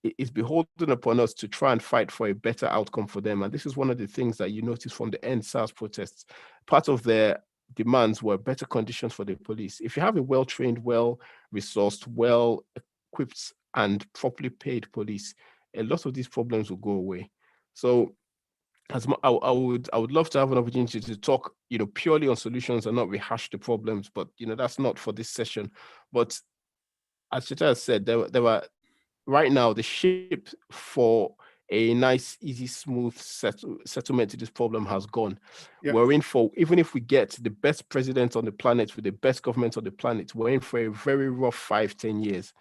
it's beholden upon us to try and fight for a better outcome for them. And this is one of the things that you notice from the End SARS protests. Part of their demands were better conditions for the police. If you have a well-trained, well-resourced, well-equipped, and properly paid police, a lot of these problems will go away. So I would love to have an opportunity to talk, you know, purely on solutions and not rehash the problems, but, you know, that's not for this session. But as Cheta has said, there were right now the ship for a nice, easy, smooth settlement to this problem has gone. Yeah. We're in for, even if we get the best president on the planet with the best government on the planet, we're in for a very rough 5-10 years.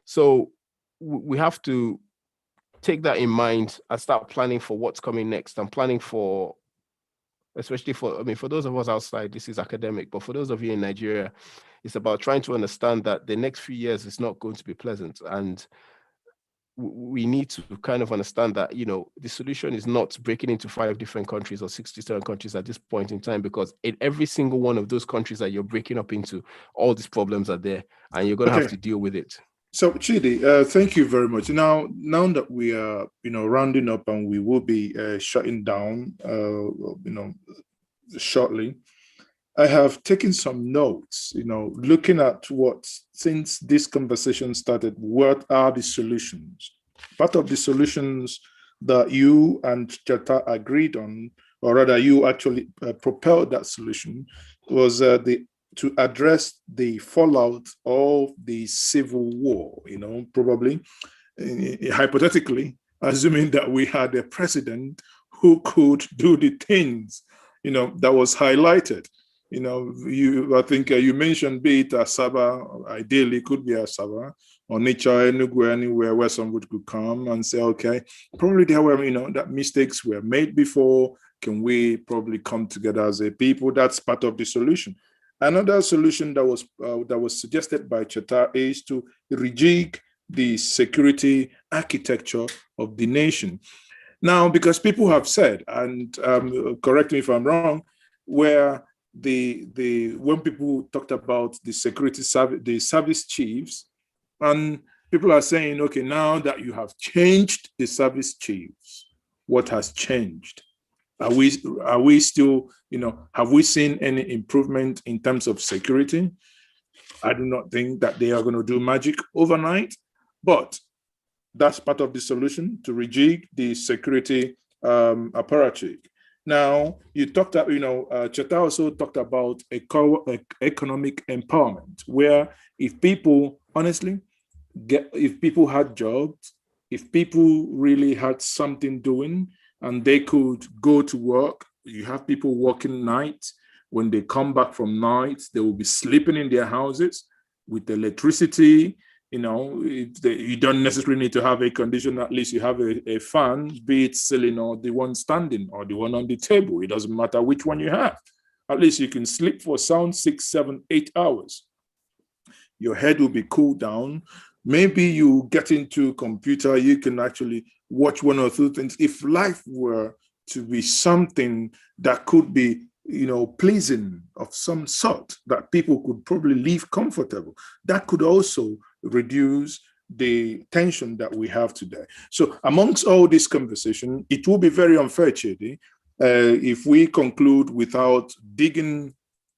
So we have to take that in mind and start planning for what's coming next, and planning for, especially for, I mean, for those of us outside, this is academic, but for those of you in Nigeria, it's about trying to understand that the next few years is not going to be pleasant. And we need to kind of understand that, you know, the solution is not breaking into 5 different countries or 67 countries at this point in time, because in every single one of those countries that you're breaking up into, all these problems are there, and you're going to have to deal with it. So Chidi, thank you very much. Now that we are, you know, rounding up and we will be shutting down, you know, shortly, I have taken some notes, you know, looking at what, since this conversation started, what are the solutions? Part of the solutions that you and Cheta agreed on, or rather you actually propelled that solution, was to address the fallout of the civil war, you know, probably, hypothetically, assuming that we had a president who could do the things, you know, that was highlighted. You know, I think you mentioned, be it Asaba, ideally could be Asaba, or Nicha, Enugu, anywhere where someone could come and say, okay, probably there were, you know, that mistakes were made before. Can we probably come together as a people? That's part of the solution. Another solution that was suggested by Cheta is to rejig the security architecture of the nation. Now, because people have said, and correct me if I'm wrong, where when people talked about the security service, the service chiefs, and people are saying, okay, now that you have changed the service chiefs, what has changed? Are we still, you know, have we seen any improvement in terms of security? I do not think that they are going to do magic overnight, but that's part of the solution, to rejig the security apparatus. Now, you talked about, you know, Cheta also talked about economic empowerment, where if people, honestly, if people had jobs, if people really had something doing and they could go to work, you have people working nights. When they come back from nights, they will be sleeping in their houses with electricity. You know, you don't necessarily need to have a condition. At least you have a fan, be it ceiling or the one standing or the one on the table. It doesn't matter which one you have. At least you can sleep for sound 6, 7, 8 hours. Your head will be cooled down. Maybe you get into computer, you can actually watch one or two things. If life were to be something that could be, you know, pleasing of some sort, that people could probably live comfortable, that could also reduce the tension that we have today. So amongst all this conversation, it will be very unfair, Chidi, if we conclude without digging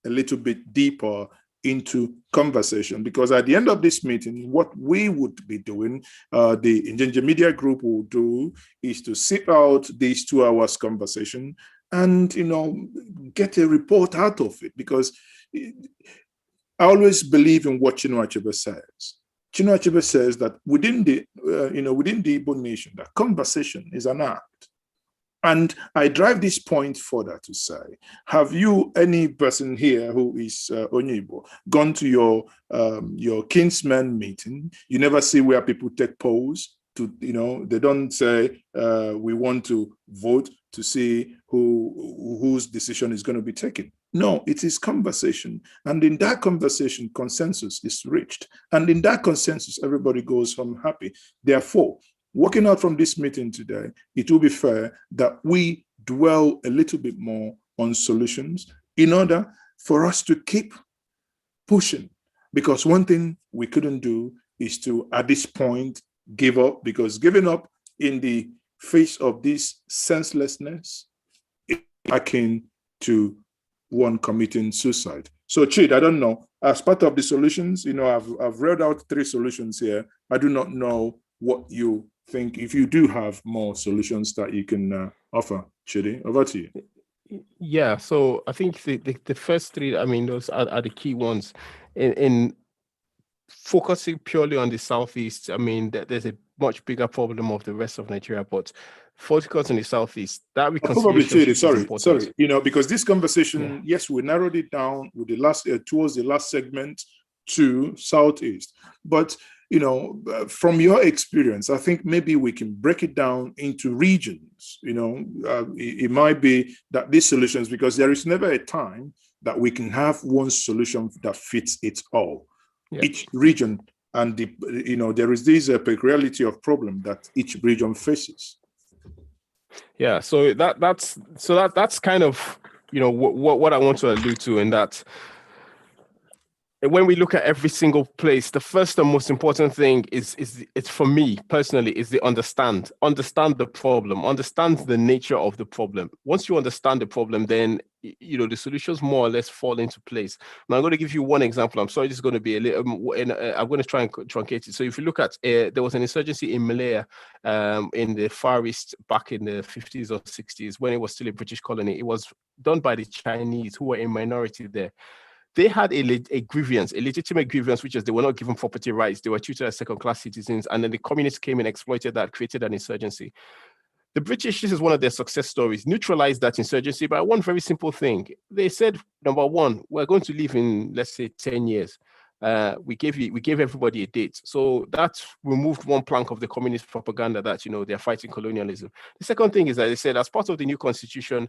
a little bit deeper into conversation, because at the end of this meeting, what we would be doing, the Njenje Media Group will do, is to sit out these 2 hours conversation and, you know, get a report out of it, because I always believe in what Chinua Achebe says. Chinua Achebe says that within the Igbo nation, that conversation is an art. And I drive this point further to say, have you, any person here who is Onyibo, gone to your kinsman meeting? You never see where people take polls to, you know, they don't say, we want to vote to see whose decision is going to be taken. No, it is conversation. And in that conversation, consensus is reached. And in that consensus, everybody goes home happy. Therefore, working out from this meeting today, it will be fair that we dwell a little bit more on solutions in order for us to keep pushing. Because one thing we couldn't do is to, at this point, give up, because giving up in the face of this senselessness is akin to one committing suicide. So, Chidi, I don't know. As part of the solutions, you know, I've read out 3 solutions here. I do not know what you think. If you do have more solutions that you can offer, Chidi, over to you. Yeah, so I think the first 3, I mean, those are the key ones. In focusing purely on the Southeast, I mean, there's a much bigger problem of the rest of Nigeria, but focus on the Southeast, that reconciliation is important. Sorry, you know, because this conversation, yes, we narrowed it down with the last towards the last segment to Southeast, but you know, from your experience, I think maybe we can break it down into regions. You know, it might be that these solutions, because there is never a time that we can have one solution that fits it all. Yeah. Each region, and you know, there is this peculiarity of problem that each region faces. Yeah, so that's kind of, you know, what I want to allude to, in that when we look at every single place, the first and most important thing is it's, for me personally, is the understand the problem, understand the nature of the problem. Once you understand the problem, then you know the solutions more or less fall into place. Now I'm going to give you one example. I'm sorry, this is going to be a little, I'm going to try and truncate it. So if you look at there was an insurgency in Malaya in the Far East back in the 50s or 60s when it was still a British colony. It was done by the Chinese, who were a minority there. They had a legitimate grievance, which is they were not given property rights. They were treated as second-class citizens. And then the communists came and exploited that, created an insurgency. The British, this is one of their success stories, neutralized that insurgency by one very simple thing. They said, number one, we're going to live in, let's say, 10 years. We gave everybody a date. So that removed one plank of the communist propaganda that, you know, they're fighting colonialism. The second thing is that they said, as part of the new constitution,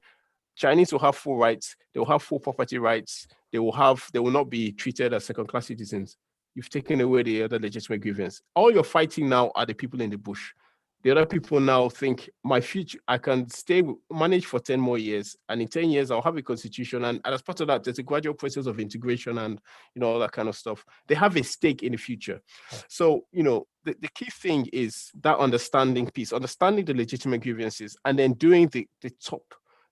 Chinese will have full rights. They will have full property rights. They will not be treated as second-class citizens. You've taken away the other legitimate grievance. All you're fighting now are the people in the bush. The other people now think, my future, I can manage for 10 more years, and in 10 years I'll have a constitution. And as part of that, there's a gradual process of integration and, you know, all that kind of stuff. They have a stake in the future. So, you know, the key thing is that understanding piece, understanding the legitimate grievances, and then doing the top.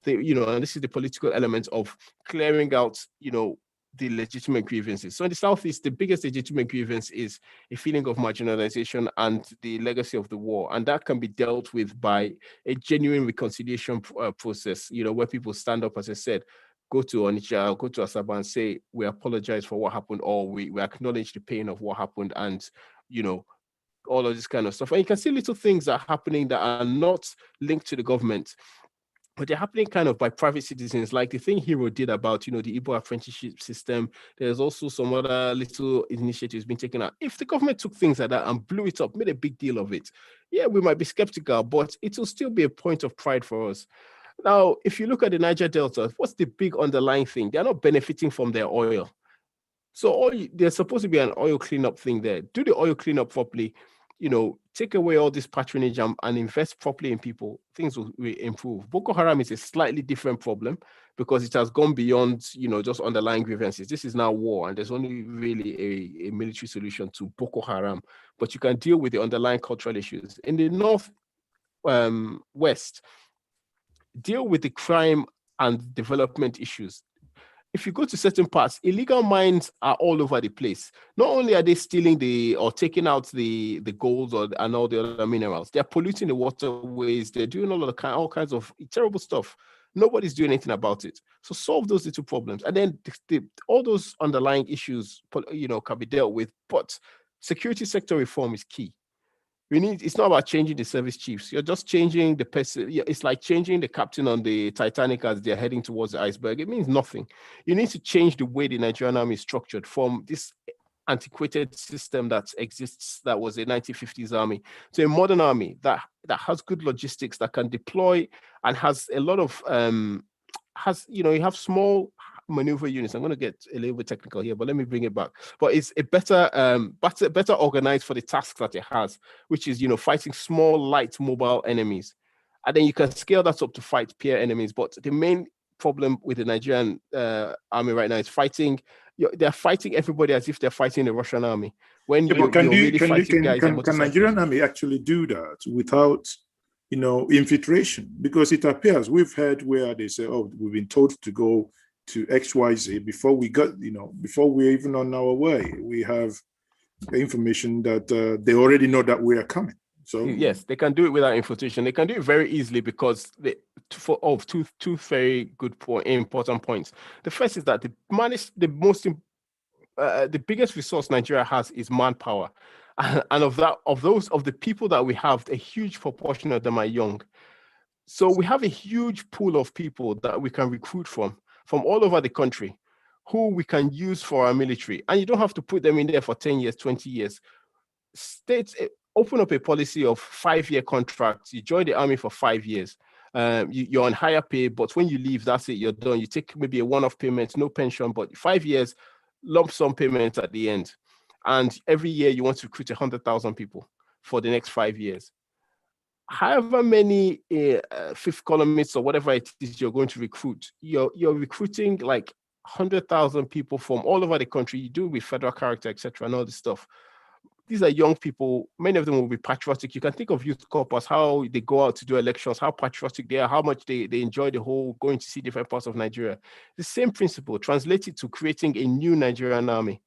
You know, and this is the political element of clearing out, you know, the legitimate grievances. So in the Southeast, the biggest legitimate grievance is a feeling of marginalization and the legacy of the war. And that can be dealt with by a genuine reconciliation process, you know, where people stand up, as I said, go to Onitsha, go to Asaba and say, we apologize for what happened, or we acknowledge the pain of what happened, and, you know, all of this kind of stuff. And you can see little things that are happening that are not linked to the government, but they're happening kind of by private citizens, like the thing Hero did about, you know, the Igbo apprenticeship system. There's also some other little initiatives being taken out. If the government took things like that and blew it up, made a big deal of it, yeah, we might be skeptical, but it will still be a point of pride for us. Now, if you look at the Niger Delta, what's the big underlying thing? They're not benefiting from their oil. So there's supposed to be an oil cleanup thing there. Do the oil cleanup properly. You know, take away all this patronage and invest properly in people, things will improve. Boko Haram is a slightly different problem because it has gone beyond, you know, just underlying grievances. This is now war, and there's only really a military solution to Boko Haram, but you can deal with the underlying cultural issues. In the North West, deal with the crime and development issues. If you go to certain parts, illegal mines are all over the place. Not only are they stealing or taking out the gold and all the other minerals, they're polluting the waterways. They're doing all kinds of terrible stuff. Nobody's doing anything about it. So solve those little problems, and then all those underlying issues, you know, can be dealt with. But security sector reform is key. It's not about changing the service chiefs. You're just changing the person. It's like changing the captain on the Titanic as they're heading towards the iceberg. It means nothing. You need to change the way the Nigerian army is structured from this antiquated system that exists, that was a 1950s army, to a modern army that has good logistics, that can deploy and has a lot of you have small maneuver units. I'm going to get a little bit technical here, but let me bring it back. But it's a better organized for the tasks that it has, which is, fighting small, light, mobile enemies. And then you can scale that up to fight peer enemies. But the main problem with the Nigerian army right now is fighting. They're fighting everybody as if they're fighting the Russian army. When can Nigerian army actually do that without, infiltration? Because it appears we've heard where they say, "Oh, we've been told to go to XYZ before we got, before we're even on our way. We have information that they already know that we are coming." So yes, they can do it without infiltration. They can do it very easily because two very good important points. The first is that the biggest resource Nigeria has is manpower, and of the people that we have, a huge proportion of them are young. So we have a huge pool of people that we can recruit from all over the country, who we can use for our military. And you don't have to put them in there for 10 years, 20 years. States open up a policy of 5-year contracts. You join the army for 5 years. You're on higher pay, but when you leave, that's it, you're done. You take maybe a one-off payment, no pension, but 5 years, lump sum payments at the end. And every year you want to recruit 100,000 people for the next 5 years. However many fifth columnists or whatever it is you're going to recruit, you're recruiting like 100,000 people from all over the country. You do it with federal character, etc., and all this stuff. These are young people. Many of them will be patriotic. You can think of youth corps, how they go out to do elections, how patriotic they are, how much they enjoy the whole going to see different parts of Nigeria. The same principle translated to creating a new Nigerian army.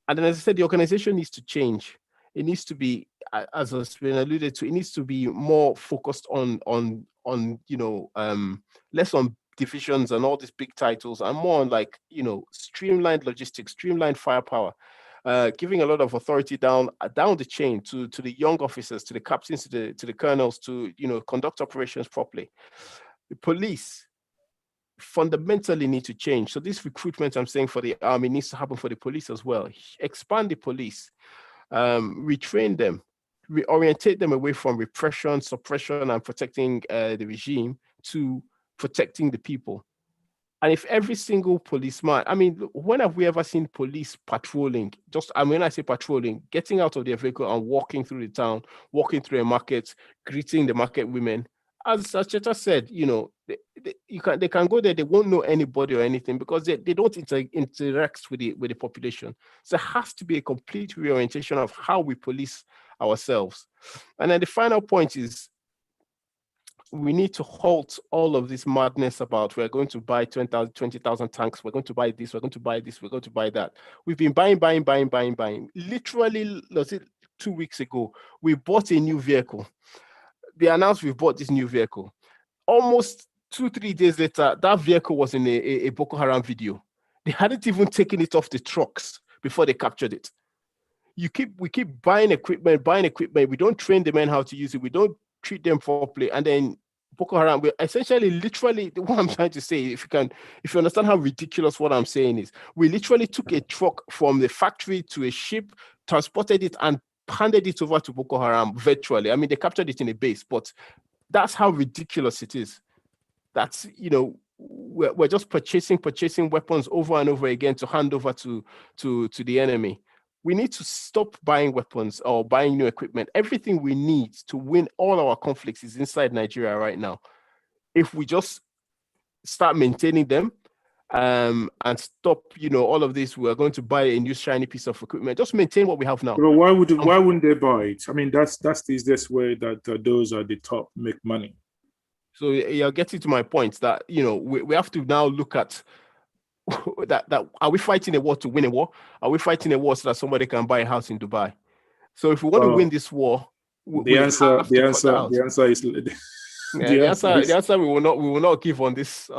And then, as I said, the organization needs to change. It needs to be, as has been alluded to, it needs to be more focused on less on divisions and all these big titles, and more on streamlined logistics, streamlined firepower, giving a lot of authority down the chain to the young officers, to the captains, to the colonels, to conduct operations properly. The police fundamentally need to change. So this recruitment, I'm saying, for the army needs to happen for the police as well. Expand the police. Retrain them, reorientate them away from repression, suppression, and protecting the regime to protecting the people. And if every single policeman, when have we ever seen police patrolling? When I say patrolling, getting out of their vehicle and walking through the town, walking through a market, greeting the market women. As Cheta said, they can go there, they won't know anybody or anything because they don't interact with the population. So there has to be a complete reorientation of how we police ourselves. And then the final point is we need to halt all of this madness about we're going to buy 20,000 tanks, we're going to buy this, we're going to buy this, we're going to buy that. We've been buying. Literally, 2 weeks ago, we bought a new vehicle. They announced we've bought this new vehicle. Almost 2-3 days later, that vehicle was in a Boko Haram video. They hadn't even taken it off the trucks before they captured it. We keep buying equipment. We don't train the men how to use it. We don't treat them properly. And then Boko Haram, we're essentially, literally, what I'm trying to say, if you understand how ridiculous what I'm saying is, we literally took a truck from the factory to a ship, transported it, and handed it over to Boko Haram virtually. They captured it in a base, but that's how ridiculous it is. That's, we're just purchasing weapons over and over again to hand over to the enemy. We need to stop buying weapons or buying new equipment. Everything we need to win all our conflicts is inside Nigeria right now. If we just start maintaining them, and stop, all of this, we're going to buy a new shiny piece of equipment. Just maintain what we have now. But why wouldn't they buy it? That's the easiest way that those at the top make money. So you're getting to my point that we have to now look at that are we fighting a war to win a war? Are we fighting a war so that somebody can buy a house in Dubai? So if we want to win this war, the answer is the answer we will not give on this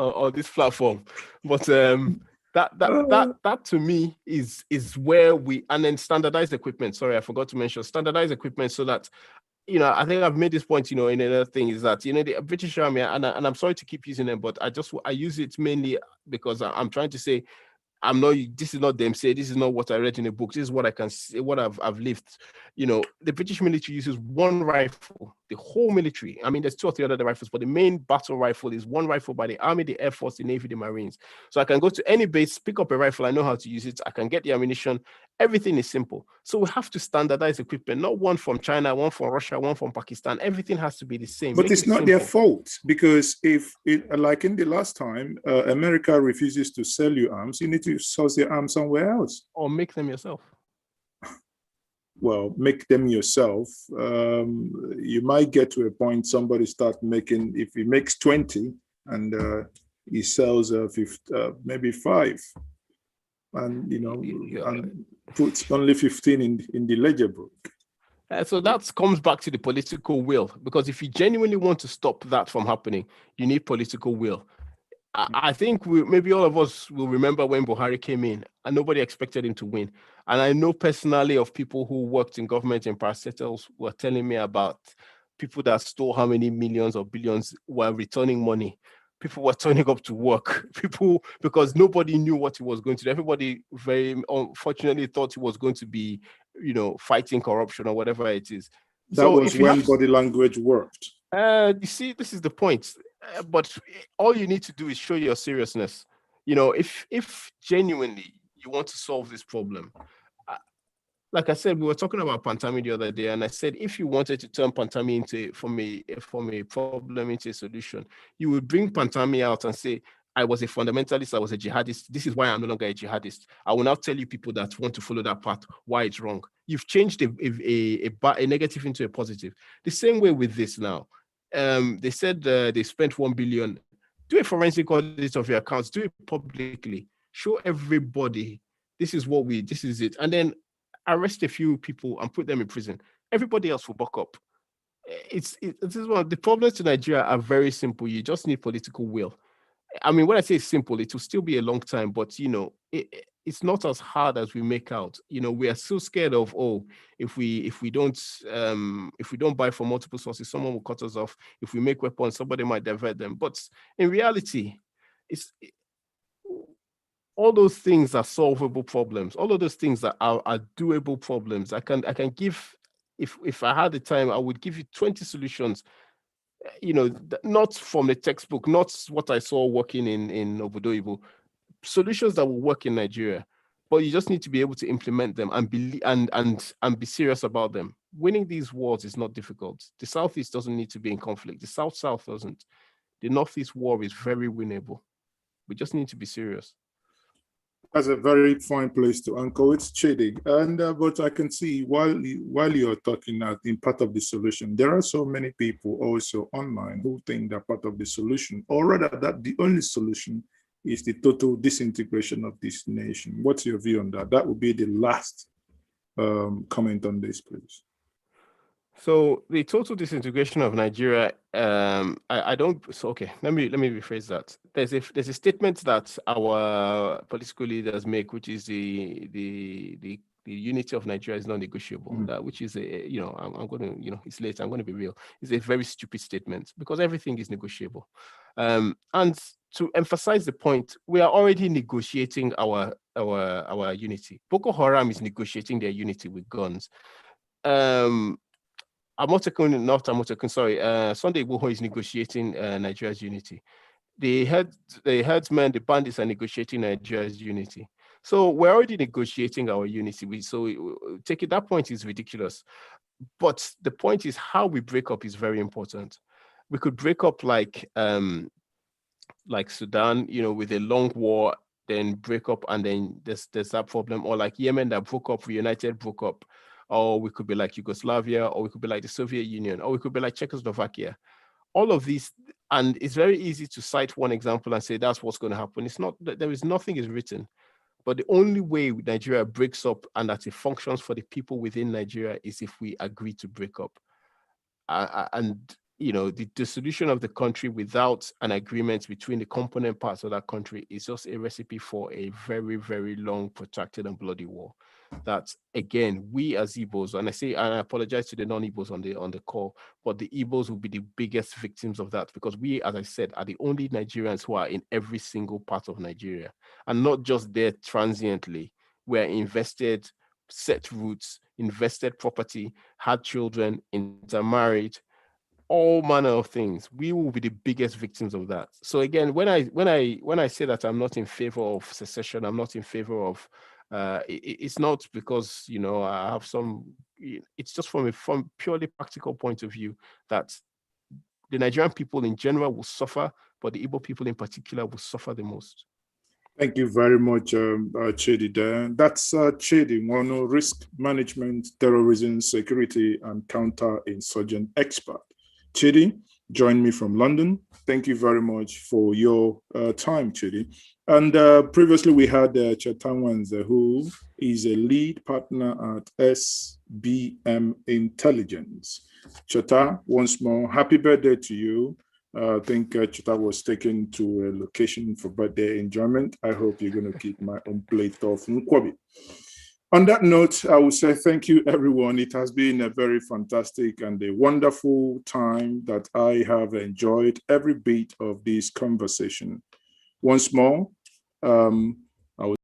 platform, but that to me is where we, and then standardized equipment. Sorry, I forgot to mention standardized equipment, so that I think I've made this point in another thing is that the British Army, and I'm sorry to keep using them, but I use it mainly because I'm trying to say this is not them say, this is not what I read in a book. This is what I can see, what I've lived. You know, the British military uses one rifle, the whole military. I mean, there's 2 or 3 other rifles, but the main battle rifle is one rifle by the Army, the Air Force, the Navy, the Marines. So I can go to any base, pick up a rifle, I know how to use it, I can get the ammunition. Everything is simple. So we have to standardize equipment, not one from China, one from Russia, one from Pakistan. Everything has to be the same. But it's not their fault, because if, like in the last time, America refuses to sell you arms, you need to source the arms somewhere else. Or make them yourself. Well, make them yourself. You might get to a point somebody start making, if he makes 20 and he sells maybe 5, and and puts only 15 in the ledger book. So that comes back to the political will, because if you genuinely want to stop that from happening, you need political will. I think maybe all of us will remember when Buhari came in and nobody expected him to win. And I know personally of people who worked in government and parastatals were telling me about people that stole how many millions or billions while returning money. People were turning up to work. Because nobody knew what he was going to do. Everybody very unfortunately thought he was going to be, fighting corruption or whatever it is. That was when body language worked. You see, this is the point. But all you need to do is show your seriousness. If genuinely you want to solve this problem, like I said, we were talking about Pantami the other day, and I said if you wanted to turn Pantami from a problem into a solution, you would bring Pantami out and say, I was a fundamentalist, I was a jihadist. This is why I'm no longer a jihadist. I will now tell you people that want to follow that path why it's wrong. You've changed a negative into a positive. The same way with this now. They said they spent 1 billion. Do a forensic audit of your accounts. Do it publicly. Show everybody this is it. And then arrest a few people and put them in prison. Everybody else will buck up. This is one of the problems to Nigeria are very simple. You just need political will. I mean, when I say simple, it will still be a long time, but it's not as hard as we make out. We are so scared of, if we don't buy from multiple sources, someone will cut us off. If we make weapons, somebody might divert them. But in reality, all those things are solvable problems. All of those things are doable problems. I can give, if I had the time, I would give you 20 solutions. Not from the textbook, not what I saw working in Obodo-Ibo, solutions that will work in Nigeria, but you just need to be able to implement them and be serious about them. Winning these wars is not difficult. The Southeast doesn't need to be in conflict. The South doesn't. The Northeast war is very winnable. We just need to be serious. That's a very fine place to anchor. It's Chidi, and but I can see while you're talking in part of the solution, there are so many people also online who think they're part of the solution, or rather that the only solution is the total disintegration of this nation. What's your view on that? That would be the last comment on this, please. So the total disintegration of Nigeria, I don't. So okay, let me rephrase that. There's a statement that our political leaders make, which is the unity of Nigeria is non-negotiable. That which is I'm going to it's late. I'm going to be real. It's a very stupid statement because everything is negotiable. And to emphasize the point, we are already negotiating our unity. Boko Haram is negotiating their unity with guns. Sunday Igboho is negotiating Nigeria's unity. The herdsmen, the bandits are negotiating Nigeria's unity. So we're already negotiating our unity. That point is ridiculous. But the point is how we break up is very important. We could break up like Sudan, with a long war, then break up, and then there's that problem, or like Yemen that broke up, reunited, broke up. Or we could be like Yugoslavia, or we could be like the Soviet Union, or we could be like Czechoslovakia. All of these, and it's very easy to cite one example and say that's what's going to happen. It's not, nothing is written. But the only way Nigeria breaks up and that it functions for the people within Nigeria is if we agree to break up. And the dissolution of the country without an agreement between the component parts of that country is just a recipe for a very, very long, protracted and bloody war. That, again, we as Igbos, and I apologize to the non-Igbos on the call, but the Igbos will be the biggest victims of that, because we, as I said, are the only Nigerians who are in every single part of Nigeria, and not just there transiently. We're invested, set roots, invested property, had children, intermarried, all manner of things. We will be the biggest victims of that. So again, when I say that I'm not in favor of secession, I'm not in favor of it's not because I have some. It's just from purely practical point of view that the Nigerian people in general will suffer, but the Igbo people in particular will suffer the most. Thank you very much, Chidi. That's Chidi, Nwaonu, risk management, terrorism, security, and counter-insurgent expert. Chidi joined me from London. Thank you very much for your time, Chidi. And previously we had Cheta Nwanze, who is a lead partner at SBM Intelligence. Cheta, once more, happy birthday to you. I think Cheta was taken to a location for birthday enjoyment. I hope you're going to keep my own plate of Nkwobi. On that note, I will say thank you, everyone. It has been a very fantastic and a wonderful time that I have enjoyed every bit of this conversation. Once more, I will